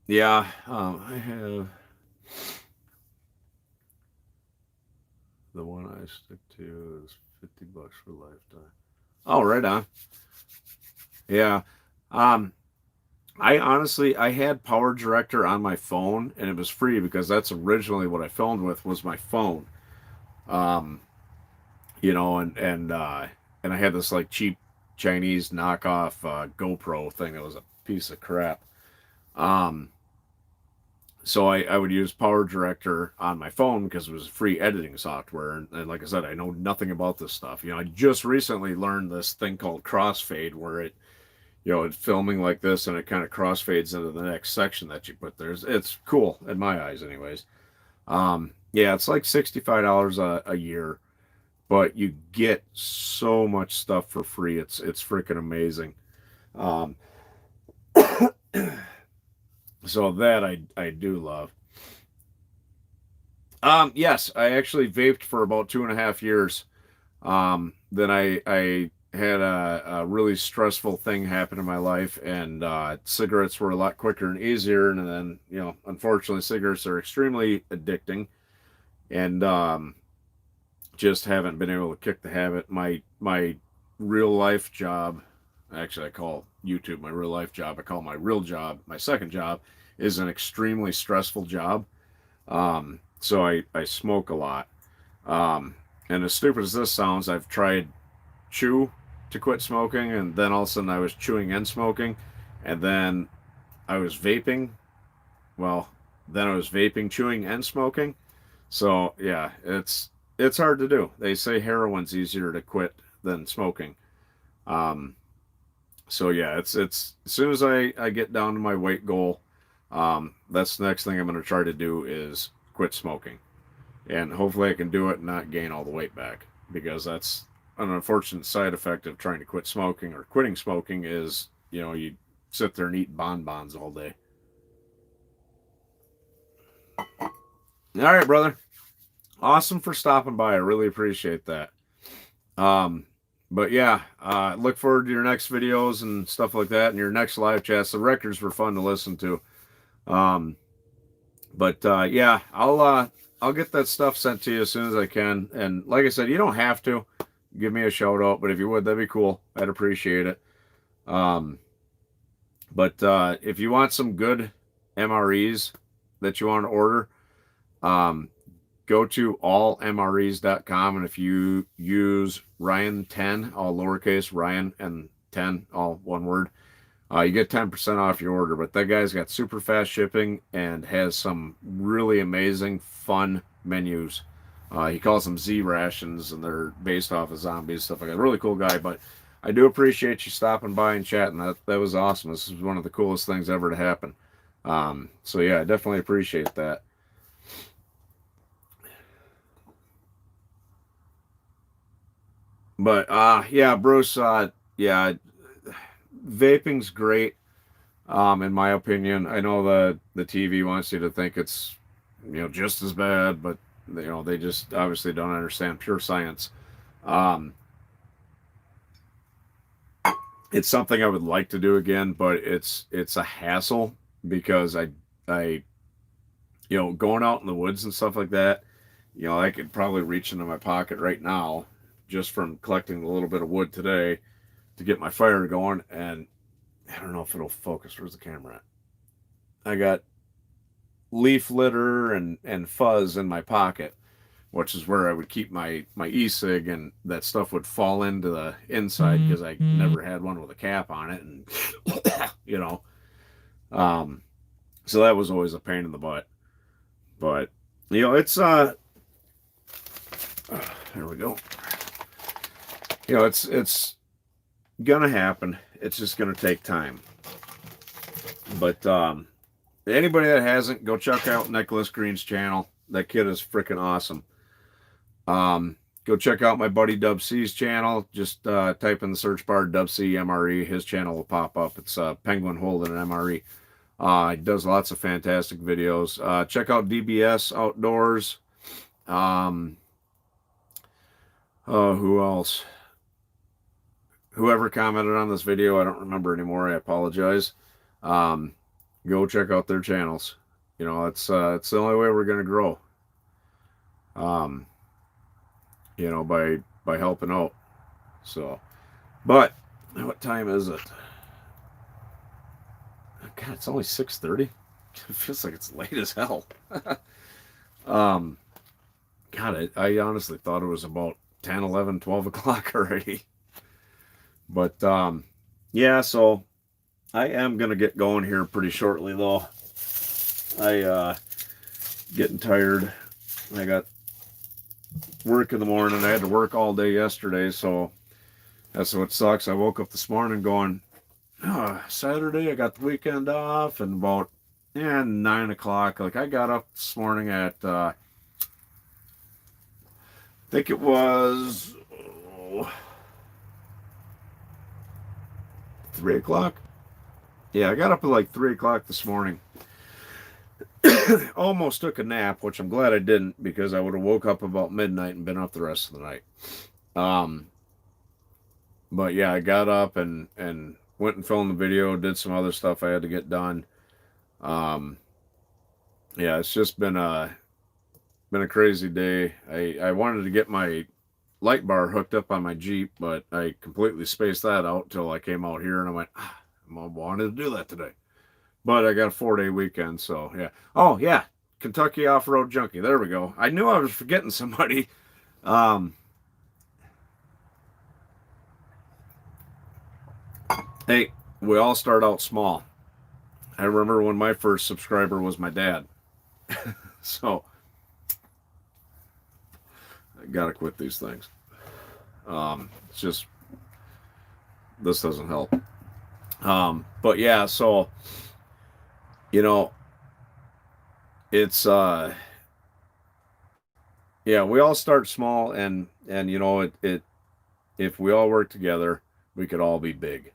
yeah, I have the one I stick to is $50 for lifetime. Oh, right on. Yeah. Um, I honestly I had Power Director on my phone and it was free because that's originally what I filmed with was my phone. Um, you know, and I had this like cheap Chinese knockoff GoPro thing that was a piece of crap. Um, so I would use Power Director on my phone because it was free editing software. And like I said, I know nothing about this stuff. You know, I just recently learned this thing called crossfade where it's filming like this and it kind of crossfades into the next section that you put there. It's cool in my eyes, anyways. Yeah, it's like $65 a year, but you get so much stuff for free. It's freaking amazing. Um, so that I do love. Yes, I actually vaped for about 2.5 years. Then I had a really stressful thing happen in my life, and cigarettes were a lot quicker and easier. And then, unfortunately, cigarettes are extremely addicting, and just haven't been able to kick the habit. My real life job, actually, I call YouTube my real life job. I call my real job my second job is an extremely stressful job. So I smoke a lot. Um, and as stupid as this sounds, I've tried chew to quit smoking, and then all of a sudden I was chewing and smoking, and then I was vaping. Well, then I was vaping, chewing, and smoking. So yeah, it's hard to do. They say heroin's easier to quit than smoking. Um, so yeah, it's as soon as I get down to my weight goal, that's the next thing I'm going to try to do is quit smoking, and hopefully I can do it and not gain all the weight back because that's an unfortunate side effect of trying to quit smoking or quitting smoking is you sit there and eat bonbons all day. All right, brother. Awesome for stopping by. I really appreciate that. Um, but yeah, look forward to your next videos and stuff like that, and your next live chats. The records were fun to listen to. Um, but yeah, I'll get that stuff sent to you as soon as I can. And like I said, you don't have to give me a shout out, but if you would, that'd be cool. I'd appreciate it. Um, but if you want some good MREs that you want to order, um, go to allmres.com, and if you use Ryan10, all lowercase Ryan and 10, all one word, you get 10% off your order. But that guy's got super fast shipping and has some really amazing, fun menus. He calls them Z rations, and they're based off of zombies, stuff like that. Really cool guy. But I do appreciate you stopping by and chatting. That was awesome. This is one of the coolest things ever to happen. So yeah, I definitely appreciate that. But yeah, Bruce, yeah, vaping's great. In my opinion, I know the TV wants you to think it's just as bad, but they just obviously don't understand pure science. Um, it's something I would like to do again, but it's a hassle because I going out in the woods and stuff like that. I could probably reach into my pocket right now just from collecting a little bit of wood today to get my fire going, and I don't know if it'll focus. Where's the camera at? leaf litter and fuzz in my pocket, which is where I would keep my e-cig, and that stuff would fall into the inside because I never had one with a cap on it, and you know, um, so that was always a pain in the butt. But it's there we go. It's gonna happen. It's just gonna take time. But anybody that hasn't, go check out Nicholas Green's channel. That kid is freaking awesome. Go check out my buddy Dub C's channel. Just type in the search bar Dub C MRE. His channel will pop up. It's Penguin holding an MRE. He does lots of fantastic videos. Check out DBS Outdoors. Who else? Whoever commented on this video, I don't remember anymore. I apologize. Go check out their channels. It's the only way we're gonna grow. By helping out. So, but what time is it? God, it's only 6:30. It feels like it's late as hell. God, I honestly thought it was about 10, 11, 12 o'clock already. But yeah, so I am gonna get going here pretty shortly, though. I getting tired. I got work in the morning. I had to work all day yesterday, so that's what sucks. I woke up this morning going, Saturday, I got the weekend off, and about 9 o'clock, like I got up this morning at I think it was 3 o'clock. Yeah, I got up at like 3 o'clock this morning. Almost took a nap, which I'm glad I didn't, because I would have woke up about midnight and been up the rest of the night. But yeah, I got up and went and filmed the video, did some other stuff I had to get done. Yeah, it's just been a crazy day. I wanted to get my light bar hooked up on my Jeep, but I completely spaced that out till I came out here, and I went, I wanted to do that today. But I got a 4-day weekend, so yeah. Oh, yeah. Kentucky Off-Road Junkie. There we go. I knew I was forgetting somebody. Hey, we all start out small. I remember when my first subscriber was my dad. So, I gotta quit these things. It's just, this doesn't help. But yeah, so, it's yeah, we all start small, and it if we all work together, we could all be big.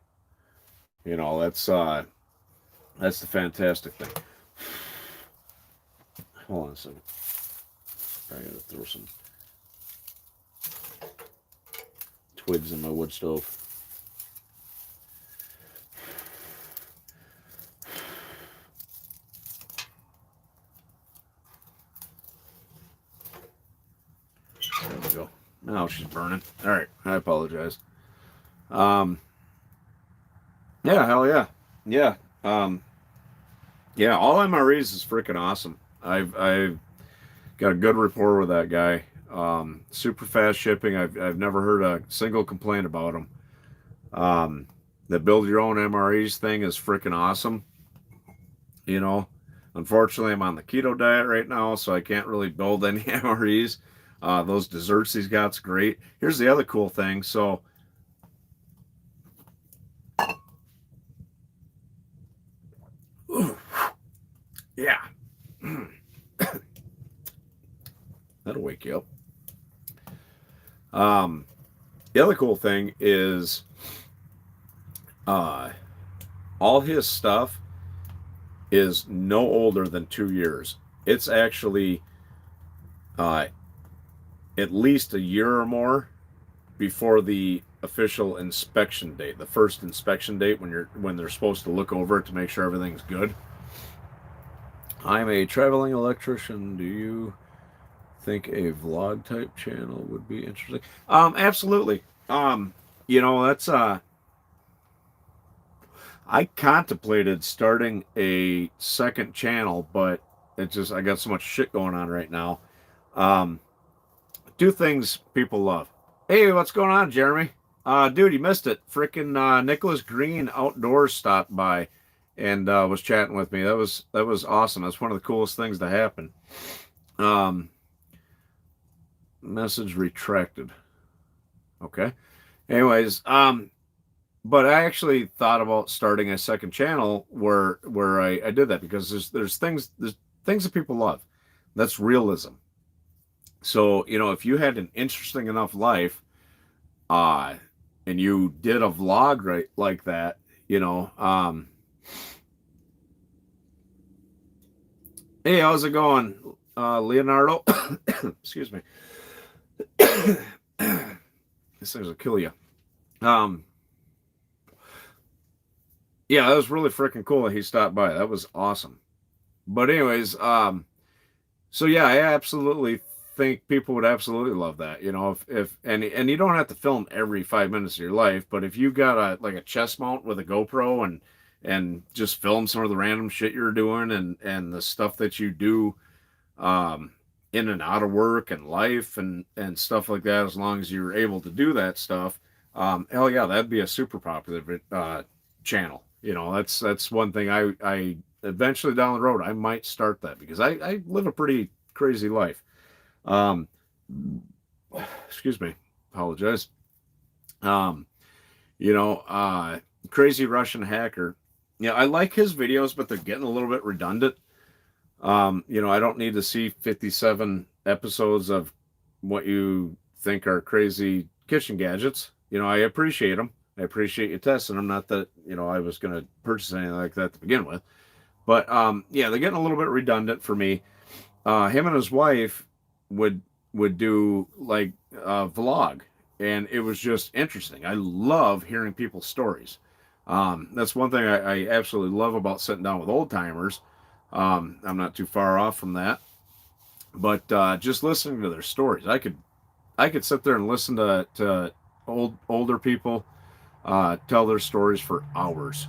That's the fantastic thing. Hold on a second. I gotta throw some twigs in my wood stove. There we go. Now she's burning. All right, I apologize. Yeah, hell yeah, yeah. Yeah, all MREs is freaking awesome. I've got a good rapport with that guy. Super fast shipping. I've never heard a single complaint about him. The build your own MREs thing is freaking awesome. Unfortunately, I'm on the keto diet right now, so I can't really build any MREs. Those desserts he's got's great. Here's the other cool thing. So, yeah. That'll wake you up. The other cool thing is all his stuff is no older than 2 years. It's actually at least a year or more before the official inspection date, the first inspection date when they're supposed to look over it to make sure everything's good. I'm a traveling electrician. Do you think a vlog type channel would be interesting? Absolutely. That's I contemplated starting a second channel, but I got so much shit going on right now. Um, do things people love. Hey, what's going on, Jeremy? Dude, you missed it. Freaking Nicholas Green Outdoors stopped by and was chatting with me. That was awesome. That's one of the coolest things to happen. Um, Message retracted. Okay. Anyways, but I actually thought about starting a second channel where I did that because there's things that people love. That's realism. So, if you had an interesting enough life, uh, and you did a vlog right like that, hey, how's it going, Leonardo? Excuse me. This thing's will kill you. Um, yeah, that was really freaking cool that he stopped by. That was awesome. But anyways, so yeah, I absolutely think people would absolutely love that. If you don't have to film every 5 minutes of your life, but if you got a chest mount with a GoPro and just film some of the random shit you're doing and the stuff that you do um in and out of work and life and stuff like that, as long as you're able to do that stuff, hell yeah, that'd be a super popular channel. That's one thing I eventually down the road I might start that because I live a pretty crazy life. Um, Excuse me, apologize. Um, you know, Crazy Russian Hacker. Yeah, I like his videos, but they're getting a little bit redundant. I don't need to see 57 episodes of what you think are crazy kitchen gadgets. I appreciate them. I appreciate you testing them. Not that, I was going to purchase anything like that to begin with. But yeah, they're getting a little bit redundant for me. Him and his wife would do like a vlog, and it was just interesting. I love hearing people's stories. That's one thing I absolutely love about sitting down with old timers. I'm not too far off from that, but just listening to their stories, I could sit there and listen to older people tell their stories for hours.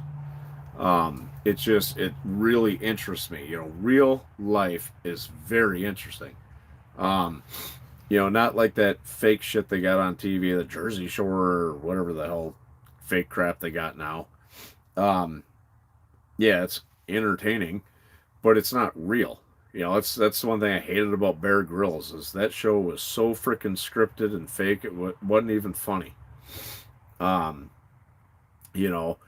It really interests me. Real life is very interesting. Um, not like that fake shit they got on TV, the Jersey Shore or whatever the hell fake crap they got now. Um, yeah, it's entertaining, but it's not real. That's the one thing I hated about Bear Grylls is that show was so freaking scripted and fake. It wasn't even funny. Um, you know,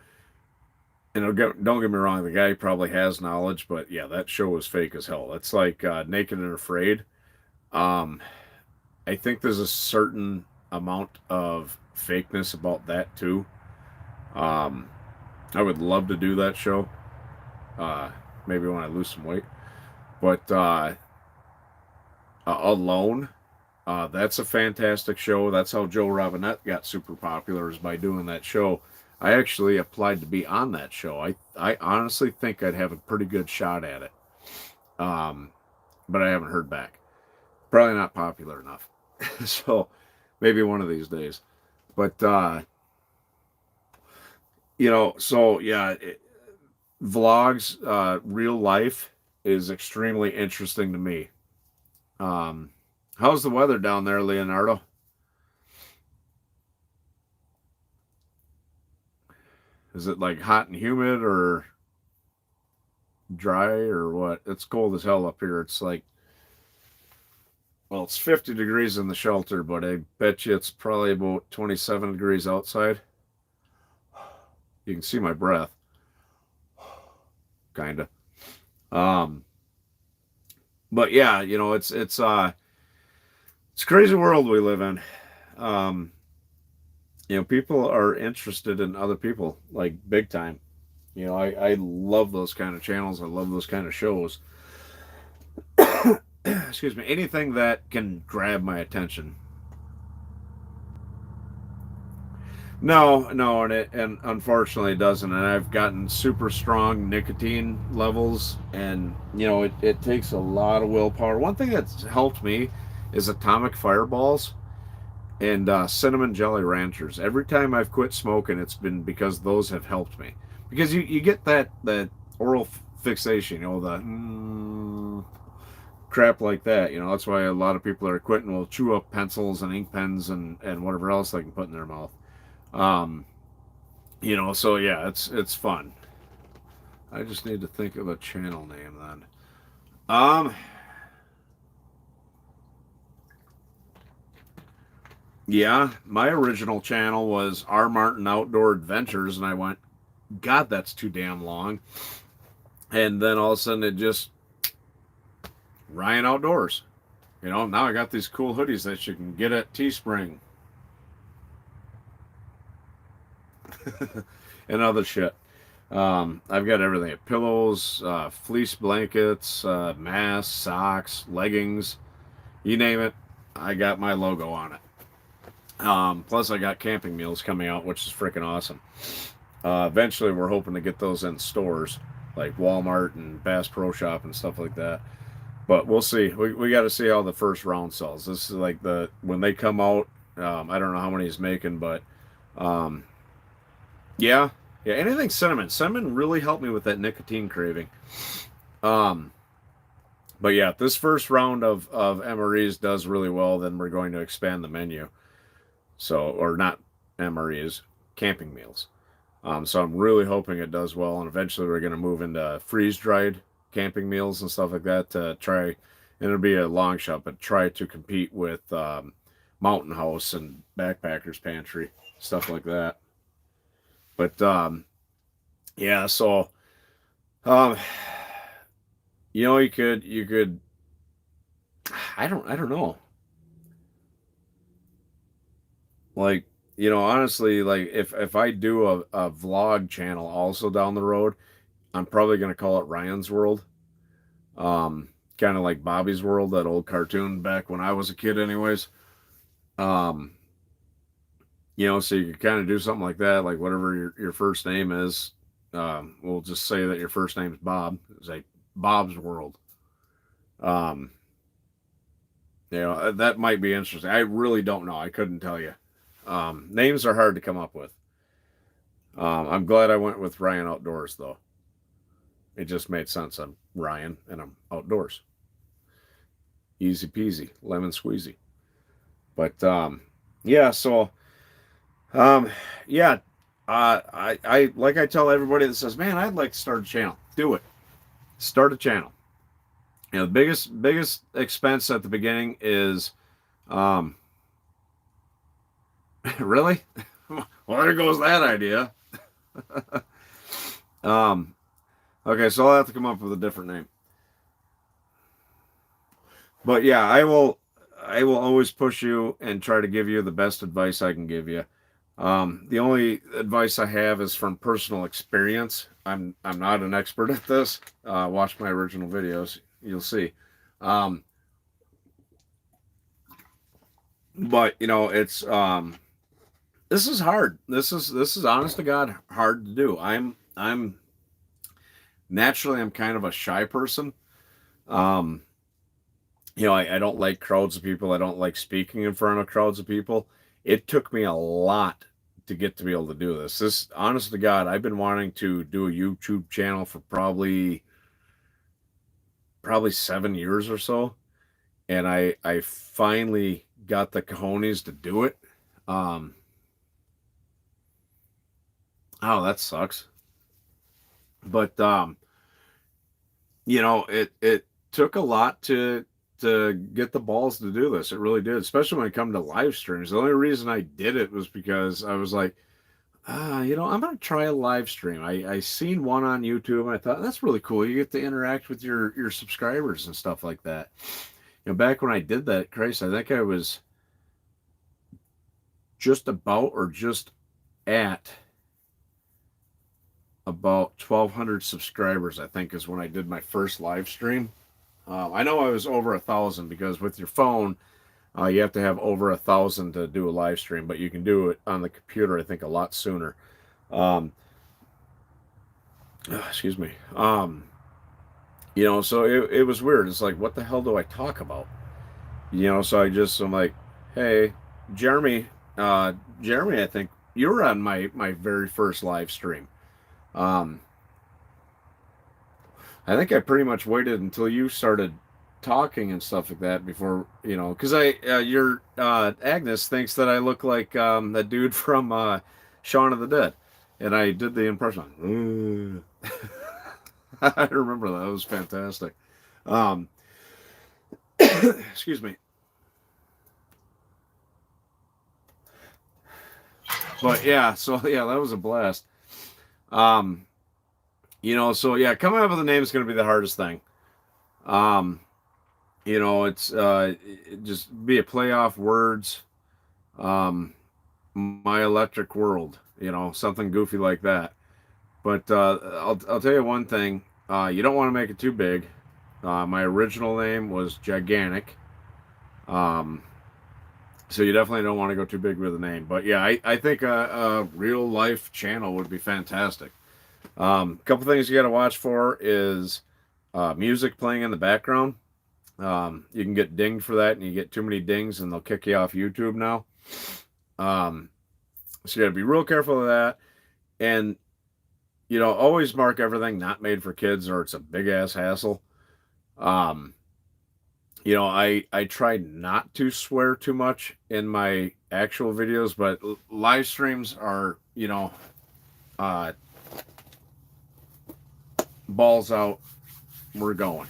and don't get me wrong, the guy probably has knowledge, but yeah, that show was fake as hell. It's like Naked and Afraid. Um, I think there's a certain amount of fakeness about that too. Um, I would love to do that show. Maybe when I lose some weight, but Alone. That's a fantastic show. That's how Joe Robinette got super popular, is by doing that show. I actually applied to be on that show. I honestly think I'd have a pretty good shot at it. Um, but I haven't heard back. Probably not popular enough. So maybe one of these days. But so yeah, vlogs, real life is extremely interesting to me. Um, how's the weather down there, Leonardo? Is it like hot and humid or dry or what? It's cold as hell up here. It's like, well, it's 50 degrees in the shelter, but I bet you it's probably about 27 degrees outside. You can see my breath. Kind of. Um, but yeah, it's a crazy world we live in. Um, people are interested in other people like big time. I love those kind of channels. I love those kind of shows. Excuse me. Anything that can grab my attention. No, and unfortunately it doesn't. And I've gotten super strong nicotine levels, and it takes a lot of willpower. One thing that's helped me is atomic fireballs and cinnamon jelly ranchers. Every time I've quit smoking, it's been because those have helped me. because you get that oral fixation, the crap like that. That's why a lot of people are quitting. Will chew up pencils and ink pens and whatever else they can put in their mouth. Um, so yeah, it's fun. I just need to think of a channel name then. Yeah, my original channel was R. Martin Outdoor Adventures, and I went, God, that's too damn long. And then all of a sudden it just Ryan Outdoors. Now I got these cool hoodies that you can get at Teespring and other shit. I've got everything: pillows, fleece blankets, masks, socks, leggings, you name it. I got my logo on it. Plus, I got camping meals coming out, which is freaking awesome. Eventually, we're hoping to get those in stores like Walmart and Bass Pro Shop and stuff like that. But we'll see. We got to see how the first round sells. This is like when they come out. I don't know how many he's making, but yeah, anything cinnamon. Cinnamon really helped me with that nicotine craving. But yeah, this first round of MREs does really well. Then we're going to expand the menu. So, or not MREs, camping meals. So I'm really hoping it does well, and eventually we're going to move into freeze-dried camping meals and stuff like that to try, and it'll be a long shot, but try to compete with Mountain House and Backpackers Pantry, stuff like that. But yeah, so you could I don't know. Like, honestly, like if I do a vlog channel also down the road, I'm probably gonna call it Ryan's World. Kind of like Bobby's World, that old cartoon back when I was a kid, anyways. Um, so you could kind of do something like that, like whatever your first name is. We'll just say that your first name is Bob. It's like Bob's World. Um, that might be interesting. I really don't know. I couldn't tell you. Names are hard to come up with. I'm glad I went with Ryan Outdoors, though. It just made sense. I'm Ryan, and I'm outdoors. Easy peasy, lemon squeezy. But yeah, so yeah, I like I tell everybody that says, "Man, I'd like to start a channel." Do it. Start a channel. The biggest expense at the beginning is, really? Well, there goes that idea. Okay, so I'll have to come up with a different name. But yeah, I will always push you and try to give you the best advice I can give you. The only advice I have is from personal experience. I'm not an expert at this. Watch my original videos, you'll see. But it's this is hard. This is honest to God hard to do. I'm naturally I'm kind of a shy person. I don't like crowds of people. I don't like speaking in front of crowds of people. It took me a lot to get to be able to do this. This, honest to God, I've been wanting to do a YouTube channel for probably 7 years or so, and I finally got the cojones to do it. Oh, that sucks. But it took a lot to get the balls to do this. It really did, especially when it come to live streams. The only reason I did it was because I was like, I'm going to try a live stream. I seen one on YouTube, and I thought, that's really cool. You get to interact with your subscribers and stuff like that. Back when I did that, Christ, I think I was just about or just at about 1,200 subscribers, I think, is when I did my first live stream. I know I was over 1,000 because with your phone, you have to have over 1,000 to do a live stream, but you can do it on the computer, I think, a lot sooner. Excuse me. So it was weird. It's like, what the hell do I talk about? So I'm like, hey, Jeremy, I think you were on my very first live stream. Um, I think I pretty much waited until you started talking and stuff like that before, because your Agnes thinks that I look like that dude from Shaun of the Dead, and I did the impression. I remember that. It was fantastic. Um, excuse me. But yeah, so yeah, that was a blast. Um, so yeah, coming up with a name is going to be the hardest thing. Um, it's just be a play off words. My Electric World, something goofy like that. But I'll tell you one thing. You don't want to make it too big. My original name was Gigantic. Um, so you definitely don't want to go too big with the name. But yeah, I think a real life channel would be fantastic. A couple things you got to watch for is music playing in the background. You can get dinged for that, and you get too many dings, and they'll kick you off YouTube now. So you got to be real careful of that. And, always mark everything not made for kids or it's a big ass hassle. Um, I try not to swear too much in my actual videos, but live streams are, uh, balls out, we're going.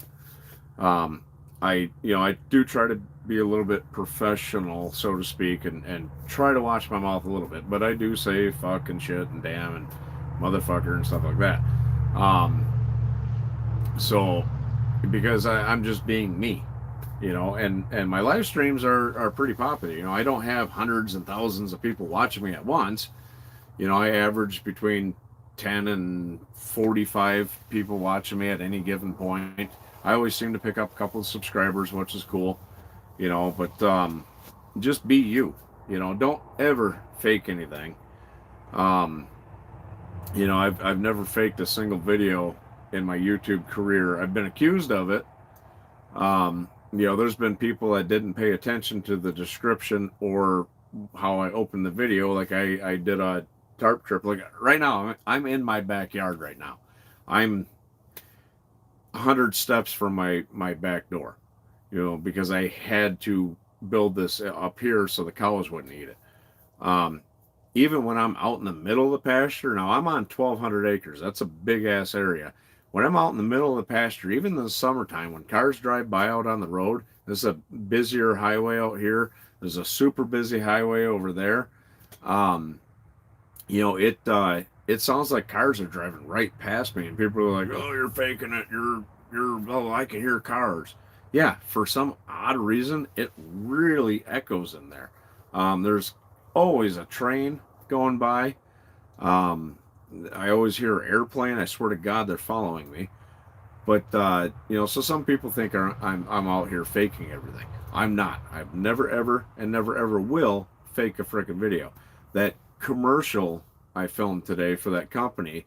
Um, I do try to be a little bit professional, so to speak, and try to watch my mouth a little bit, but I do say fuck and shit and damn and motherfucker and stuff like that. Um, so because I'm just being me, and my live streams are pretty popular. I don't have hundreds and thousands of people watching me at once. I average between 10 and 45 people watching me at any given point. I always seem to pick up a couple of subscribers, which is cool, but just be you, don't ever fake anything. Um, I've never faked a single video in my YouTube career. I've been accused of it. There's been people that didn't pay attention to the description or how I opened the video. Like I did a tarp trip. Like right now, I'm in my backyard right now. I'm 100 steps from my back door, because I had to build this up here so the cows wouldn't eat it. Um, Even when I'm out in the middle of the pasture, now I'm on 1,200 acres. That's a big ass area. When I'm out in the middle of the pasture, even in the summertime, when cars drive by out on the road, there's a busier highway out here. There's a super busy highway over there. Um, it sounds like cars are driving right past me, and people are like, "Oh, you're faking it. You're. Oh, I can hear cars." Yeah, for some odd reason, it really echoes in there. There's always a train going by. Um, I always hear an airplane. I swear to God, they're following me. But so some people think I'm out here faking everything. I'm not. I've never ever and never ever will fake a freaking video. That commercial I filmed today for that company,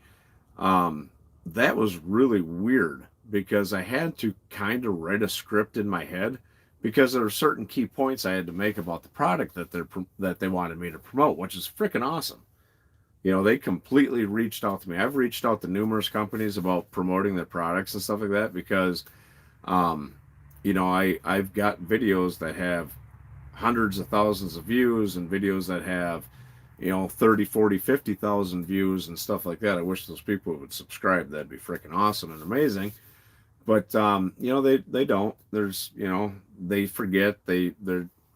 um, that was really weird because I had to kind of write a script in my head because there were certain key points I had to make about the product that they wanted me to promote, which is freaking awesome. They completely reached out to me. I've reached out to numerous companies about promoting their products and stuff like that because, um, I've got videos that have hundreds of thousands of views and videos that have, 30, 40, 50,000 views and stuff like that. I wish those people would subscribe. That'd be freaking awesome and amazing. But, they don't. There's, they forget.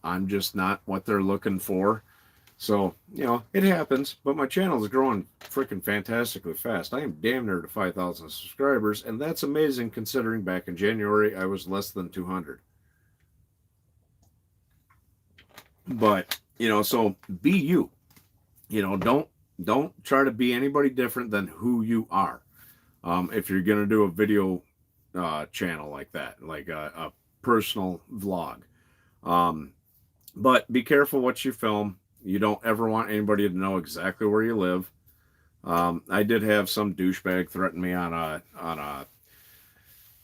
I'm just not what they're looking for. So, it happens, but my channel is growing freaking fantastically fast. I am damn near to 5,000 subscribers, and that's amazing considering back in January I was less than 200. But, so be you. Don't try to be anybody different than who you are. If you're going to do a video channel like that, like a personal vlog. But be careful what you film. You don't ever want anybody to know exactly where you live. I did have some douchebag threaten me on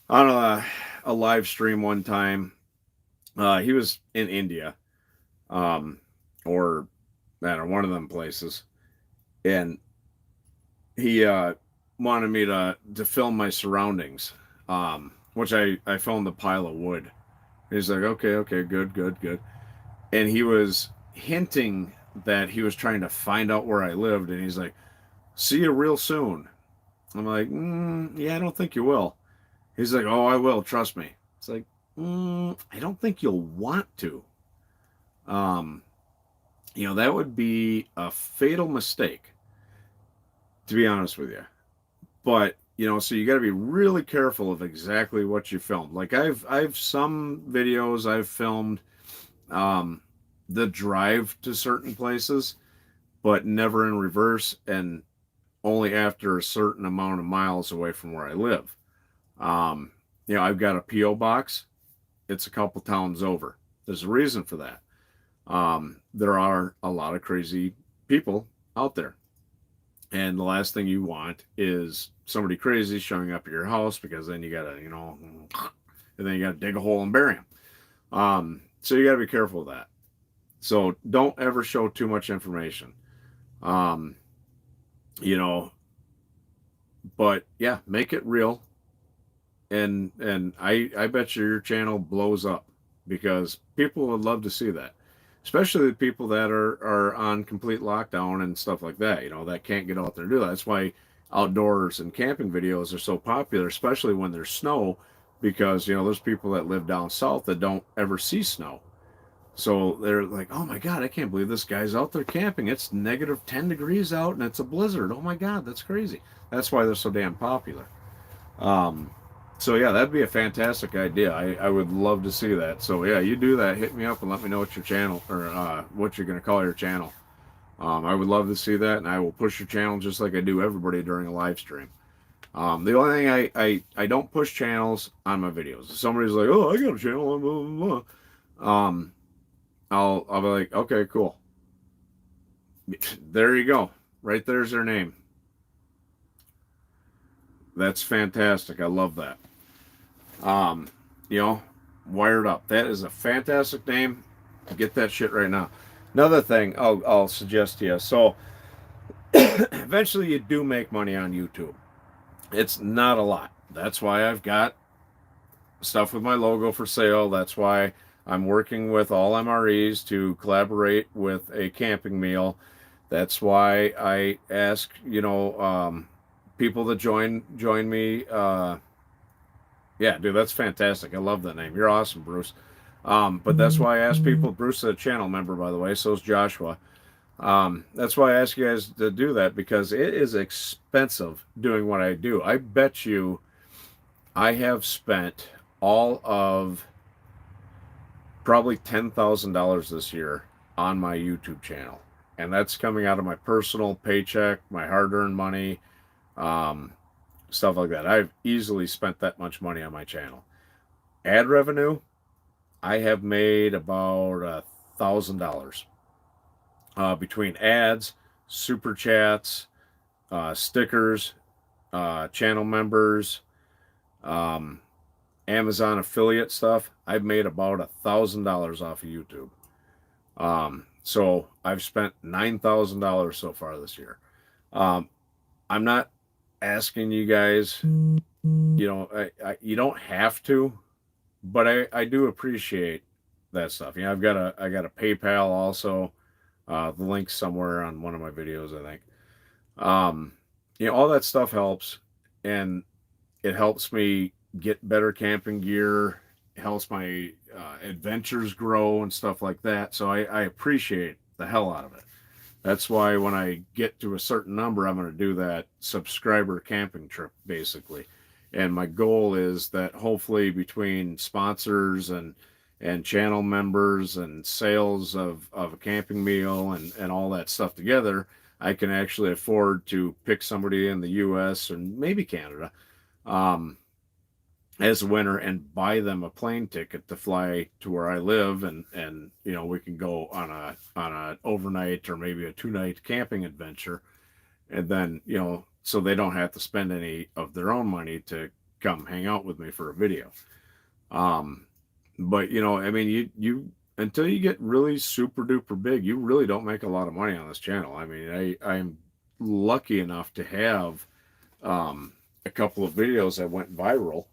a live stream one time. He was in India, or I don't know, one of them places, and he wanted me to film my surroundings, which I filmed a pile of wood. He's like, okay, good. And he was hinting that he was trying to find out where I lived, and he's like, see you real soon. I'm like, yeah, I don't think you will. He's like, oh, I will, trust me. It's like, I don't think you'll want to. Um, that would be a fatal mistake, to be honest with you. But so you got to be really careful of exactly what you film. Like I've some videos I've filmed, um, the drive to certain places, but never in reverse, and only after a certain amount of miles away from where I live. Um, I've got a PO box. It's a couple towns over. There's a reason for that. There are a lot of crazy people out there. And the last thing you want is somebody crazy showing up at your house, because then you gotta, and then you gotta dig a hole and bury them. So you gotta be careful of that. So don't ever show too much information. Um, you know, but yeah, make it real. And I bet you your channel blows up, because people would love to see that. Especially the people that are on complete lockdown and stuff like that, that can't get out there and do that. That's why outdoors and camping videos are so popular, especially when there's snow, because there's people that live down south that don't ever see snow. So they're like, oh my God, I can't believe this guy's out there camping. It's negative 10 degrees out and it's a blizzard. Oh my God, that's crazy. That's why they're so damn popular. Um, so yeah, that'd be a fantastic idea. I would love to see that. So yeah, you do that. Hit me up and let me know what your channel, or what you're going to call your channel. I would love to see that, and I will push your channel just like I do everybody during a live stream. The only thing I don't push channels on my videos. If somebody's like, oh, I got a channel, blah, blah, blah. I'll be like, okay, cool. There you go. Right there's their name. That's fantastic. I love that. Um, Wired Up. That is a fantastic name. Get that shit right now. Another thing I'll suggest to you. So eventually you do make money on YouTube. It's not a lot. That's why I've got stuff with my logo for sale. That's why I'm working with all MREs to collaborate with a camping meal. That's why I ask, people to join me. Yeah, dude, that's fantastic. I love that name. You're awesome, Bruce. But that's why I ask people. Bruce is a channel member, by the way. So is Joshua. That's why I ask you guys to do that, because it is expensive doing what I do. I bet you I have spent all of probably $10,000 this year on my YouTube channel. And that's coming out of my personal paycheck, my hard-earned money, stuff like that. I've easily spent that much money on my channel. Ad revenue, I have made about $1,000 between ads, super chats, stickers, channel members, Amazon affiliate stuff. I've made about $1,000 off of YouTube. So I've spent $9,000 so far this year. I'm not asking you guys, you don't have to, but I do appreciate that stuff. I got a PayPal also. The link's somewhere on one of my videos, I think. All that stuff helps, and it helps me get better camping gear. It helps my adventures grow and stuff like that. So I appreciate the hell out of it. That's why when I get to a certain number, I'm going to do that subscriber camping trip, basically. And my goal is that hopefully between sponsors and channel members and sales of a camping meal and all that stuff together, I can actually afford to pick somebody in the U.S. or maybe Canada as a winner and buy them a plane ticket to fly to where I live, and we can go on a overnight or maybe a 2-night camping adventure, and then so they don't have to spend any of their own money to come hang out with me for a video. But I mean, you until you get really super duper big, you really don't make a lot of money on this channel. I mean, I'm lucky enough to have a couple of videos that went viral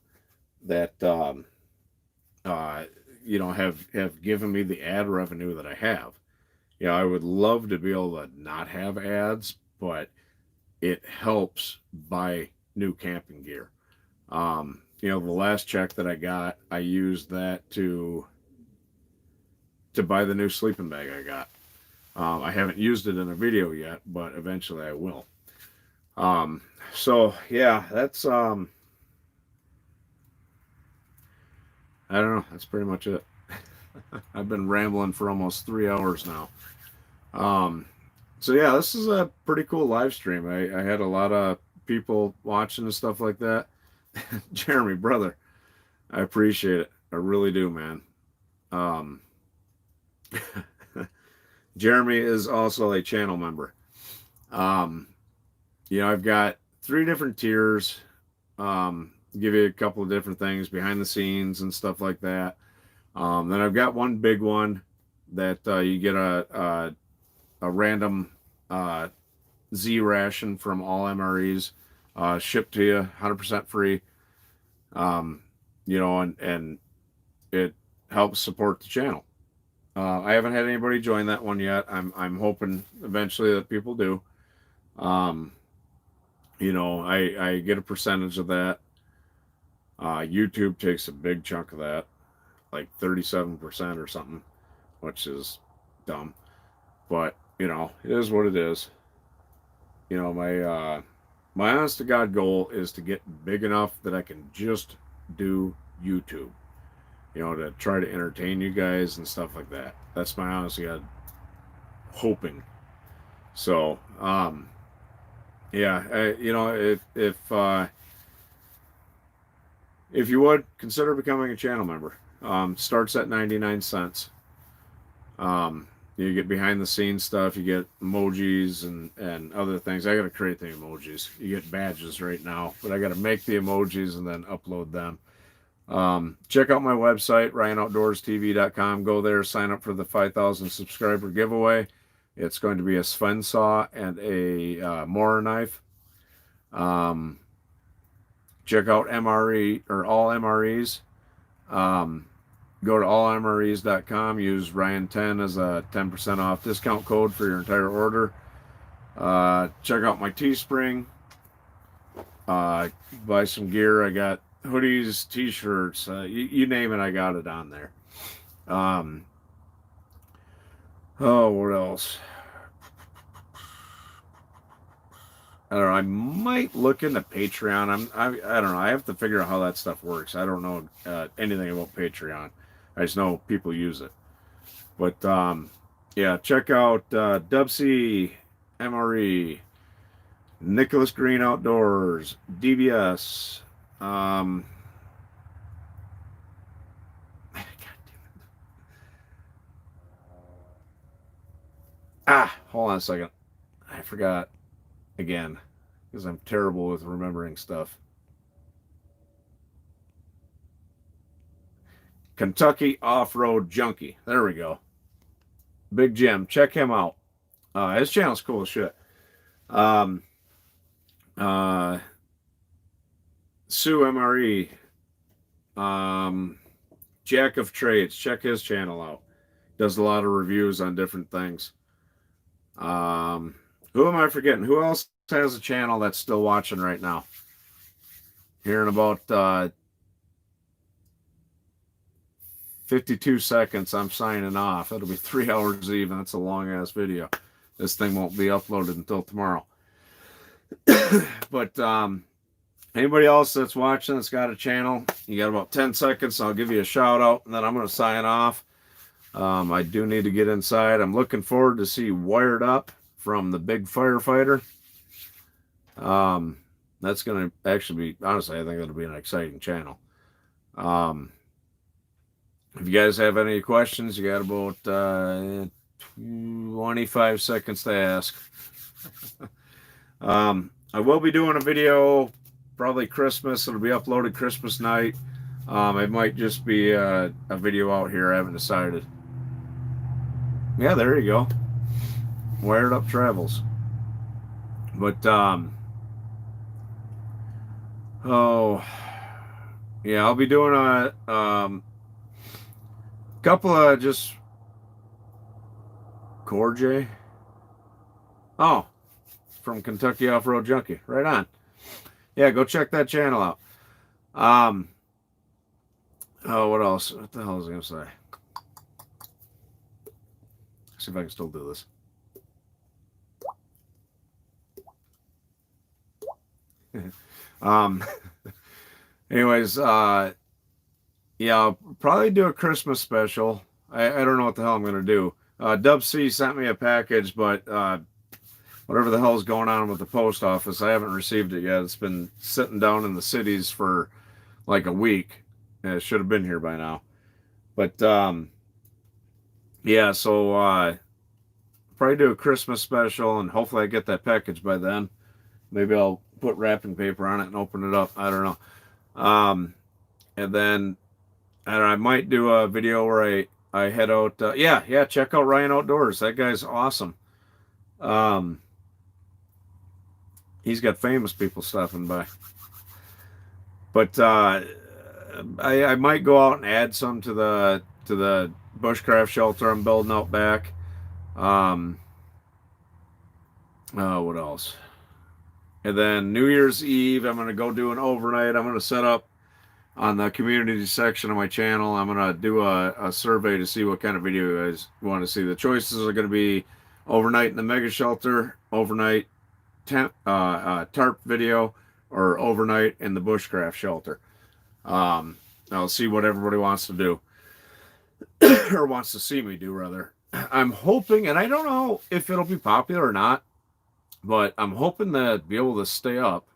that have given me the ad revenue that I have. I would love to be able to not have ads, but it helps buy new camping gear. The last check that I got, I used that to buy the new sleeping bag I got. I haven't used it in a video yet, but eventually I will. So yeah, that's I don't know. That's pretty much it. I've been rambling for almost 3 hours now. So yeah, this is a pretty cool live stream. I had a lot of people watching and stuff like that. Jeremy, brother, I appreciate it. I really do, man. Jeremy is also a channel member. I've got 3 different tiers. Give you a couple of different things behind the scenes and stuff like that. Then I've got one big one that you get a random Z ration from all MREs shipped to you 100% free. And it helps support the channel. I haven't had anybody join that one yet. I'm hoping eventually that people do. I get a percentage of that. YouTube takes a big chunk of that, like 37% or something, which is dumb. But it is what it is. My honest to God goal is to get big enough that I can just do YouTube. To try to entertain you guys and stuff like that. That's my honest to God hoping. So, yeah, if you would consider becoming a channel member, starts at 99 cents. You get behind the scenes stuff, you get emojis and other things. I got to create the emojis. You get badges right now, but I got to make the emojis and then upload them. Check out my website, RyanOutdoorsTV.com. Go there, sign up for the 5,000 subscriber giveaway. It's going to be a Sven saw and a Mower knife. Check out MRE or all MREs. Go to allmres.com. Use Ryan10 as a 10% off discount code for your entire order. Check out my Teespring. Buy some gear. I got hoodies, t-shirts, you name it, I got it on there. What else? I don't know. I might look into Patreon. I don't know. I have to figure out how that stuff works. I don't know anything about Patreon. I just know people use it. But yeah, check out Dubsy, MRE, Nicholas Green Outdoors, DBS. God damn it. Hold on a second. I forgot again because I'm terrible with remembering stuff. Kentucky Off-Road Junkie. There we go. Big Jim. Check him out. His channel's cool as shit. Sue MRE, Jack of Trades, check his channel out. Does a lot of reviews on different things. Who am I forgetting? Who else has a channel that's still watching right now? Here in about 52 seconds, I'm signing off. It'll be 3 hours even. That's a long ass video. This thing won't be uploaded until tomorrow. But anybody else that's watching that's got a channel, you got about 10 seconds. I'll give you a shout out and then I'm going to sign off. I do need to get inside. I'm looking forward to see Wired Up from the Big Firefighter. That's going to actually be, honestly, I think it'll be an exciting channel. If you guys have any questions, you got about 25 seconds to ask. I will be doing a video probably Christmas. It'll be uploaded Christmas night. It might just be a video out here. I haven't decided. Yeah, there you go. Wired Up Travels. But Oh, yeah, I'll be doing a couple of just Corjay. Oh, from Kentucky Off-Road Junkie. Right on. Yeah, go check that channel out. Um, oh, what else? What the hell was I gonna say? See if I can still do this. um, anyways, yeah, I'll probably do a Christmas special. I don't know what the hell I'm gonna do. Dub C sent me a package, but whatever the hell is going on with the post office, I haven't received it yet. It's been sitting down in the cities for like a week. It should have been here by now. But yeah, so probably do a Christmas special, and hopefully I get that package by then. Maybe I'll put wrapping paper on it and open it up. I don't know. And then I might do a video where I head out. Yeah, check out Ryan Outdoors. That guy's awesome. Um, he's got famous people stopping by. But I might go out and add some to the Bushcraft Shelter I'm building out back. What else? And then New Year's Eve, I'm gonna go do an overnight. I'm gonna set up on the community section of my channel. I'm gonna do a survey to see what kind of video you guys want to see. The choices are gonna be overnight in the mega shelter, overnight tarp video, or overnight in the bushcraft shelter. I'll see what everybody wants to do or wants to see me do, rather. I'm hoping, and I don't know if it'll be popular or not, but I'm hoping to be able to stay up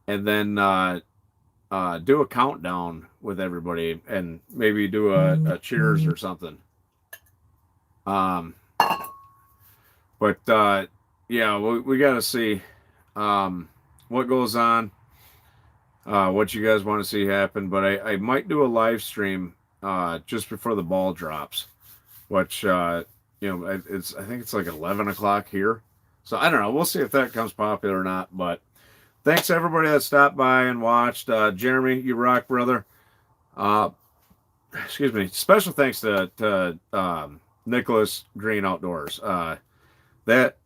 and then do a countdown with everybody and maybe do a cheers or something. But yeah, we got to see what goes on, what you guys want to see happen. But I might do a live stream just before the ball drops, which I think it's like 11 o'clock here. So I don't know. We'll see if that comes popular or not. But thanks everybody that stopped by and watched. Jeremy, you rock, brother. Excuse me. Special thanks to Nicholas Green Outdoors. That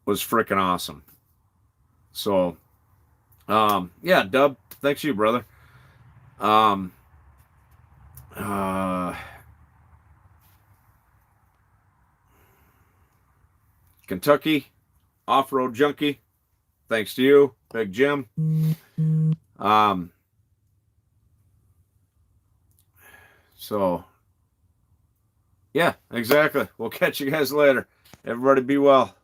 was freaking awesome. So, yeah, Dub, thanks you, brother. Kentucky Off-Road Junkie, thanks to you, Big Jim. So, yeah, exactly. We'll catch you guys later. Everybody be well.